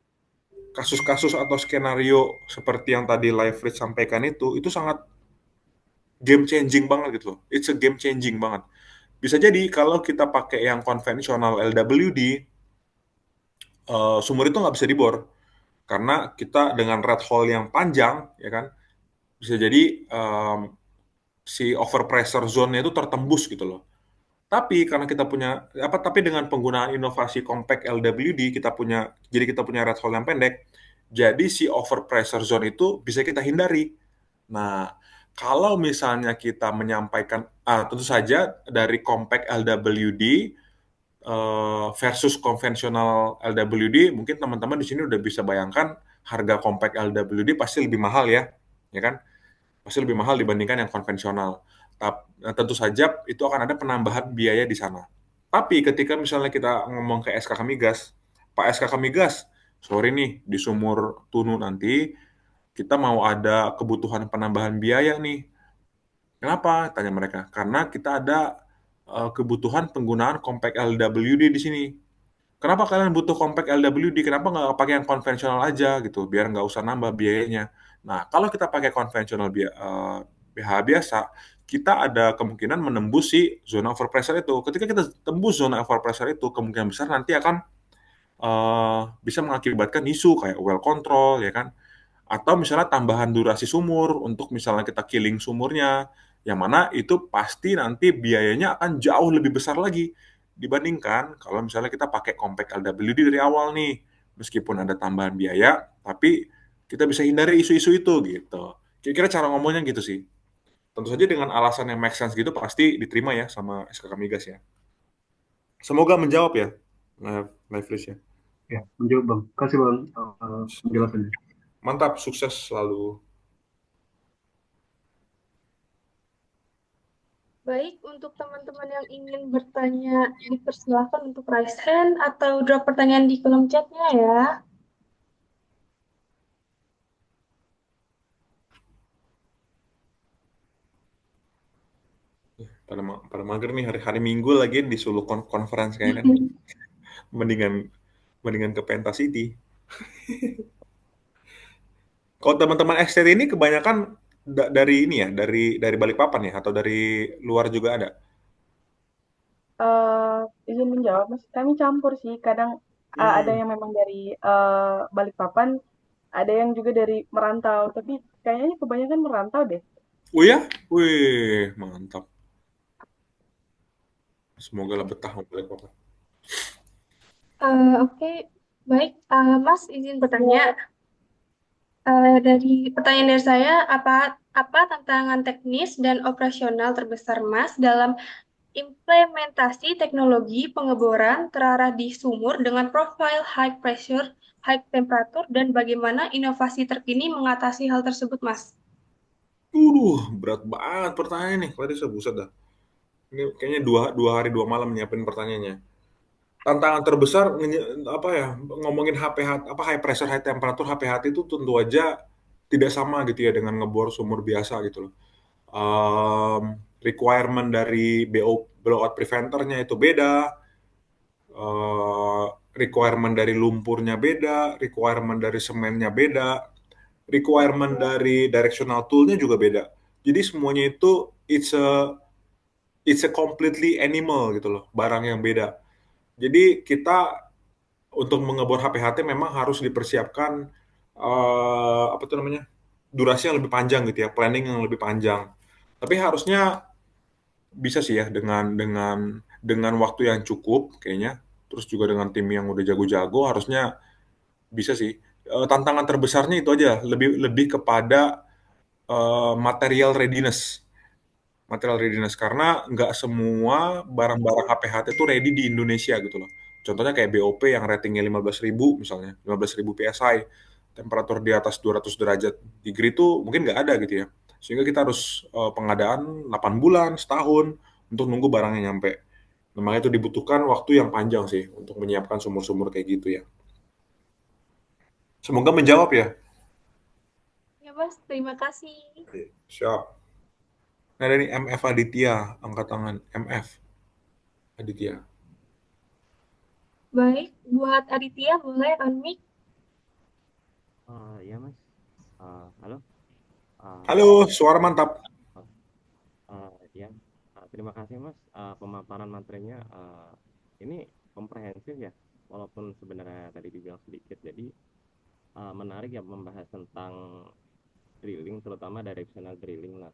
kasus-kasus atau skenario seperti yang tadi Live Read sampaikan itu sangat game changing banget gitu loh. It's a game changing banget. Bisa jadi kalau kita pakai yang konvensional LWD, sumur itu nggak bisa dibor karena kita dengan red hole yang panjang, ya kan, bisa jadi si overpressure zone-nya itu tertembus gitu loh. Tapi karena kita punya apa? Tapi dengan penggunaan inovasi compact LWD, kita punya red hole yang pendek. Jadi si overpressure zone itu bisa kita hindari. Nah, kalau misalnya kita menyampaikan, tentu saja dari compact LWD versus konvensional LWD, mungkin teman-teman di sini udah bisa bayangkan harga compact LWD pasti lebih mahal ya kan? Pasti lebih mahal dibandingkan yang konvensional. Nah, tentu saja itu akan ada penambahan biaya di sana. Tapi ketika misalnya kita ngomong ke SKK Migas, Pak SKK Migas, sorry nih, di sumur Tunu nanti kita mau ada kebutuhan penambahan biaya nih. Kenapa? Tanya mereka. Karena kita ada kebutuhan penggunaan compact LWD di sini. Kenapa kalian butuh compact LWD? Kenapa nggak pakai yang konvensional aja gitu, biar nggak usah nambah biayanya. Nah, kalau kita pakai konvensional BH biasa, kita ada kemungkinan menembus si zona overpressure itu. Ketika kita tembus zona overpressure itu, kemungkinan besar nanti akan bisa mengakibatkan isu kayak well control, ya kan? Atau misalnya tambahan durasi sumur untuk misalnya kita killing sumurnya, yang mana itu pasti nanti biayanya akan jauh lebih besar lagi dibandingkan kalau misalnya kita pakai compact LWD dari awal nih. Meskipun ada tambahan biaya, tapi kita bisa hindari isu-isu itu gitu. Kira-kira cara ngomongnya gitu sih. Tentu saja dengan alasan yang make sense gitu pasti diterima ya sama SKK Migas ya. Semoga menjawab ya, Live List ya. Ya, menjawab bang. Kasih bang penjelasannya. Mantap, sukses selalu. Baik, untuk teman-teman yang ingin bertanya, dipersilahkan untuk raise hand atau drop pertanyaan di kolom chatnya ya. pada mager nih hari-hari Minggu lagi disuruh conference kayak kan. Mendingan mendingan ke Pentas City. Kalau teman-teman STT ini kebanyakan dari ini ya, dari Balikpapan ya, atau dari luar juga ada? Izin menjawab, Mas. Kami campur sih. Kadang ada Hmm. yang memang dari Balikpapan, ada yang juga dari merantau. Tapi kayaknya kebanyakan merantau deh. Oh ya? Wih, mantap. Semoga lah betah mau Balikpapan. Oke, baik. Mas, izin bertanya. Dari pertanyaan dari saya, apa tantangan teknis dan operasional terbesar Mas dalam implementasi teknologi pengeboran terarah di sumur dengan profil high pressure, high temperature, dan bagaimana inovasi terkini mengatasi hal tersebut, Mas? Berat banget pertanyaan nih. Clarissa, buset dah. Ini kayaknya dua hari dua malam nyiapin pertanyaannya. Tantangan terbesar apa ya, ngomongin apa high pressure high temperature HPHT itu tentu aja tidak sama gitu ya dengan ngebor sumur biasa gitu loh. Requirement dari blowout preventernya itu beda, eh, requirement dari lumpurnya beda, requirement dari semennya beda, requirement dari directional toolnya juga beda. Jadi semuanya itu it's a completely animal gitu loh, barang yang beda. Jadi kita untuk mengebor HPHT memang harus dipersiapkan apa tuh namanya, durasi yang lebih panjang gitu ya, planning yang lebih panjang. Tapi harusnya bisa sih ya dengan waktu yang cukup kayaknya, terus juga dengan tim yang udah jago-jago harusnya bisa sih. Tantangan terbesarnya itu aja, lebih lebih kepada material readiness. Material readiness karena nggak semua barang-barang HPHT itu ready di Indonesia gitu loh. Contohnya kayak BOP yang ratingnya 15.000 misalnya, 15.000 PSI, temperatur di atas 200 derajat degree itu mungkin nggak ada gitu ya. Sehingga kita harus pengadaan 8 bulan, setahun untuk nunggu barangnya nyampe. Nah, makanya itu dibutuhkan waktu yang panjang sih untuk menyiapkan sumur-sumur kayak gitu ya. Semoga menjawab ya. Ya, Mas, terima kasih. Siap. Nah, dari MF Aditya, angkat tangan. MF Aditya. Baik, buat Aditya boleh unmic. Ya Mas, halo. Halo, Ini suara mantap. oh, ya, terima kasih Mas. Pemaparan materinya ini komprehensif ya, walaupun sebenarnya tadi dibilang sedikit. Jadi menarik ya membahas tentang drilling, terutama directional drilling. Nah,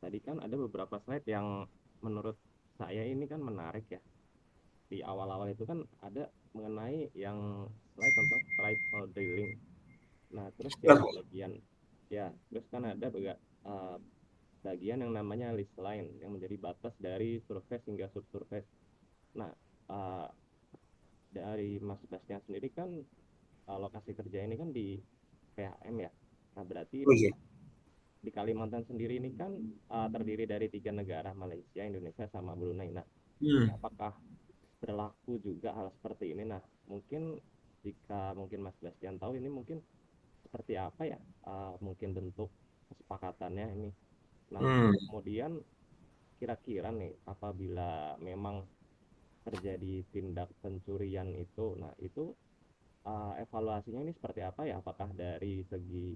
tadi kan ada beberapa slide yang menurut saya ini kan menarik ya. Di awal-awal itu kan ada mengenai yang slide tentang strike hole drilling. Nah, terus di bagian ya, terus kan ada bagian yang namanya list line yang menjadi batas dari surface hingga subsurface. Nah, uh, dari Mas Bastian sendiri kan lokasi kerja ini kan di PHM ya. Nah, berarti Oh ini iya. di Kalimantan sendiri ini kan terdiri dari tiga negara, Malaysia, Indonesia, sama Brunei. Nah, ini Hmm. apakah berlaku juga hal seperti ini? Nah, mungkin jika mungkin Mas Bastian tahu ini mungkin seperti apa ya, mungkin bentuk kesepakatannya ini. Nah, Hmm. kemudian kira-kira nih apabila memang terjadi tindak pencurian itu, nah itu evaluasinya ini seperti apa ya? Apakah dari segi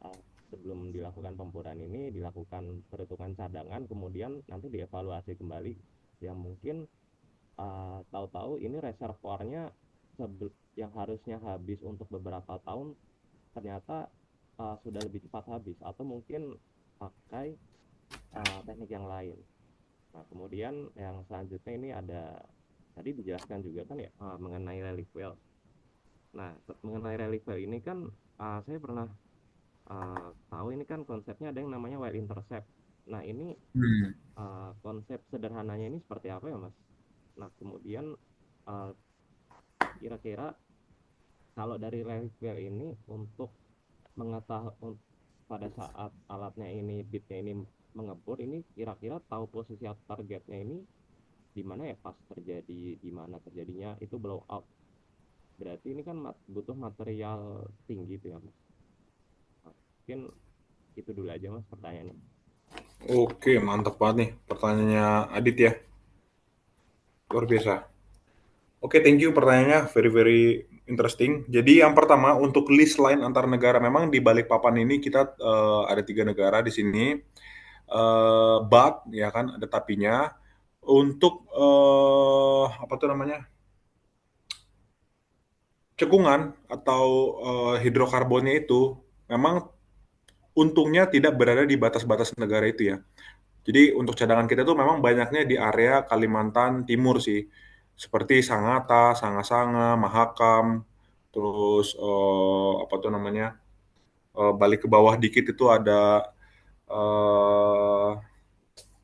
uh, sebelum dilakukan pemburuan ini dilakukan perhitungan cadangan, kemudian nanti dievaluasi kembali, yang mungkin tahu-tahu ini reservoirnya yang harusnya habis untuk beberapa tahun ternyata sudah lebih cepat habis, atau mungkin pakai teknik yang lain. Nah, kemudian yang selanjutnya ini ada tadi dijelaskan juga kan ya mengenai relic well. Nah, mengenai relic well ini kan saya pernah tahu ini kan konsepnya ada yang namanya well intercept. Nah, ini Hmm. konsep sederhananya ini seperti apa ya, Mas? Nah, kemudian uh, kira-kira kalau dari relic well ini untuk mengetahui pada saat alatnya ini bitnya ini mengebor, ini kira-kira tahu posisi targetnya ini di mana ya pas terjadi, di mana terjadinya itu blow out. Berarti ini kan butuh material tinggi tuh ya Mas. Nah, mungkin itu dulu aja Mas pertanyaannya. Oke, mantap banget nih pertanyaannya Adit ya. Luar biasa. Oke, thank you pertanyaannya, very very interesting. Jadi yang pertama untuk list line antar negara, memang di Balikpapan ini kita ada 3 negara di sini, but ya kan ada tapinya. Untuk apa tuh namanya, cekungan atau hidrokarbonnya itu memang untungnya tidak berada di batas-batas negara itu ya. Jadi untuk cadangan kita tuh memang banyaknya di area Kalimantan Timur sih, seperti Sangatta, Sanga-Sanga, Mahakam, terus apa tuh namanya, balik ke bawah dikit itu ada, eh,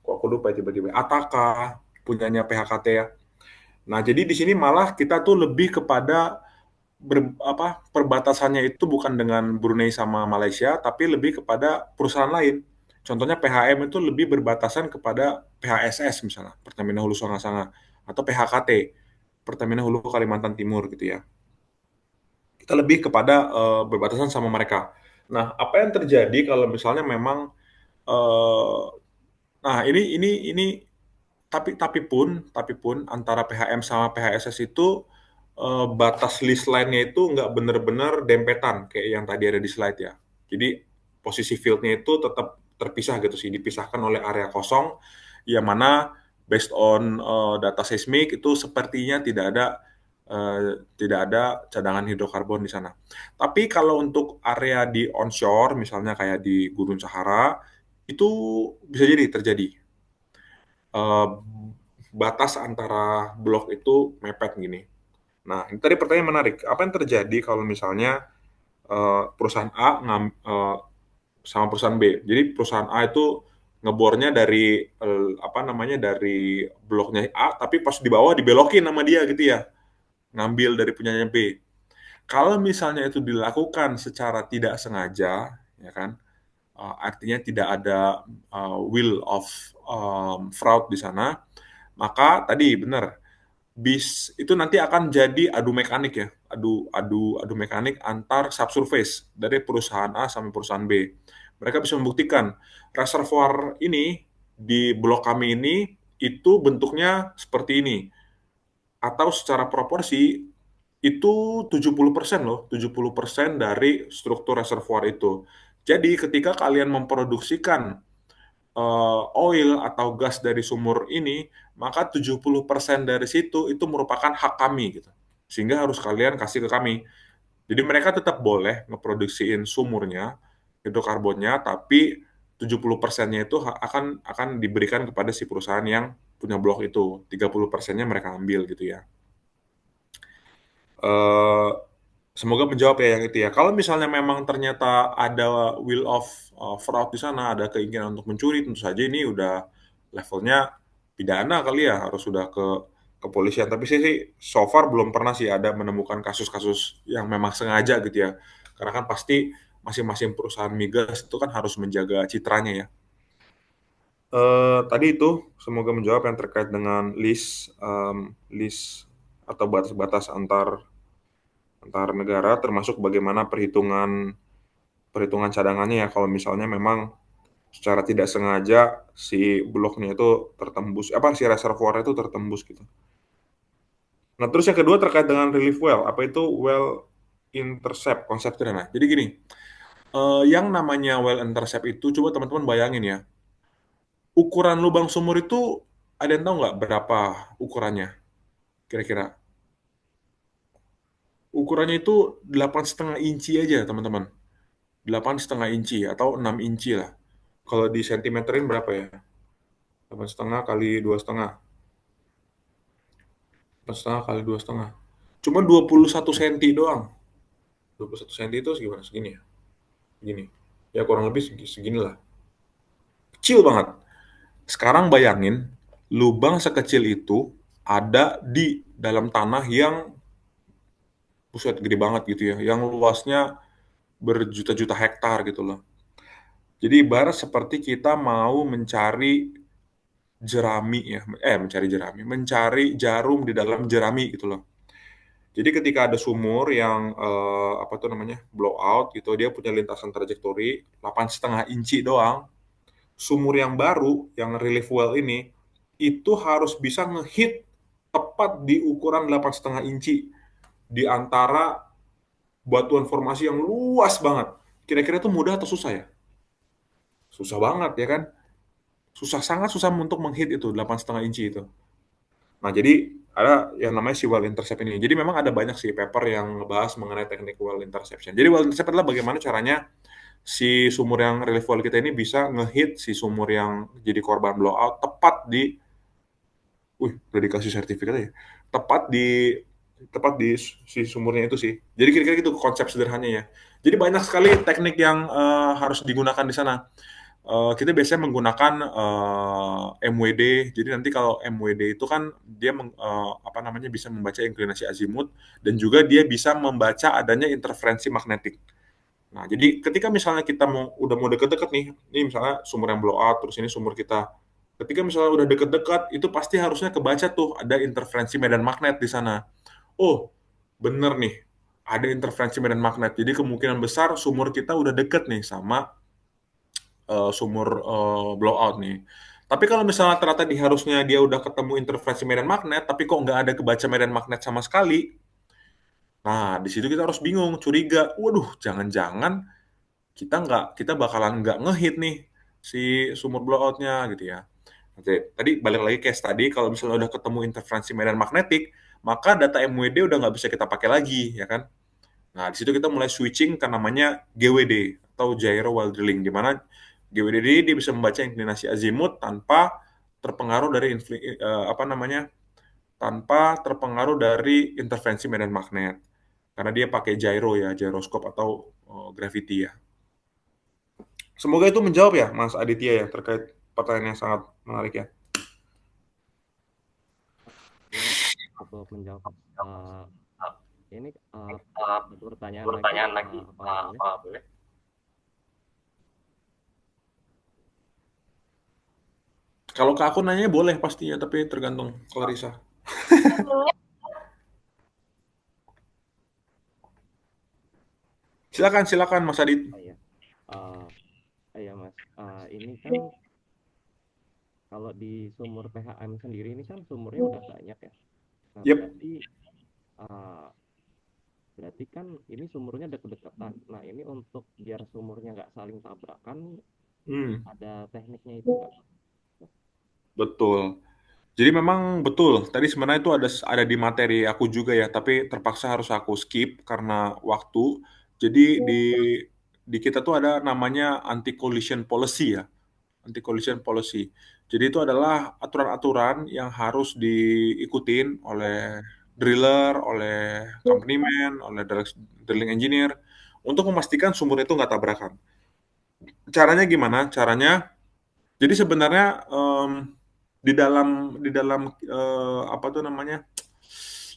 kok aku lupa ya tiba-tiba, Ataka, punyanya PHKT ya. Nah jadi di sini malah kita tuh lebih kepada perbatasannya itu bukan dengan Brunei sama Malaysia, tapi lebih kepada perusahaan lain. Contohnya PHM itu lebih berbatasan kepada PHSS misalnya, Pertamina Hulu Sanga-Sanga, atau PHKT, Pertamina Hulu Kalimantan Timur gitu ya. Kita lebih kepada berbatasan sama mereka. Nah, apa yang terjadi kalau misalnya memang eh, nah ini tapi pun antara PHM sama PHSS itu batas list line-nya itu nggak benar-benar dempetan kayak yang tadi ada di slide ya. Jadi posisi field-nya itu tetap terpisah gitu sih, dipisahkan oleh area kosong yang mana based on data seismik itu sepertinya tidak ada cadangan hidrokarbon di sana. Tapi kalau untuk area di onshore, misalnya kayak di Gurun Sahara, itu bisa jadi terjadi eh, batas antara blok itu mepet gini. Nah, ini tadi pertanyaan menarik. Apa yang terjadi kalau misalnya perusahaan A sama perusahaan B? Jadi perusahaan A itu ngebornya dari apa namanya dari bloknya A, tapi pas di bawah dibelokin sama dia gitu ya, ngambil dari punyanya B. Kalau misalnya itu dilakukan secara tidak sengaja, ya kan, artinya tidak ada will of fraud di sana, maka tadi benar bis itu nanti akan jadi adu mekanik ya, adu mekanik antar subsurface dari perusahaan A sama perusahaan B. Mereka bisa membuktikan reservoir ini di blok kami ini itu bentuknya seperti ini, atau secara proporsi itu 70% loh, 70% dari struktur reservoir itu. Jadi ketika kalian memproduksikan oil atau gas dari sumur ini, maka 70% dari situ itu merupakan hak kami gitu. Sehingga harus kalian kasih ke kami. Jadi mereka tetap boleh ngeproduksiin sumurnya, hidrokarbonnya, tapi 70%-nya itu akan diberikan kepada si perusahaan yang punya blok itu. 30%-nya mereka ambil gitu ya. Eh, Semoga menjawab ya yang itu ya. Kalau misalnya memang ternyata ada will of fraud di sana, ada keinginan untuk mencuri, tentu saja ini udah levelnya pidana kali ya, harus sudah ke kepolisian. Tapi sih so far belum pernah sih ada menemukan kasus-kasus yang memang sengaja gitu ya. Karena kan pasti masing-masing perusahaan migas itu kan harus menjaga citranya ya. Tadi itu semoga menjawab yang terkait dengan list atau batas-batas antar negara, termasuk bagaimana perhitungan perhitungan cadangannya ya kalau misalnya memang secara tidak sengaja si bloknya itu tertembus, apa si reservoir itu tertembus gitu. Nah terus yang kedua terkait dengan relief well, apa itu well intercept konsepnya. Nah jadi gini, yang namanya well intercept itu coba teman-teman bayangin ya, ukuran lubang sumur itu ada yang tahu nggak berapa ukurannya kira-kira? Ukurannya itu 8,5 inci aja teman-teman, 8,5 inci atau 6 inci lah. Kalau di sentimeterin berapa ya? 8,5 kali 2,5. 8,5 kali 2,5. Cuma 21 senti doang. 21 senti itu segimana? Segini ya? Segini. Ya kurang lebih segini lah. Kecil banget. Sekarang bayangin, lubang sekecil itu ada di dalam tanah yang buset gede banget gitu ya. Yang luasnya berjuta-juta hektar gitu loh. Jadi ibarat seperti kita mau mencari jerami ya, mencari jarum di dalam jerami gitu loh. Jadi ketika ada sumur yang apa tuh namanya blow out gitu, dia punya lintasan trajektori 8,5 inci doang. sumur yang baru, yang relief well ini, itu harus bisa ngehit tepat di ukuran 8,5 inci di antara batuan formasi yang luas banget. Kira-kira itu mudah atau susah ya? Susah banget ya kan? Sangat susah untuk menghit itu 8,5 inci itu. Nah, jadi ada yang namanya si well intercept ini. Jadi memang ada banyak sih paper yang ngebahas mengenai teknik well interception. Jadi well intercept adalah bagaimana caranya si sumur yang relief well kita ini bisa ngehit si sumur yang jadi korban blowout tepat di, udah dikasih sertifikat ya, tepat di si sumurnya itu sih. Jadi kira-kira gitu konsep sederhananya. Jadi banyak sekali teknik yang harus digunakan di sana. Kita biasanya menggunakan MWD. Jadi nanti kalau MWD itu kan dia apa namanya bisa membaca inklinasi azimut dan juga dia bisa membaca adanya interferensi magnetik. Nah, jadi ketika misalnya kita udah mau deket-deket nih, ini misalnya sumur yang blow out, terus ini sumur kita. Ketika misalnya udah deket-dekat, itu pasti harusnya kebaca tuh ada interferensi medan magnet di sana. Oh, bener nih, ada interferensi medan magnet. Jadi kemungkinan besar sumur kita udah deket nih sama sumur blowout nih. Tapi kalau misalnya ternyata harusnya dia udah ketemu interferensi medan magnet, tapi kok nggak ada kebaca medan magnet sama sekali, nah di situ kita harus bingung, curiga, waduh, jangan-jangan kita bakalan nggak ngehit nih si sumur blowoutnya gitu ya. Oke, tadi balik lagi case tadi, kalau misalnya udah ketemu interferensi medan magnetik, maka data MWD udah nggak bisa kita pakai lagi, ya kan? Nah, di situ kita mulai switching ke namanya GWD atau gyro while drilling, di mana GWD ini dia bisa membaca inklinasi azimut tanpa terpengaruh dari apa namanya, tanpa terpengaruh dari intervensi medan magnet. Karena dia pakai gyro ya, gyroscope atau gravity ya. Semoga itu menjawab ya, Mas Aditya ya, terkait pertanyaan yang sangat menarik ya. Ya, untuk menjawab ini satu pertanyaan lagi, apa boleh? Kalau ke aku nanya boleh pastinya, tapi tergantung Clarissa. Silakan Mas Adit. Iya Mas, ini kan kalau di sumur PHM sendiri ini kan sumurnya udah banyak ya. Nah, Yep. berarti kan ini sumurnya deket-deketan. Nah, ini untuk biar sumurnya nggak saling tabrakan, ada tekniknya itu nggak? Betul. Jadi memang betul. Tadi sebenarnya itu ada di materi aku juga ya, tapi terpaksa harus aku skip karena waktu. Jadi di kita tuh ada namanya anti collision policy ya. Anti collision policy. Jadi itu adalah aturan-aturan yang harus diikutin oleh driller, oleh company man, oleh drilling engineer untuk memastikan sumur itu nggak tabrakan. Caranya gimana? Caranya, jadi sebenarnya di dalam apa tuh namanya,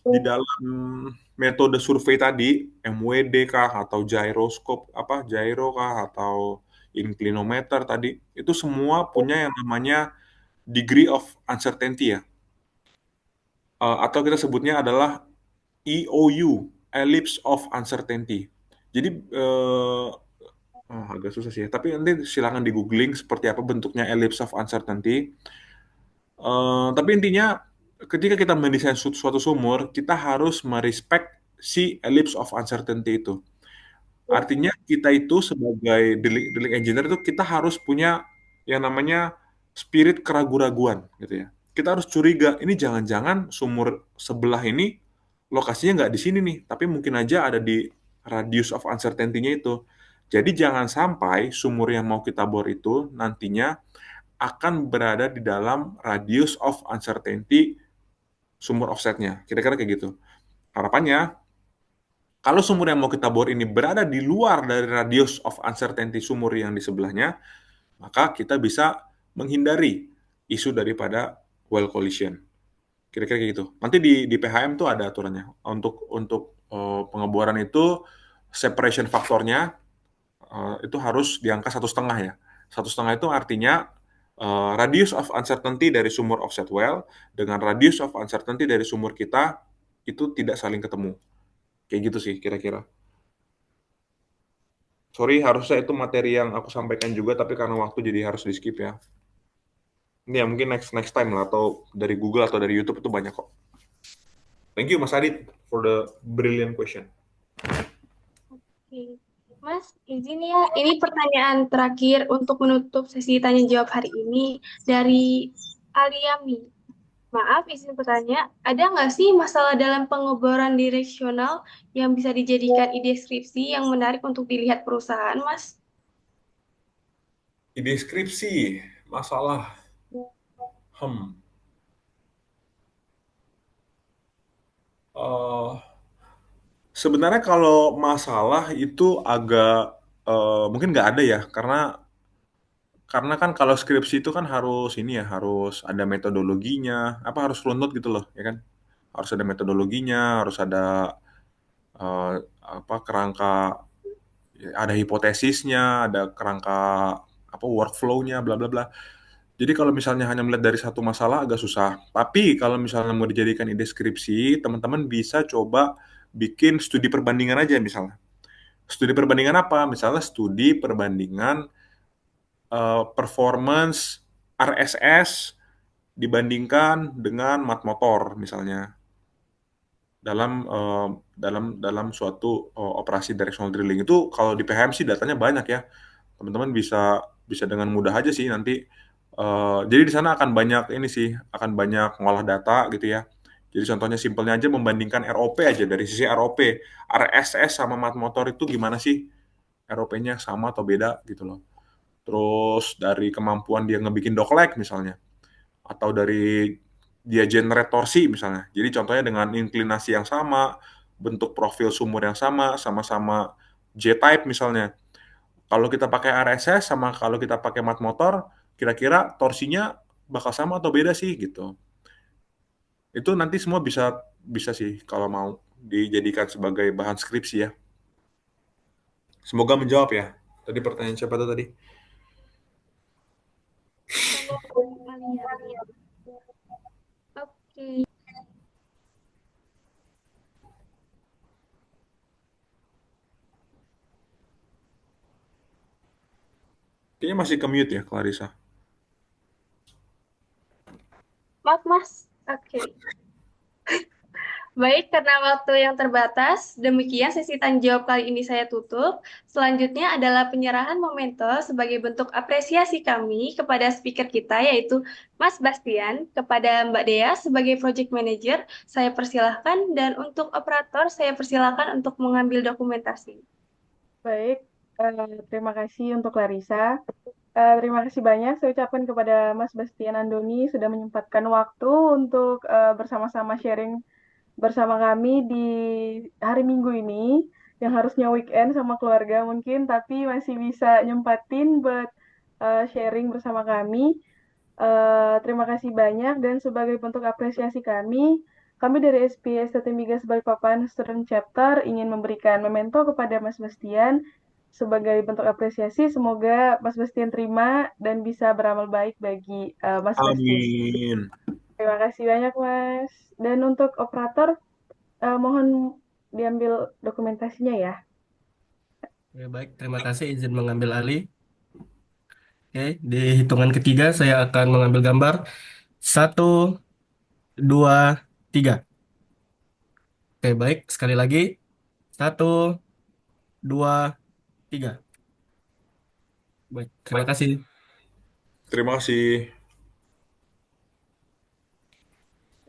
di dalam metode survei tadi, MWD kah atau gyroscope gyro kah atau inclinometer tadi, itu semua punya yang namanya degree of uncertainty ya. Atau kita sebutnya adalah EOU, ellipse of uncertainty. Jadi agak susah sih, tapi nanti silakan di googling seperti apa bentuknya ellipse of uncertainty. Tapi intinya ketika kita mendesain suatu sumur, kita harus merespek si ellipse of uncertainty itu. Artinya kita itu sebagai drilling engineer itu kita harus punya yang namanya spirit keraguan-raguan gitu ya. Kita harus curiga, ini jangan-jangan sumur sebelah ini lokasinya nggak di sini nih, tapi mungkin aja ada di radius of uncertainty-nya itu. Jadi jangan sampai sumur yang mau kita bor itu nantinya akan berada di dalam radius of uncertainty sumur offsetnya. Kira-kira kayak gitu. Harapannya, kalau sumur yang mau kita bor ini berada di luar dari radius of uncertainty sumur yang di sebelahnya, maka kita bisa menghindari isu daripada well collision. Kira-kira kayak gitu. Nanti di PHM tuh ada aturannya. Untuk pengeboran itu, separation faktornya itu harus di angka 1,5 ya. 1,5 itu artinya radius of uncertainty dari sumur offset well dengan radius of uncertainty dari sumur kita itu tidak saling ketemu. Kayak gitu sih kira-kira. Sorry, harusnya itu materi yang aku sampaikan juga, tapi karena waktu jadi harus di skip ya. Ini ya mungkin next next time lah, atau dari Google atau dari YouTube itu banyak kok. Thank you Mas Adit for the brilliant question. Oke. Mas, izin ya, ini pertanyaan terakhir untuk menutup sesi tanya jawab hari ini dari Aliami. Maaf, izin bertanya, ada nggak sih masalah dalam pengeboran direksional yang bisa dijadikan ide skripsi yang menarik untuk dilihat perusahaan, Mas? Ide skripsi, masalah, hmm, eh, sebenarnya kalau masalah itu agak mungkin nggak ada ya, karena kan kalau skripsi itu kan harus ini ya, harus ada metodologinya, apa harus runut gitu loh, ya kan? Harus ada metodologinya, harus ada apa kerangka, ada hipotesisnya, ada kerangka apa workflow-nya, bla bla bla. Jadi kalau misalnya hanya melihat dari satu masalah agak susah. Tapi kalau misalnya mau dijadikan ide skripsi, teman-teman bisa coba bikin studi perbandingan aja misalnya. Studi perbandingan apa? Misalnya studi perbandingan performance RSS dibandingkan dengan mat motor misalnya dalam suatu operasi directional drilling. Itu kalau di PHM sih datanya banyak ya. Teman-teman bisa bisa dengan mudah aja sih nanti. Jadi di sana akan banyak ini sih, akan banyak ngolah data gitu ya. Jadi contohnya simpelnya aja membandingkan ROP aja dari sisi ROP, RSS sama mat motor itu gimana sih? ROP-nya sama atau beda gitu loh. Terus dari kemampuan dia ngebikin dogleg misalnya, atau dari dia generate torsi misalnya. Jadi contohnya dengan inklinasi yang sama, bentuk profil sumur yang sama, sama-sama J-type misalnya. Kalau kita pakai RSS sama kalau kita pakai mat motor, kira-kira torsinya bakal sama atau beda sih gitu. Itu nanti semua bisa bisa sih kalau mau dijadikan sebagai bahan skripsi ya. Semoga menjawab ya. Tadi pertanyaan siapa tuh tadi? Pertanyaan dari Aliami. Oke. Kayaknya masih ke mute ya, Clarissa. Maaf, Mas. Oke. Baik, karena waktu yang terbatas, demikian sesi tanya jawab kali ini saya tutup. Selanjutnya adalah penyerahan memento sebagai bentuk apresiasi kami kepada speaker kita, yaitu Mas Bastian, kepada Mbak Dea sebagai project manager, saya persilahkan, dan untuk operator, saya persilahkan untuk mengambil dokumentasi. Baik, terima kasih untuk Larissa. Terima kasih banyak saya ucapkan kepada Mas Bastian Andoni sudah menyempatkan waktu untuk bersama-sama sharing bersama kami di hari Minggu ini yang harusnya weekend sama keluarga mungkin, tapi masih bisa nyempatin buat sharing bersama kami. Terima kasih banyak dan sebagai bentuk apresiasi kami dari SPSTT Migas Balikpapan Student Chapter ingin memberikan memento kepada Mas Bastian sebagai bentuk apresiasi. Semoga Mas Bastian terima dan bisa beramal baik bagi Mas Bastian. Amin. Terima kasih banyak Mas. Dan untuk operator, mohon diambil dokumentasinya ya. Oke, baik, terima kasih izin mengambil alih. Oke, di hitungan ketiga saya akan mengambil gambar. Satu, dua, tiga. Oke, baik. Sekali lagi. Satu, dua, tiga. Baik, terima kasih. Terima kasih.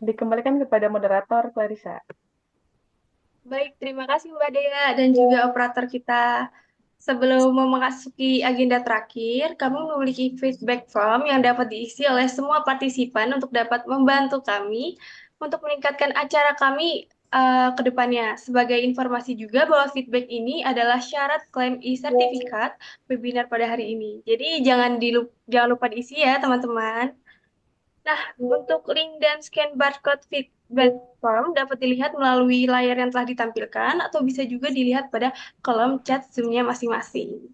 Dikembalikan kepada moderator Clarissa. Baik, terima kasih Mbak Dea dan juga operator kita. Sebelum memasuki agenda terakhir, kami memiliki feedback form yang dapat diisi oleh semua partisipan untuk dapat membantu kami untuk meningkatkan acara kami ke depannya. Sebagai informasi juga bahwa feedback ini adalah syarat klaim e-sertifikat webinar pada hari ini. Jadi jangan lupa diisi ya teman-teman. Nah, untuk link dan scan barcode feedback form dapat dilihat melalui layar yang telah ditampilkan atau bisa juga dilihat pada kolom chat Zoom-nya masing-masing.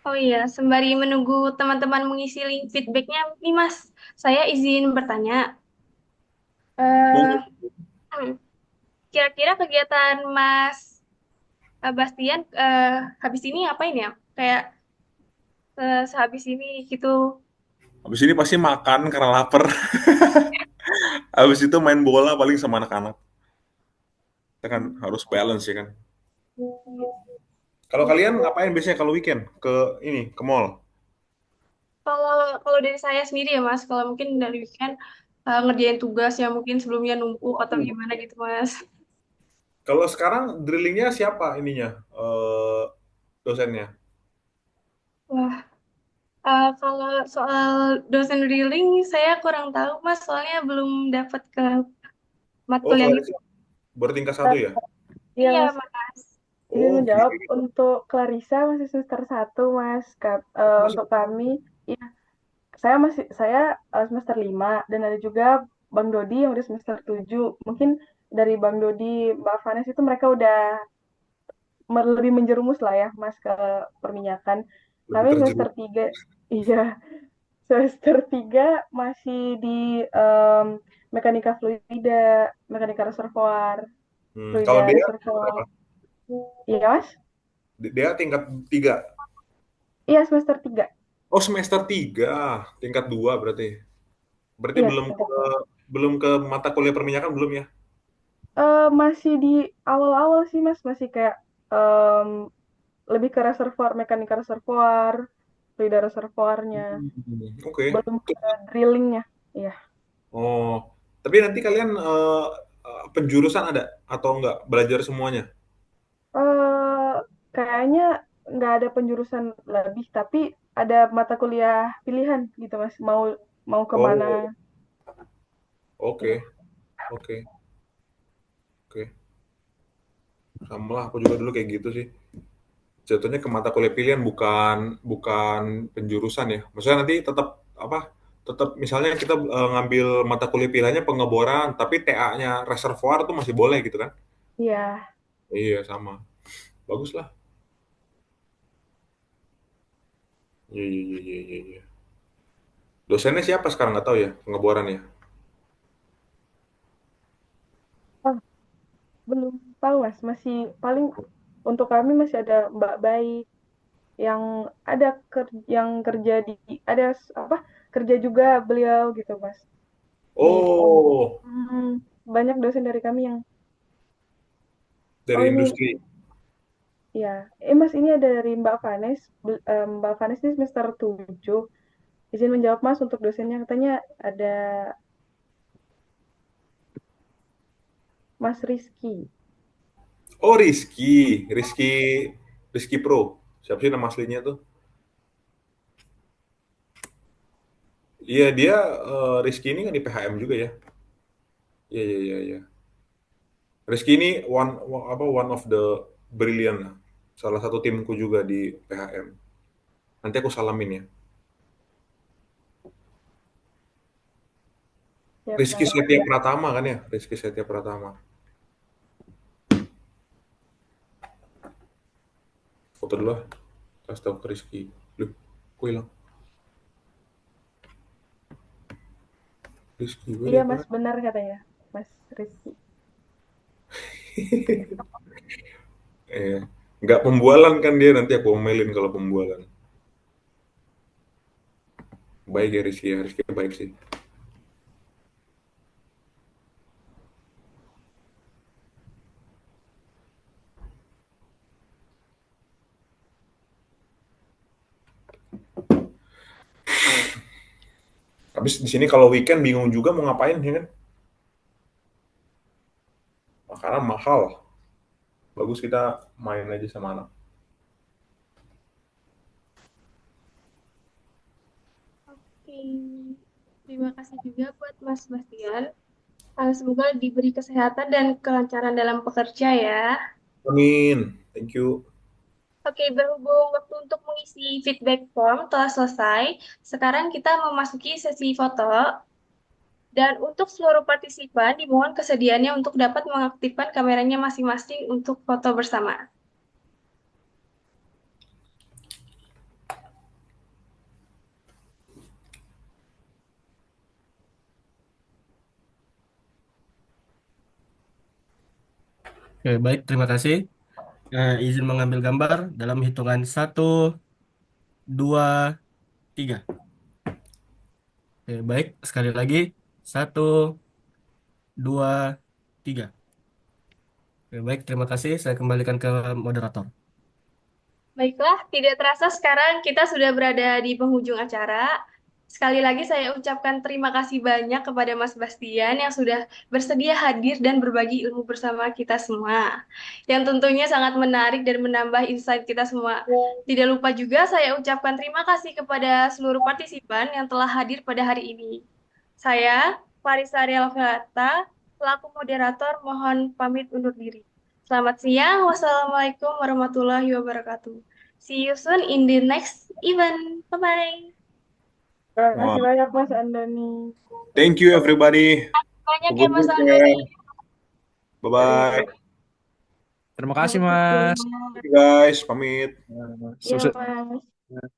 Oh iya, sembari menunggu teman-teman mengisi link feedbacknya, nih Mas, saya izin bertanya. Eh, Monggo. hmm, Kira-kira kegiatan Mas Bastian habis ini ngapain ya? Kayak sehabis ini gitu. Habis ini pasti makan karena lapar. Habis itu main bola paling sama anak-anak. Kita kan harus balance ya kan. Kalau kalian ngapain biasanya kalau weekend? Ke ini, ke mall? Kalau kalau dari saya sendiri ya Mas, kalau mungkin dari weekend ngerjain tugas yang mungkin sebelumnya numpuk atau gimana gitu Mas. Kalau sekarang drillingnya siapa ininya? Dosennya? Wah, kalau soal dosen drilling saya kurang tahu Mas, soalnya belum dapat ke Oh, matkul yang itu. Clarissa. Baru tingkat 1 ya? Iya, Iya Mas. Mas. Izin Oke. menjawab untuk Clarissa masih semester 1, Mas. Masuk. Untuk kami, iya, saya semester 5 dan ada juga Bang Dodi yang udah semester 7. Mungkin dari Bang Dodi, Mbak Vanes itu mereka udah lebih menjerumus lah ya, Mas, ke perminyakan. Lebih Kami semester terjerumus. 3, iya, semester 3 masih di mekanika fluida, mekanika reservoir, Kalau fluida dia reservoir. berapa? Iya, Mas? Dia tingkat 3. Iya, semester 3. Oh, semester 3, tingkat 2 berarti. Berarti Iya, belum tingkat ke 2. mata kuliah perminyakan belum ya? Masih di awal-awal sih, Mas. Masih kayak em, lebih ke reservoir, mekanika reservoir, fluida reservoirnya. Oke. Belum ke drillingnya. Iya. Oh, tapi nanti kalian penjurusan ada atau enggak belajar semuanya? eh Kayaknya nggak ada penjurusan lebih, tapi ada mata kuliah pilihan gitu, Mas. Mau mau kemana? Oh, oke, Iya. oke, oke. Sama lah, aku juga dulu kayak gitu sih. Jatuhnya ke mata kuliah pilihan bukan bukan penjurusan ya. Maksudnya nanti tetap apa? Tetap misalnya kita ngambil mata kuliah pilihannya pengeboran, tapi TA-nya reservoir tuh masih boleh gitu kan? Iya. Iya, sama. Bagus lah. Iya, iya, iya, iya, iya, iya. Dosennya siapa sekarang nggak tahu ya pengeboran ya? Ah, belum tahu, Mas. Masih paling untuk kami masih ada Mbak Baik yang yang kerja di ada apa kerja juga beliau gitu, Mas, di Oh, banyak dosen dari kami yang oh dari ini industri. ya Mas, ini ada dari Mbak Vanes. Mbak Vanes ini semester 7. Izin menjawab, Mas, untuk dosennya katanya ada Mas Rizky. Oh, Rizky Pro. Siapa sih nama aslinya tuh? Iya, dia Rizky ini kan di PHM juga ya. Iya, iya, iya, iya. Rizky ini one of the brilliant lah. Salah satu timku juga di PHM. Nanti aku salamin ya. Ya, Rizky Mas. Setia Pratama kan ya? Rizky Setia Pratama. Foto dulu lah. Kasih tahu ke Rizky. Loh, kok hilang? Rizky, gue Iya, lihat Mas, mana? benar katanya, Mas Rizky. Nggak pembualan kan dia, nanti aku omelin kalau pembualan. Baik ya Rizky ya. Rizky baik sih. Habis di sini kalau weekend bingung juga mau ngapain ya kan? Makanan mahal. Bagus kita main aja sama anak. Oke, terima kasih juga buat Mas Bastian. Semoga diberi kesehatan dan kelancaran dalam bekerja ya. Amin. Thank you. Oke, berhubung waktu untuk mengisi feedback form telah selesai, sekarang kita memasuki sesi foto. Dan untuk seluruh partisipan, dimohon kesediaannya untuk dapat mengaktifkan kameranya masing-masing untuk foto bersama. Oke, baik, terima kasih. Izin mengambil gambar dalam hitungan 1, 2, 3. Oke, baik, sekali lagi. 1, 2, 3. Oke, baik, terima kasih. Saya kembalikan ke moderator. Baiklah, tidak terasa sekarang kita sudah berada di penghujung acara. Sekali lagi saya ucapkan terima kasih banyak kepada Mas Bastian yang sudah bersedia hadir dan berbagi ilmu bersama kita semua. Yang tentunya sangat menarik dan menambah insight kita semua. Tidak lupa juga saya ucapkan terima kasih kepada seluruh partisipan yang telah hadir pada hari ini. Saya, Farisa Rialfata, selaku moderator, mohon pamit undur diri. Selamat siang, wassalamualaikum warahmatullahi wabarakatuh. See you soon in the next event. Bye-bye. Terima Wah, kasih banyak Mas Andoni. thank you everybody. Banyak ya Good Mas weekend. Andoni. Bye-bye. Terima kasih, Selamat Mas. weekend. Thank you guys, pamit. Iya, Sukses. Mas.